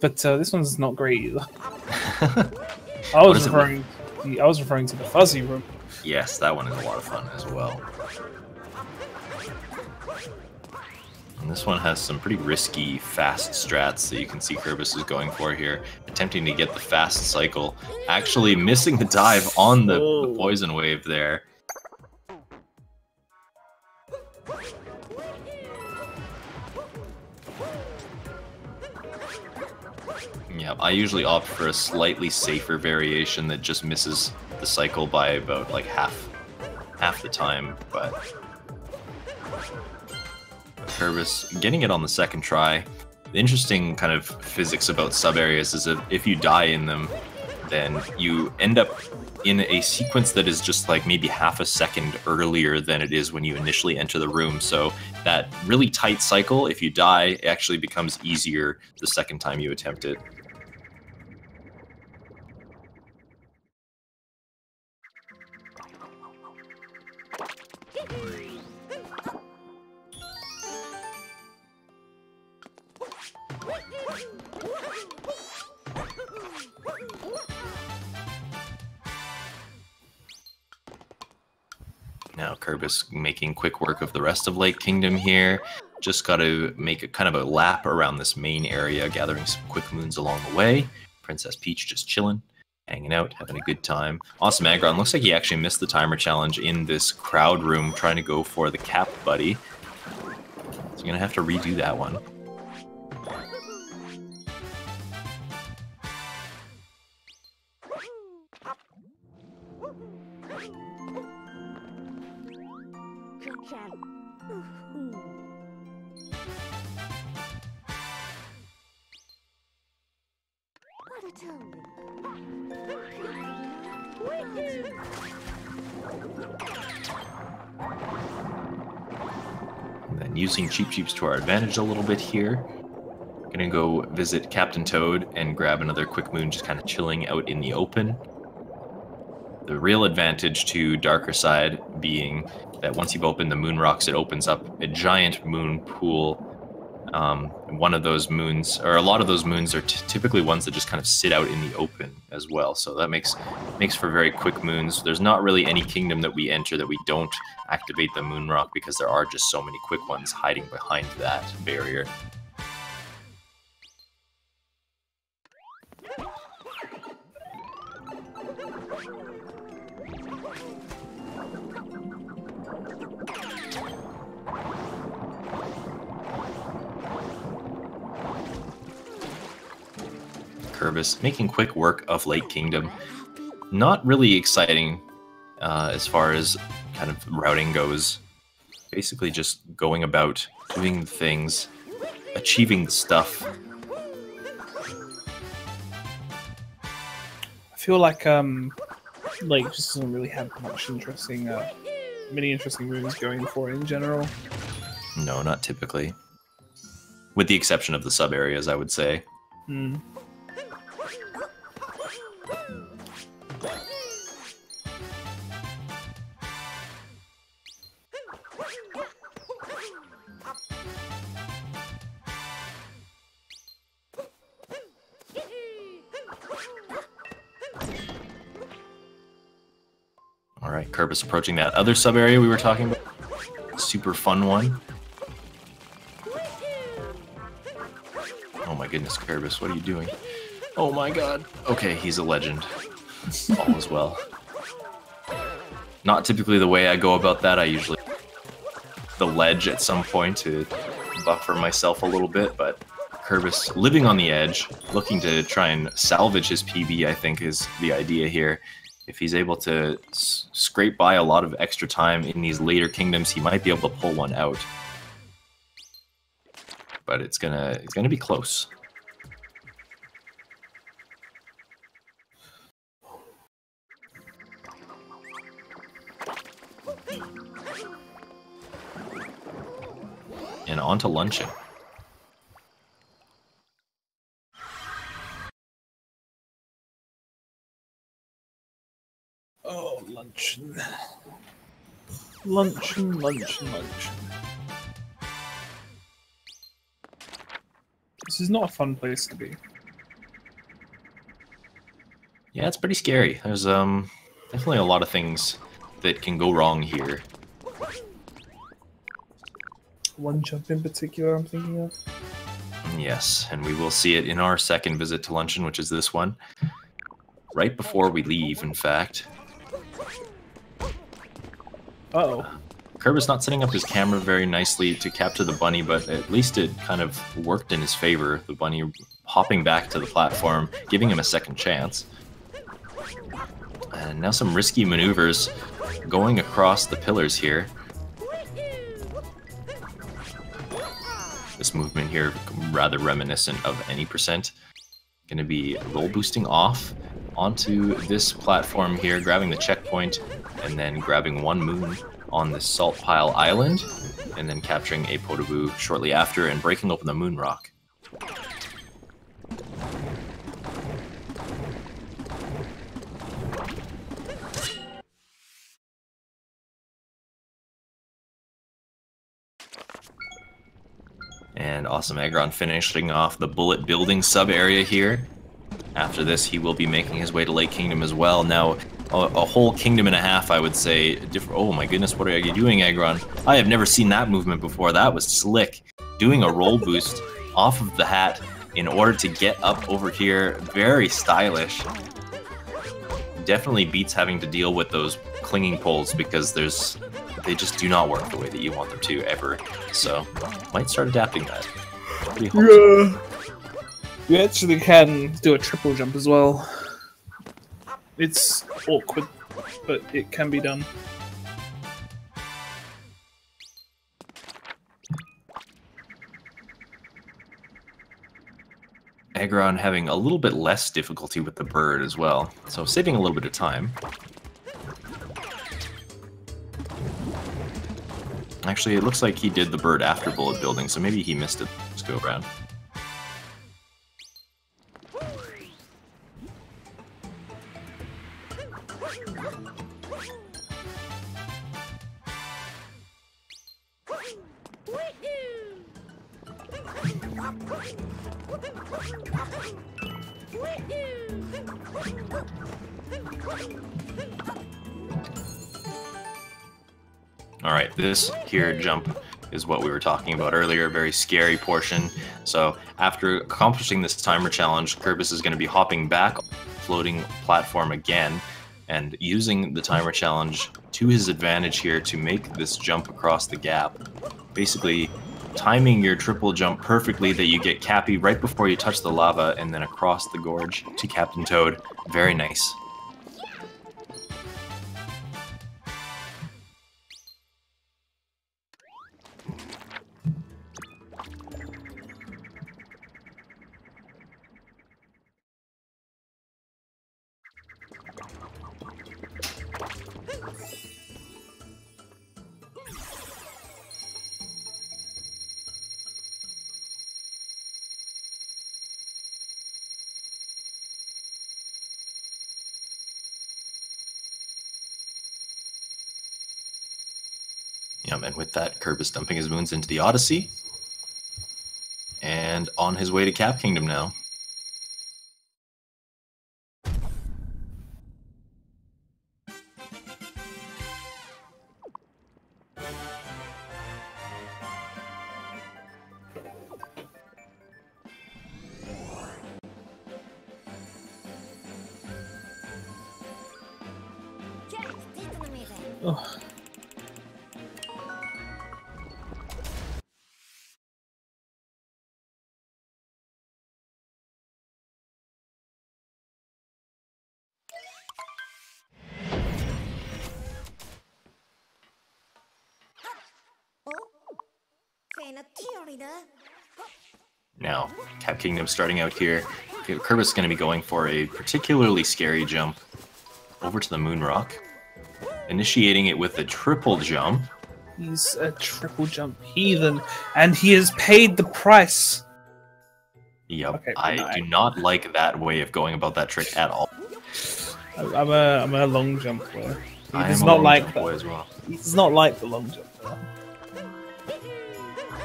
but this one's not great either. I was referring to the fuzzy room. Yes, that one is a lot of fun as well. And this one has some pretty risky fast strats that you can see Kerbis is going for here, attempting to get the fast cycle, actually missing the dive on the poison wave there. Yeah, I usually opt for a slightly safer variation that just misses the cycle by about like half the time, but Kerbis getting it on the second try. The interesting kind of physics about sub areas is that if you die in them, then you end up in a sequence that is just like maybe half a second earlier than it is when you initially enter the room. So that really tight cycle, if you die, it actually becomes easier the second time you attempt it. Now Kerbis making quick work of the rest of Lake Kingdom here. Just got to make a kind of a lap around this main area, gathering some quick moons along the way. Princess Peach just chilling, hanging out, having a good time. AwesomeAggron looks like he actually missed the timer challenge in this crowd room, trying to go for the cap buddy. So you're gonna have to redo that one. And then using Cheep Cheeps to our advantage a little bit here. Gonna go visit Captain Toad and grab another quick moon, just kind of chilling out in the open. The real advantage to Darker Side being that once you've opened the moon rocks, it opens up a giant moon pool. One of those moons, or a lot of those moons, are typically ones that just kind of sit out in the open as well. So that makes for very quick moons. There's not really any kingdom that we enter that we don't activate the moon rock, because there are just so many quick ones hiding behind that barrier. Kerbis making quick work of Lake Kingdom. Not really exciting as far as kind of routing goes. Basically just going about doing the things, achieving the stuff. I feel like just doesn't really have much interesting, many interesting rooms going for it in general. No, not typically. With the exception of the sub areas, I would say. Hmm. Alright, Kerbis approaching that other sub area we were talking about. Super fun one. Oh my goodness, Kerbis, what are you doing? Oh my god. Okay, he's a legend. All is well. Not typically the way I go about that. I usually the ledge at some point to buffer myself a little bit, but Kerbis living on the edge, looking to try and salvage his PB, I think is the idea here. If he's able to scrape by a lot of extra time in these later kingdoms, he might be able to pull one out. But it's gonna be close. And on to luncheon. Oh, luncheon. Luncheon, luncheon, luncheon. This is not a fun place to be. Yeah, it's pretty scary. There's definitely a lot of things that can go wrong here. One jump in particular I'm thinking of. Yes, and we will see it in our second visit to luncheon, which is this one. Right before we leave, in fact. Uh-oh. Kerbis not setting up his camera very nicely to capture the bunny, but at least it kind of worked in his favor. The bunny hopping back to the platform, giving him a second chance. And now some risky maneuvers going across the pillars here. This movement here, rather reminiscent of any percent. Going to be roll boosting off onto this platform here, grabbing the checkpoint, and then grabbing one moon on this salt pile island, and then capturing a Podoboo shortly after and breaking open the moon rock. And AwesomeAggron finishing off the bullet building sub-area here. After this, he will be making his way to Lake Kingdom as well. Now, a whole kingdom and a half, I would say. Oh my goodness, what are you doing, Aggron? I have never seen that movement before. That was slick. Doing a roll boost off of the hat in order to get up over here. Very stylish. Definitely beats having to deal with those clinging poles because they just do not work the way that you want them to ever. So, might start adapting that. Yeah. You actually can do a triple jump as well. It's awkward, but it can be done. Aggron having a little bit less difficulty with the bird as well, so saving a little bit of time. Actually, it looks like he did the bird after bullet building, so maybe he missed it this go around. Alright, this here jump is what we were talking about earlier, a very scary portion. So after accomplishing this timer challenge, Kerbis is going to be hopping back floating platform again and using the timer challenge to his advantage here to make this jump across the gap. Basically, timing your triple jump perfectly that you get Cappy right before you touch the lava and then across the gorge to Captain Toad. Very nice. And with that, Kerbis dumping his moons into the Odyssey. And on his way to Cap Kingdom now. Oh. Now, Cap Kingdom starting out here. Kerbis is going to be going for a particularly scary jump over to the moon rock. Initiating it with a triple jump. He's a triple jump heathen, and he has paid the price. Yep, Okay, I do not like that way of going about that trick at all. I'm a long jump player. He I does am a not long like jump that. boy as well. He does not like the long jump player.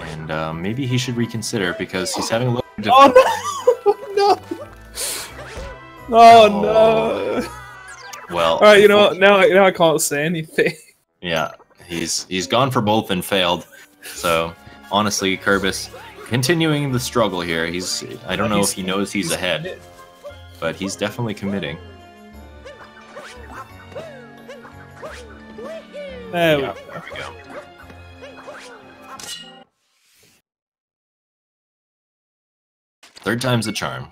And maybe he should reconsider because he's having a look Oh no! No! Oh no! Well, All right, you know what? Now I can't say anything. yeah, he's gone for both and failed. So honestly, Kerbis continuing the struggle here. I don't know if he knows he's ahead, but he's definitely committing. There we Yeah, go. there we go. Third time's the charm.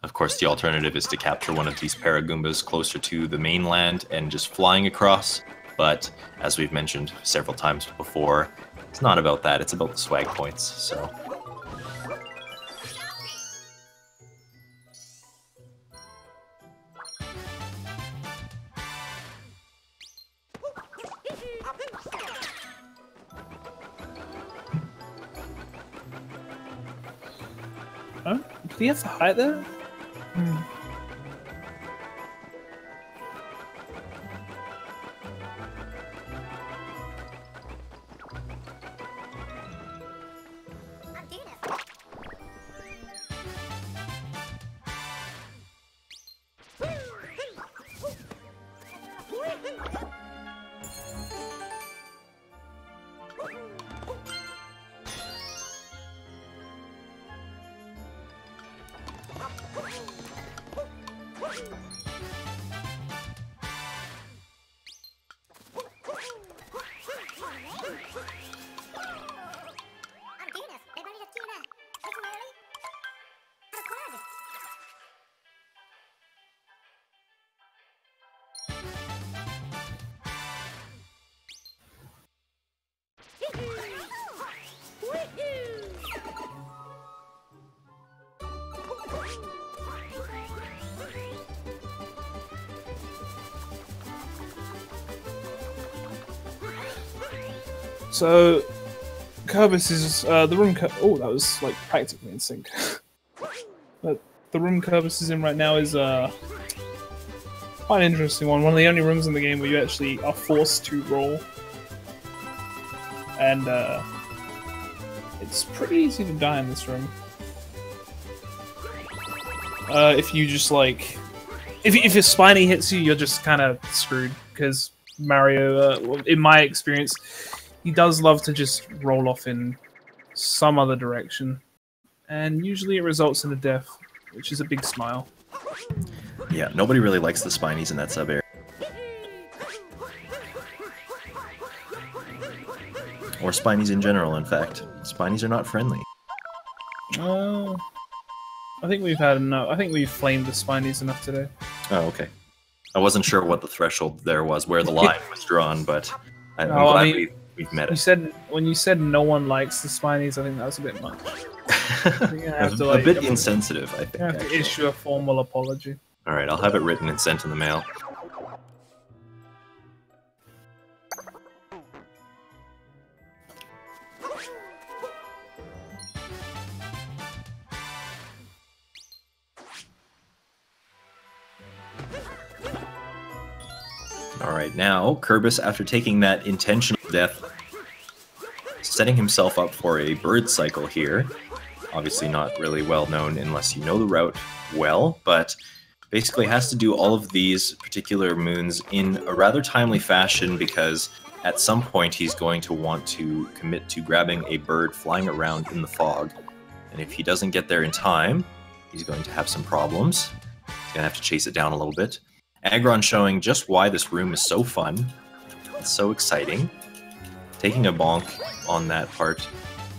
Of course, the alternative is to capture one of these Paragoombas closer to the mainland and just flying across, but as we've mentioned several times before, it's not about that, it's about the swag points, so... Huh? Do you have to hide there? So, Kerbis is the room. Oh, that was like practically in sync. But the room Kerbis is in right now is quite an interesting one. One of the only rooms in the game where you actually are forced to roll, and it's pretty easy to die in this room. If you just like, if your spiny hits you, you're just kind of screwed because Mario, in my experience, he does love to just roll off in some other direction, and usually it results in a death, which is a big smile. Yeah, nobody really likes the spinies in that sub-area. Or spinies in general, in fact. Spinies are not friendly. I think we've had enough. I think we've flamed the spinies enough today. Oh, okay. I wasn't sure what the threshold there was, where the line was drawn, but I'm glad we've met it. When you said no one likes the spinies, I think that was a bit much. A bit insensitive, I think. You have to issue a formal apology. Alright, I'll have it written and sent in the mail. Alright, now, Kerbis, after taking that intentional death, setting himself up for a bird cycle here. Obviously not really well known unless you know the route well, but basically has to do all of these particular moons in a rather timely fashion because at some point he's going to want to commit to grabbing a bird flying around in the fog. And if he doesn't get there in time, he's going to have some problems. He's going to have to chase it down a little bit. Aggron showing just why this room is so fun. It's so exciting. Taking a bonk on that part,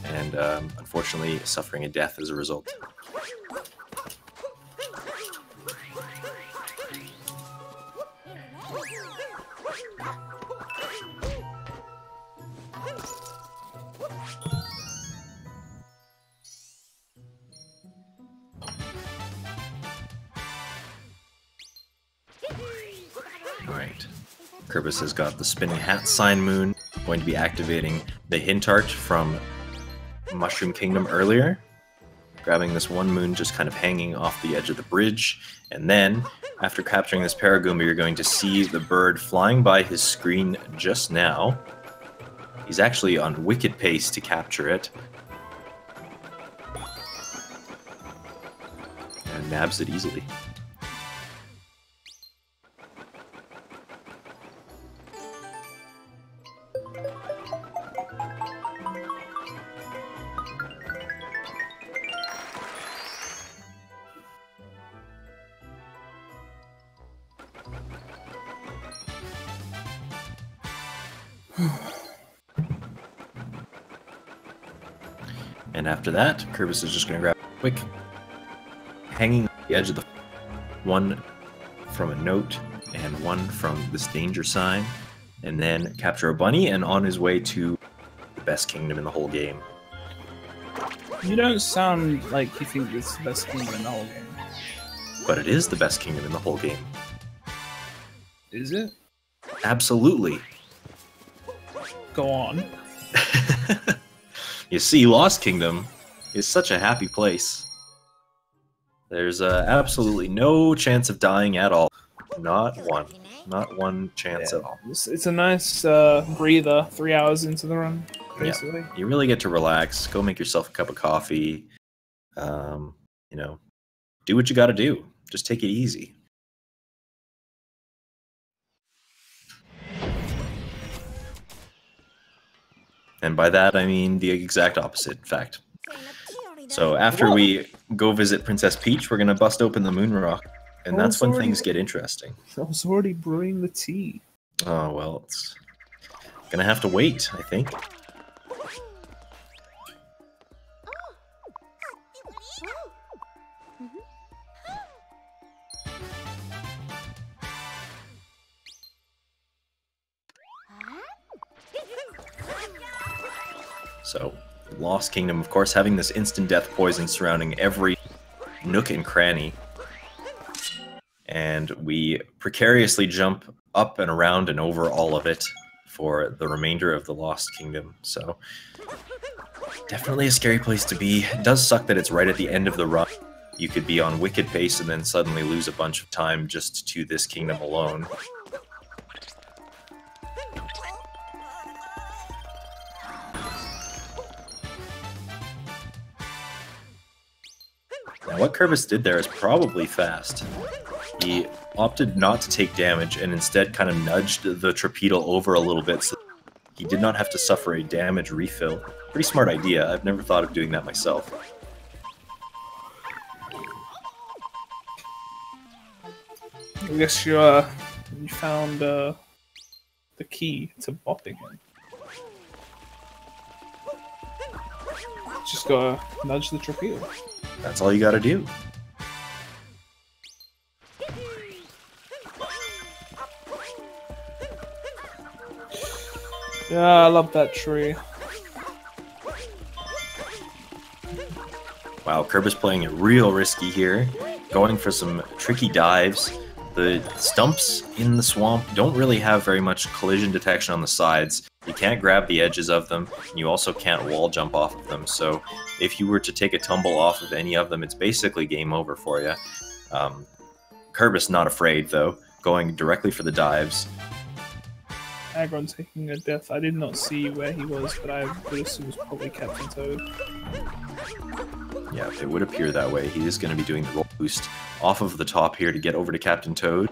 and unfortunately suffering a death as a result. Alright. Kerbis has got the spinning hat sign moon, going to be activating the hint art from Mushroom Kingdom earlier, grabbing this one moon just kind of hanging off the edge of the bridge, and then after capturing this Paragoomba, you're going to see the bird flying by his screen just now. He's actually on wicked pace to capture it, and nabs it easily. And after that, Kerbis is just going to grab a quick hanging on the edge of the one from a note and one from this danger sign, and then capture a bunny and on his way to the best kingdom in the whole game. You don't sound like you think it's the best kingdom in the whole game. But it is the best kingdom in the whole game. Is it? Absolutely. Go on. You see, Lost Kingdom is such a happy place. There's absolutely no chance of dying at all. Not one. Not one chance at all. It's a nice breather 3 hours into the run, basically. Yeah. You really get to relax, go make yourself a cup of coffee, you know, do what you gotta do. Just take it easy. And by that, I mean the exact opposite, in fact. So after we go visit Princess Peach, we're going to bust open the moon rock. And that's when things get interesting. I was already brewing the tea. Oh, well, it's going to have to wait, I think. So, Lost Kingdom, of course, having this instant death poison surrounding every nook and cranny. And we precariously jump up and around and over all of it for the remainder of the Lost Kingdom. So, definitely a scary place to be. It does suck that it's right at the end of the run. You could be on wicked pace and then suddenly lose a bunch of time just to this kingdom alone. Now, what Kerbis did there is probably fast. He opted not to take damage and instead kind of nudged the Torpedo over a little bit so he did not have to suffer a damage refill. Pretty smart idea. I've never thought of doing that myself. I guess you found the key to bopping him. Just gotta nudge the Torpedo. That's all you gotta do. Yeah, I love that tree. Wow, Kerbis playing it real risky here. Going for some tricky dives. The stumps in the swamp don't really have very much collision detection on the sides. You can't grab the edges of them, and you also can't wall jump off of them, so if you were to take a tumble off of any of them, it's basically game over for you. Kerbis not afraid, though, going directly for the dives. Aggron taking a death. I did not see where he was, but I would assume it was probably Captain Toad. Yeah, it would appear that way. He is going to be doing the roll boost off of the top here to get over to Captain Toad.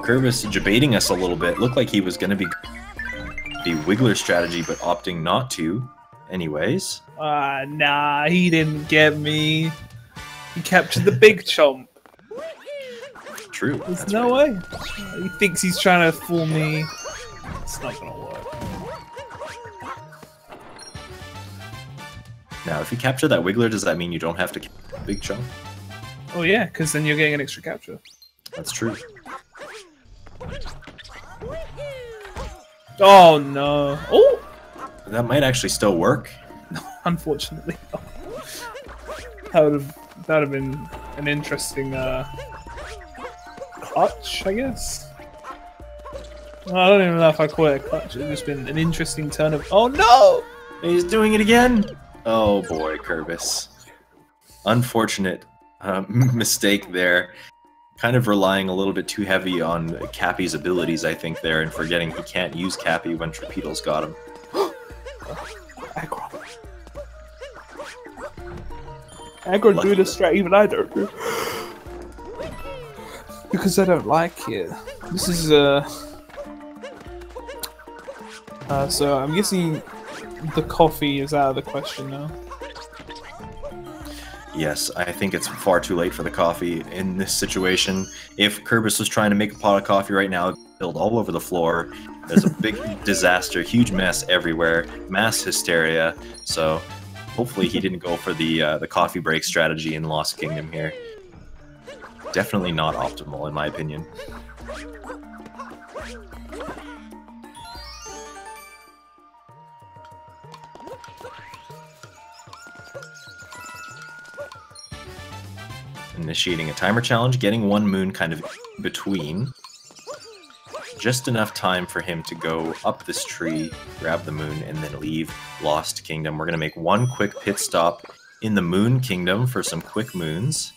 Kerbis debating us a little bit. Looked like he was going to be the Wiggler strategy, but opting not to. Anyways. Nah, he didn't get me. He captured the big chomp. True. There's no way. He thinks he's trying to fool me. It's not gonna work. Now, if you capture that Wiggler, does that mean you don't have to capture the big chomp? Oh yeah, because then you're getting an extra capture. That's true. Oh no. Oh! That might actually still work. Unfortunately. That would have been an interesting clutch, I guess. Well, I don't even know if I call it a clutch. It's just been an interesting turn of. Oh no! He's doing it again! Oh boy, Kerbis. Unfortunate mistake there. kind of relying a little bit too heavy on Cappy's abilities, I think, there, and forgetting he can't use Cappy when Torpedo's got him. Aggron. Aggron do this strat even I don't do. Because I don't like it. This is so I'm guessing the coffee is out of the question now. Yes, I think it's far too late for the coffee in this situation. If Kerbis was trying to make a pot of coffee right now, it'd be spilled all over the floor. There's a big disaster, huge mess everywhere, mass hysteria. So hopefully he didn't go for the coffee break strategy in Lost Kingdom here. Definitely not optimal, in my opinion. Initiating a timer challenge, getting one moon kind of between. Just enough time for him to go up this tree, grab the moon, and then leave Lost Kingdom. We're going to make one quick pit stop in the Moon Kingdom for some quick moons.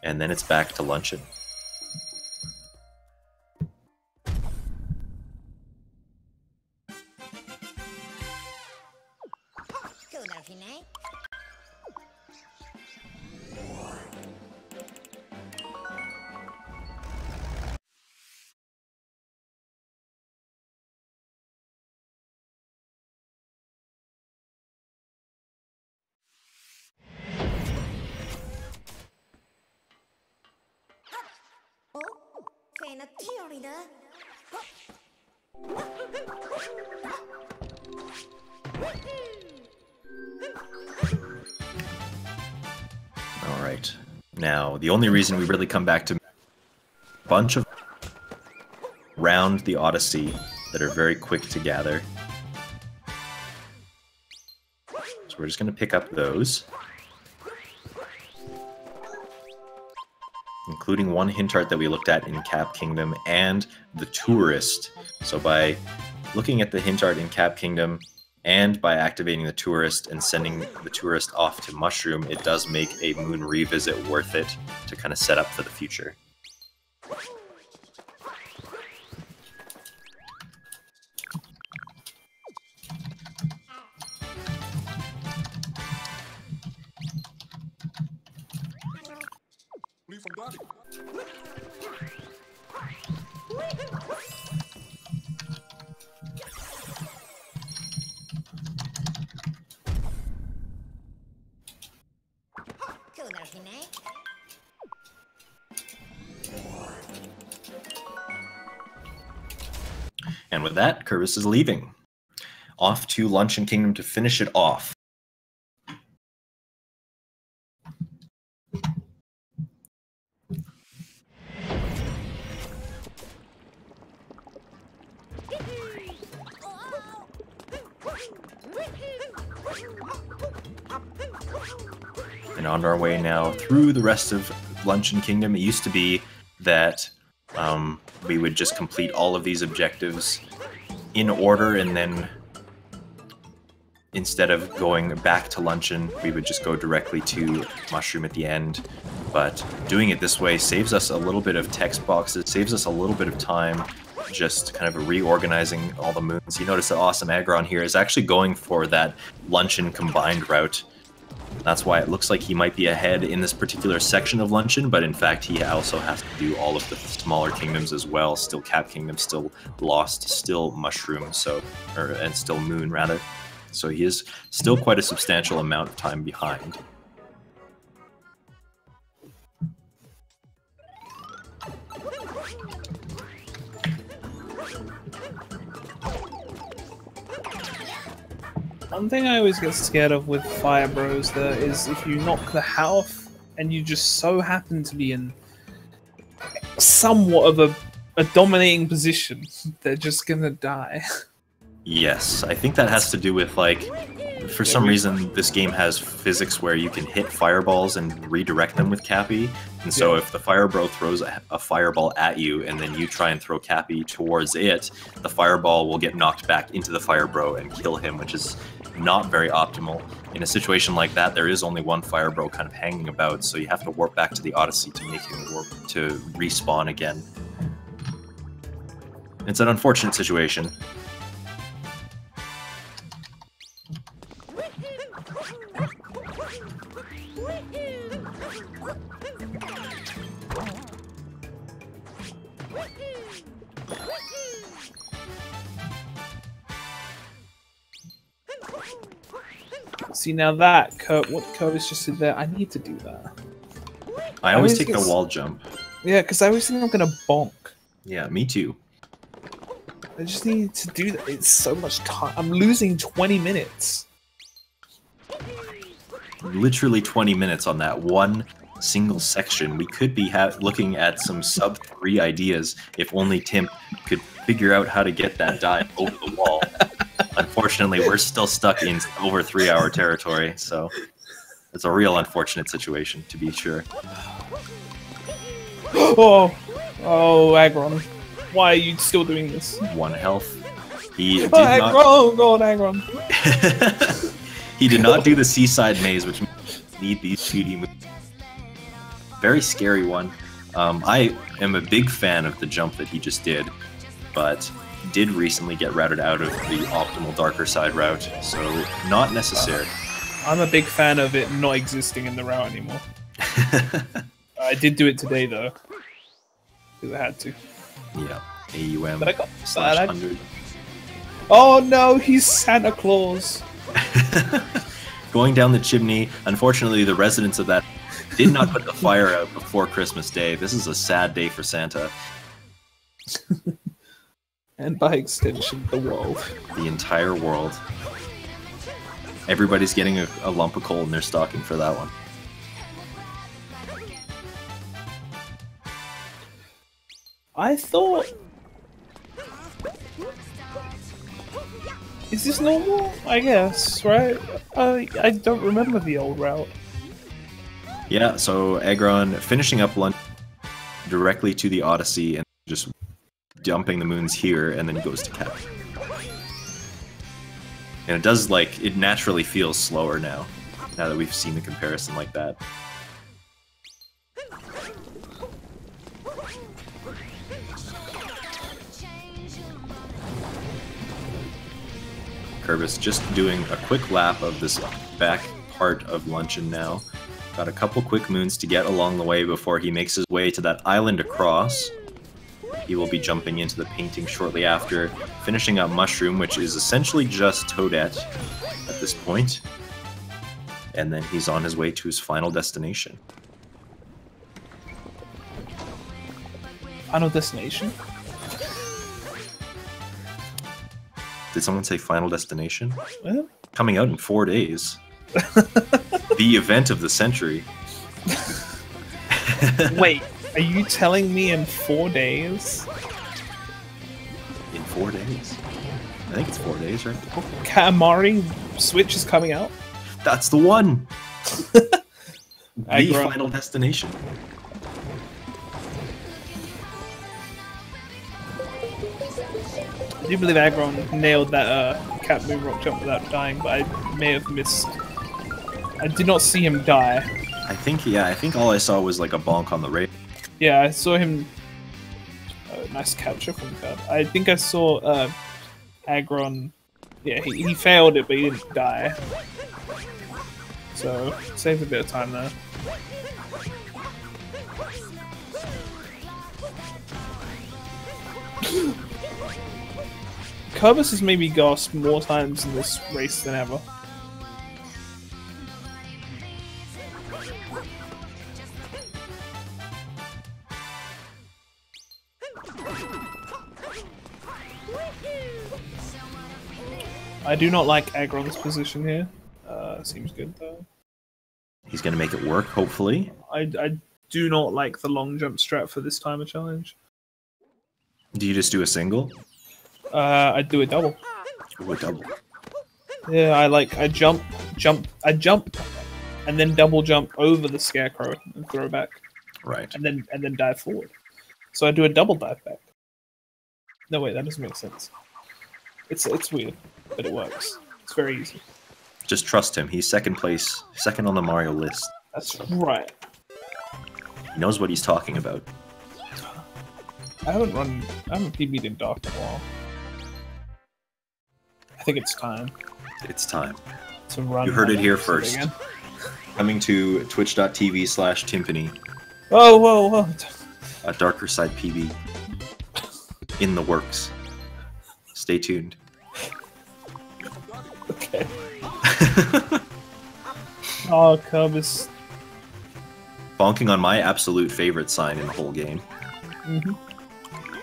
And then it's back to luncheon. Alright, now the only reason we really come back to a bunch of around the Odyssey that are very quick to gather. So we're just going to pick up those. Including one hint art that we looked at in Cap Kingdom and the Tourist. So by looking at the hint art in Cap Kingdom and by activating the Tourist and sending the Tourist off to Mushroom, it does make a Moon revisit worth it to kind of set up for the future. And with that, Kerbis is leaving. Off to Luncheon Kingdom to finish it off. And on our way now through the rest of Luncheon Kingdom. It used to be that we would just complete all of these objectives in order, and then instead of going back to Luncheon, we would just go directly to Mushroom at the end. But doing it this way saves us a little bit of text boxes, saves us a little bit of time, just kind of reorganizing all the moons. You notice that AwesomeAggron here is actually going for that Luncheon combined route. That's why it looks like he might be ahead in this particular section of Luncheon, but in fact he also has to do all of the smaller kingdoms as well. Still Cap Kingdom, still Lost, still Mushroom, and still Moon rather. So he is still quite a substantial amount of time behind. One thing I always get scared of with Fire Bros there is if you knock the hat off and you just so happen to be in somewhat of a dominating position, they're just gonna die. Yes, I think that has to do with like For some reason, this game has physics where you can hit fireballs and redirect them with Cappy. And so if the Fire Bro throws a fireball at you and then you try and throw Cappy towards it, the fireball will get knocked back into the Fire Bro and kill him, which is not very optimal. In a situation like that, there is only one Fire Bro kind of hanging about, so you have to warp back to the Odyssey to make him warp to respawn again. It's an unfortunate situation. See, now that what Kerbis just did there, I need to do that. I always take the wall jump. Yeah, because I always think I'm gonna bonk. Yeah, me too. I just need to do that. It's so much time. I'm losing 20 minutes. Literally 20 minutes on that one single section. We could be looking at some sub-3 ideas if only Tim could figure out how to get that dive over the wall. Unfortunately, we're still stuck in over 3-hour territory, so it's a real unfortunate situation, to be sure. Oh, Aggron. Why are you still doing this? 1 health. He did Aggron! Go on, Aggron! He did not do the seaside maze, which need these shooty moves. Very scary one. I am a big fan of the jump that he just did, but did recently get routed out of the optimal darker side route, so not necessary. I'm a big fan of it not existing in the route anymore. I did do it today though, because I had to. Yeah, AUM but I got /100. Oh no, he's Santa Claus. Going down the chimney. Unfortunately, the residents of that did not put the fire out before Christmas Day. This is a sad day for Santa. And by extension, the world. The entire world. Everybody's getting a lump of coal in their stocking for that one. I thought... Is this normal? I guess, right? I don't remember the old route. Yeah, so Aggron finishing up lunch directly to the Odyssey and just dumping the moons here, and then he goes to Cap. And it does, like, it naturally feels slower now that we've seen the comparison like that. Kerbis just doing a quick lap of this back part of Luncheon now. Got a couple quick moons to get along the way before he makes his way to that island across. He will be jumping into the painting shortly after, finishing up Mushroom, which is essentially just Toadette at this point. And then he's on his way to his final destination. Final destination? Did someone say Final Destination? Well? Coming out in 4 days. The event of the century. Wait, are you telling me in 4 days? In 4 days? I think it's 4 days, right? Katamari Switch is coming out? That's the one! The Aggron. Final Destination. I do believe Aggron nailed that Cat Moon Rock jump without dying, but I may have missed. I did not see him die. I think all I saw was like a bonk on the rail. Yeah, I saw him. Nice capture from Cat. I think I saw Aggron. Yeah, he failed it, but he didn't die. So saved a bit of time there. Kerbis has made me gasp more times in this race than ever. I do not like Aggron's position here. Seems good though. He's gonna make it work, hopefully. I do not like the long jump strat for this timer challenge. Do you just do a single? I'd do a double. Ooh, a double. Yeah, I jump, and then double jump over the scarecrow and throw back, Right. and then dive forward. So I do a double dive back. No wait, that doesn't make sense. It's weird, but it works. It's very easy. Just trust him. He's second place, second on the Mario list. That's right. He knows what he's talking about. I haven't PB'd in Dark in a while. I think it's time It's time. to run. You heard it here episode first. again. Coming to twitch.tv/Timpani, Whoa, whoa, whoa! a Darker Side PB. In the works. Stay tuned. Okay. Oh, Kerbis. Bonking on my absolute favorite sign in the whole game. Mm-hmm.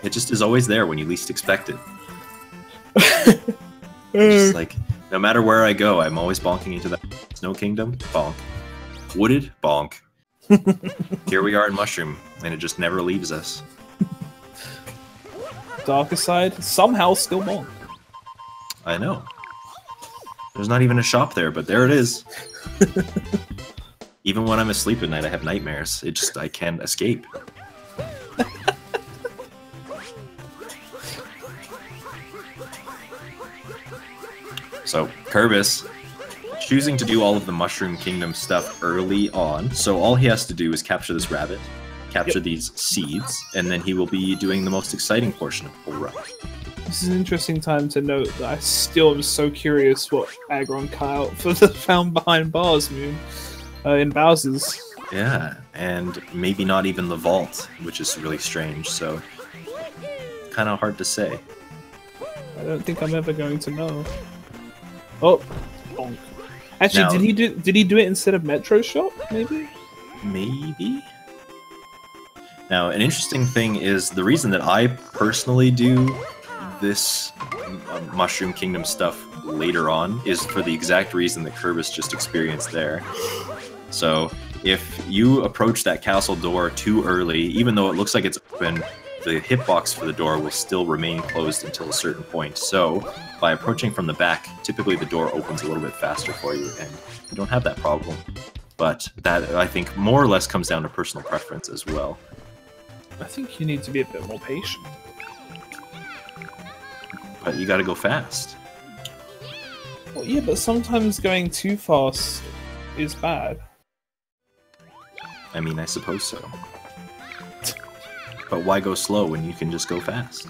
It just is always there when you least expect it. Just like, no matter where I go, I'm always bonking into that Snow Kingdom. Bonk. Wooded. Bonk. Here we are in Mushroom, and it just never leaves us. Darker Side somehow still bonk. I know. There's not even a shop there, but there it is. Even when I'm asleep at night, I have nightmares. I can't escape. So, Kerbis, choosing to do all of the Mushroom Kingdom stuff early on, so all he has to do is capture this rabbit, capture these seeds, and then he will be doing the most exciting portion of the whole run. This is an interesting time to note that I still am so curious what Aggron cut out for the Found Behind Bars moon in Bowser's. Yeah, and maybe not even the vault, which is really strange, so kind of hard to say. I don't think I'm ever going to know. Oh, bonk. Actually, Now- did he do it instead of Metro Shop? Maybe. Maybe? Now, an interesting thing is the reason that I personally do this Mushroom Kingdom stuff later on is for the exact reason that Kerbis just experienced there. So, if you approach that castle door too early, even though it looks like it's open, the hitbox for the door will still remain closed until a certain point. So, by approaching from the back, typically the door opens a little bit faster for you, and you don't have that problem. But that, I think, more or less comes down to personal preference as well. I think you need to be a bit more patient. But you gotta go fast. Well, yeah, but sometimes going too fast is bad. I mean, I suppose so. But why go slow when you can just go fast?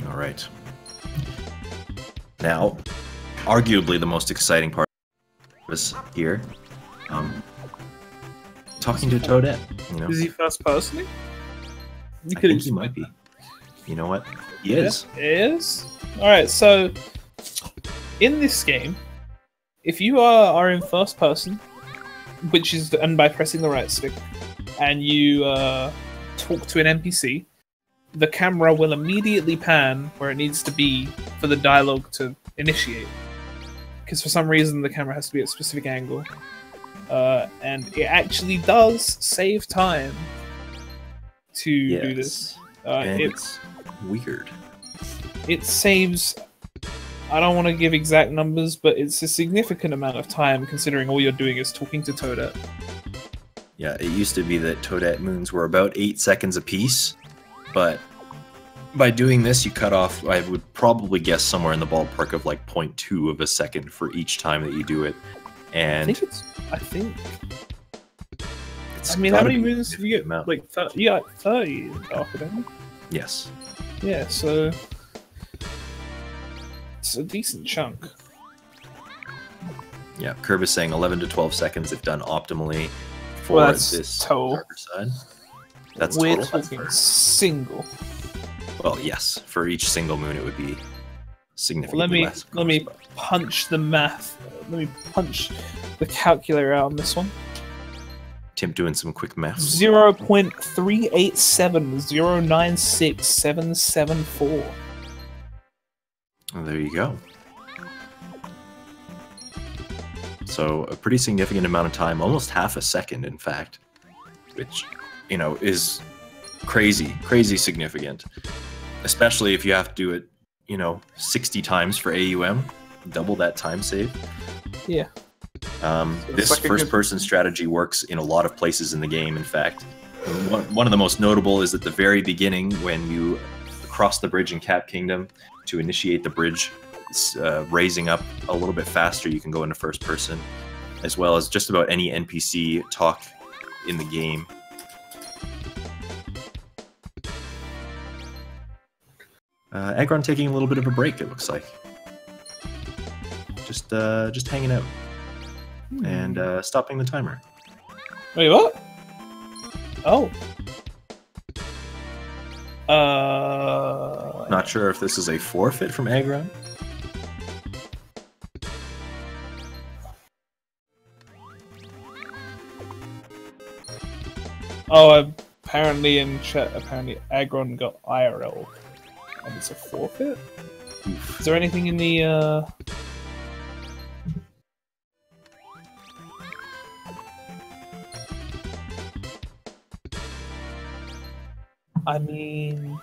All right. Now, arguably the most exciting part was here. Talking to Toadette. You know, Is he first person? You I could think he might be. You know what? He is. Is? Alright, so in this game, if you are in first person, which is and by pressing the right stick, and you talk to an NPC, the camera will immediately pan where it needs to be for the dialogue to initiate. Because for some reason the camera has to be at a specific angle. And it actually does save time to do this. And it's weird. It saves, I don't want to give exact numbers, but it's a significant amount of time considering all you're doing is talking to Toadette. Yeah, it used to be that Toadette moons were about 8 seconds apiece, but by doing this you cut off, I would probably guess somewhere in the ballpark of like 0.2 of a second for each time that you do it. And I think it's I mean, how gotta many be moons do you get? amount. Like, you got 30 in Dark, don't you? Yes. Yeah, so it's a decent chunk. Yeah, Kerbis saying 11 to 12 seconds if done optimally for Well, that's this total. darker side. That's We're total. That's talking for- single. Well, yes, for each single moon it would be significantly Let me less. let me punch the math. Let me punch the calculator out on this one. Tim doing some quick maths. 0.387096774. Oh, there you go. So a pretty significant amount of time, almost half a second, in fact, which, you know, is crazy significant, especially if you have to do it, you know, 60 times for AUM, double that time save. Yeah. This first-person strategy works in a lot of places in the game, in fact. One of the most notable is at the very beginning when you cross the bridge in Cap Kingdom to initiate the bridge, raising up a little bit faster, you can go into first person, as well as just about any NPC talk in the game. Aggron taking a little bit of a break, it looks like. Just hanging out. And stopping the timer. Wait, what? Oh. Not sure if this is a forfeit from Aggron. Oh, apparently in chat, Aggron got IRL. And it's a forfeit? Is there anything in the, I mean,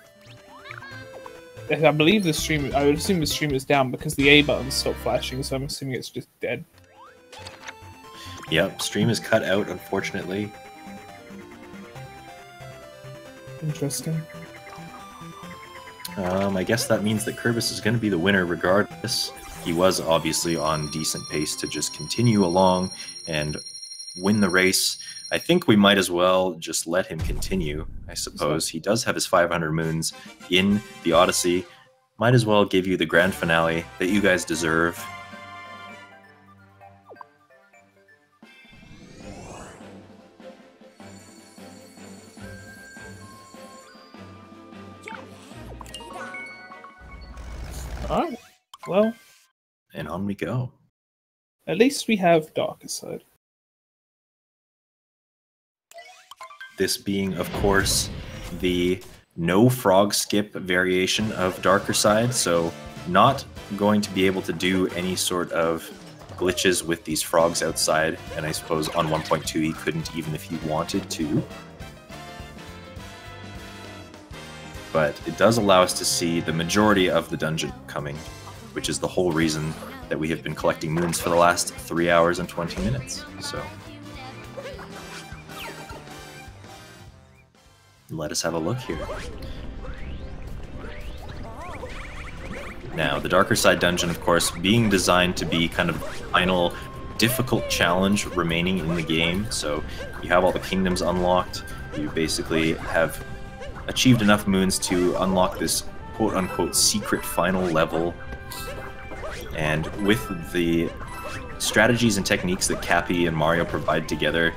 I believe the stream. I would assume the stream is down because the A button stopped flashing, so I'm assuming it's just dead. Yep, stream is cut out, unfortunately. Interesting. I guess that means that Kerbis is going to be the winner regardless. He was obviously on decent pace to just continue along and win the race. I think we might as well just let him continue, I suppose. He does have his 500 moons in the Odyssey. Might as well give you the grand finale that you guys deserve. Alright, well. And on we go. At least we have Darker Side. This being, of course, the no frog skip variation of Darker Side, so not going to be able to do any sort of glitches with these frogs outside, and I suppose on 1.2 he couldn't even if he wanted to. But it does allow us to see the majority of the dungeon coming, which is the whole reason that we have been collecting moons for the last 3 hours and 20 minutes. So let us have a look here. Now, the Darker Side dungeon, of course, being designed to be kind of the final difficult challenge remaining in the game. So you have all the kingdoms unlocked. You basically have achieved enough moons to unlock this quote-unquote secret final level. And with the strategies and techniques that Cappy and Mario provide together,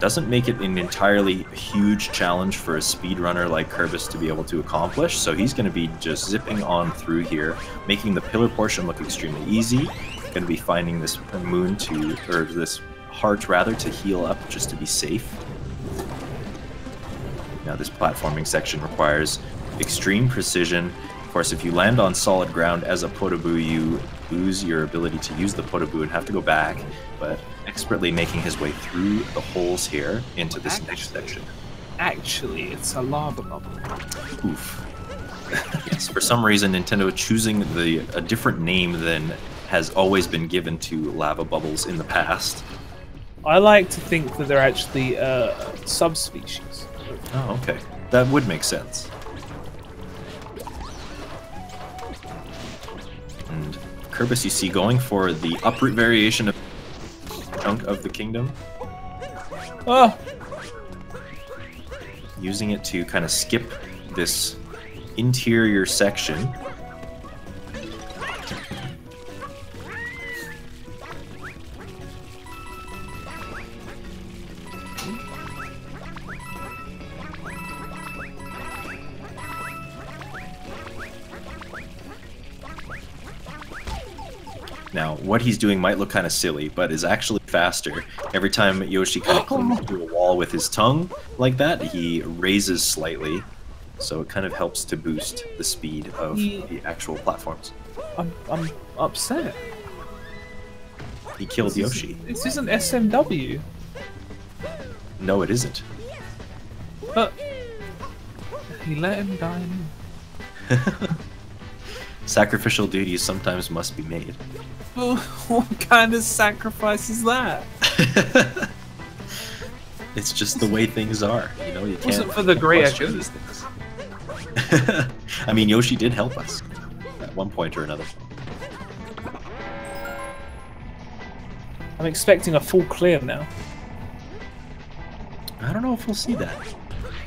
doesn't make it an entirely huge challenge for a speedrunner like Kerbis to be able to accomplish, so he's going to be just zipping on through here, making the pillar portion look extremely easy. Going to be finding this moon to, or this heart rather, to heal up just to be safe. Now this platforming section requires extreme precision. Of course, if you land on solid ground as a Podoboo, you lose your ability to use the Podoboo and have to go back, but expertly making his way through the holes here into this next section. Actually, it's a lava bubble. Oof. Yes, for some reason, Nintendo choosing a different name than has always been given to lava bubbles in the past. I like to think that they're actually subspecies. Oh, okay. That would make sense. And Kerbis, you see, going for the uproot variation of chunk of the kingdom. Oh! Using it to kind of skip this interior section. Now, what he's doing might look kind of silly, but is actually faster. Every time Yoshi kind of clings to a wall with his tongue like that, he raises slightly, so it kind of helps to boost the speed of the actual platforms. I'm upset. He killed Yoshi. This isn't SMW. No, it isn't. But he let him die. Sacrificial duties sometimes must be made. Well, what kind of sacrifice is that? It's just the way things are. You know, you can't. Wasn't for the great question echo. these things. I mean, Yoshi did help us at one point or another. I'm expecting a full clear now. I don't know if we'll see that.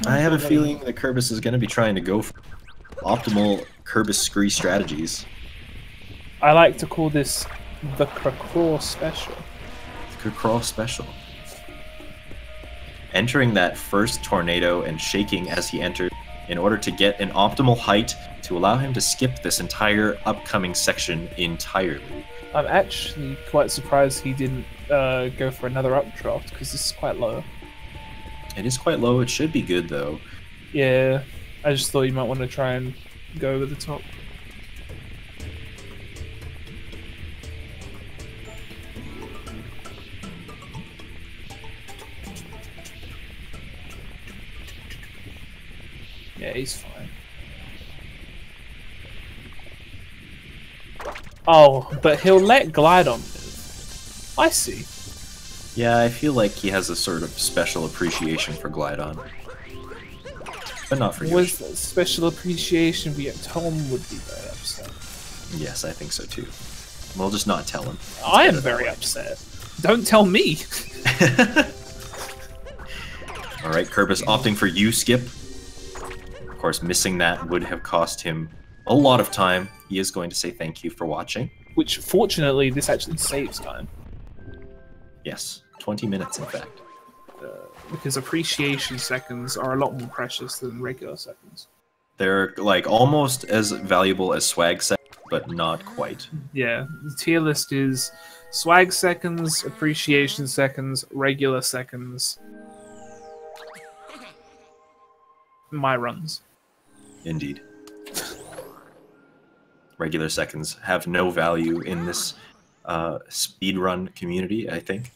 I have a feeling that Kerbis is going to be trying to go for optimal Kerbis Scree strategies. I like to call this the Krakraw special. Krakraw special. Entering that first tornado and shaking as he entered in order to get an optimal height to allow him to skip this entire upcoming section entirely. I'm actually quite surprised he didn't go for another updraft, because this is quite low. It is quite low. It should be good, though. Yeah, I just thought you might want to try and go over the top. Yeah, he's fine. Oh, but he'll let Glidon move. I see. Yeah, I feel like he has a sort of special appreciation for Glidon. But not for Yoshi. With special appreciation, but yet Tom would be very upset. Yes, I think so too. We'll just not tell him. I am very upset. Don't tell me. Alright, Kerbis opting for you, Skip. Of course, missing that would have cost him a lot of time. He is going to say thank you for watching. Which, fortunately, this actually saves time. Yes, 20 minutes in fact. Because appreciation seconds are a lot more precious than regular seconds. They're like almost as valuable as swag seconds, but not quite. Yeah, the tier list is swag seconds, appreciation seconds, regular seconds. My runs. Indeed. Regular seconds have no value in this speedrun community, I think.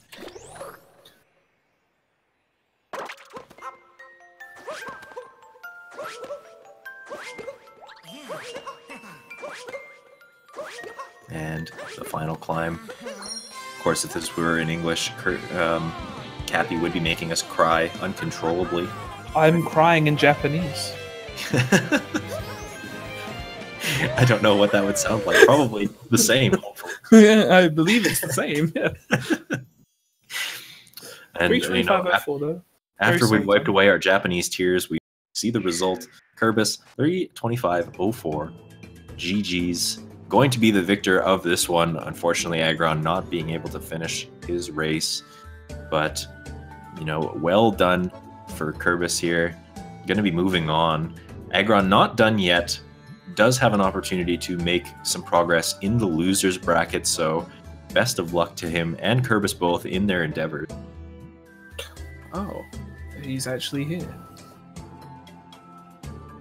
And the final climb. Of course, if this were in English, Cappy would be making us cry uncontrollably. I'm crying in Japanese. I don't know what that would sound like. Probably the same, hopefully. Yeah, I believe it's the same. Yeah. And you know, after we wiped away our Japanese tears, we see the result. Kerbis 3:25.04. GG's. Going to be the victor of this one. Unfortunately, Aggron not being able to finish his race. But, you know, well done for Kerbis here. Going to be moving on. Aggron not done yet. Does have an opportunity to make some progress in the losers bracket. So, best of luck to him and Kerbis both in their endeavors. Oh, he's actually here.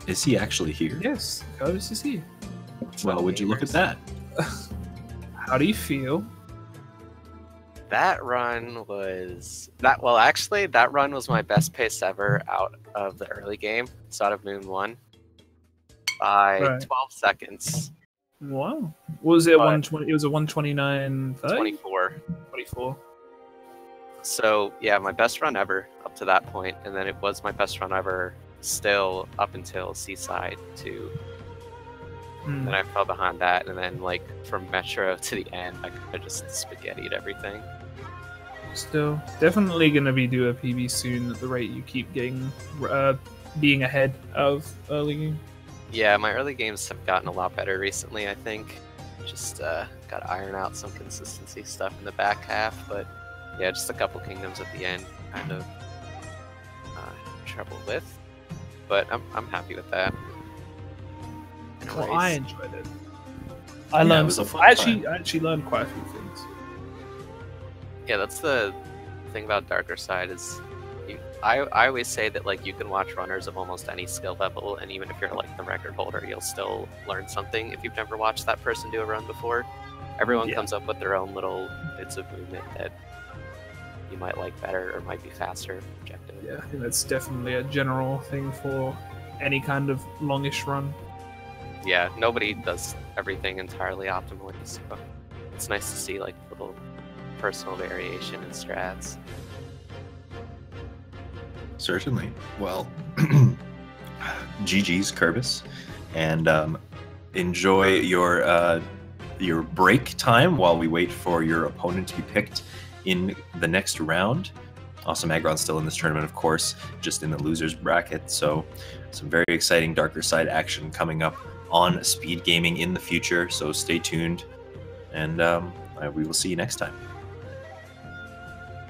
Is he actually here? Yes, Kerbis is here. Well, would you look at that? How do you feel? That run was well, actually that run was my best pace ever out of the early game. It's out of Moon 1 by 12 seconds. Wow. What was it? 120? It was a 129. 24. 24. So yeah, my best run ever up to that point, and then it was my best run ever still up until Seaside 2. Then I fell behind that, and then like from Metro to the end, I just spaghettied everything. Still, definitely gonna be do a PB soon at the rate you keep getting, being ahead of early game. Yeah, my early games have gotten a lot better recently. I think just got to iron out some consistency stuff in the back half, but yeah, just a couple kingdoms at the end, kind of trouble with. But I'm happy with that. Well, I enjoyed it. I learned. I actually learned quite a few things. Yeah, that's the thing about Darker Side is, I always say that like you can watch runners of almost any skill level, and even if you're like the record holder, you'll still learn something if you've never watched that person do a run before. Everyone Yeah. comes up with their own little bits of movement that you might like better or might be faster objective. Yeah, I think that's definitely a general thing for any kind of longish run. Yeah, nobody does everything entirely optimally, so it's nice to see like little personal variation in strats. Certainly. Well, GG's, Kerbis, and enjoy your break time while we wait for your opponent to be picked in the next round. AwesomeAggron's still in this tournament, of course, just in the losers bracket. So some very exciting darker side action coming up on Speed Gaming in the future. So stay tuned, and we will see you next time.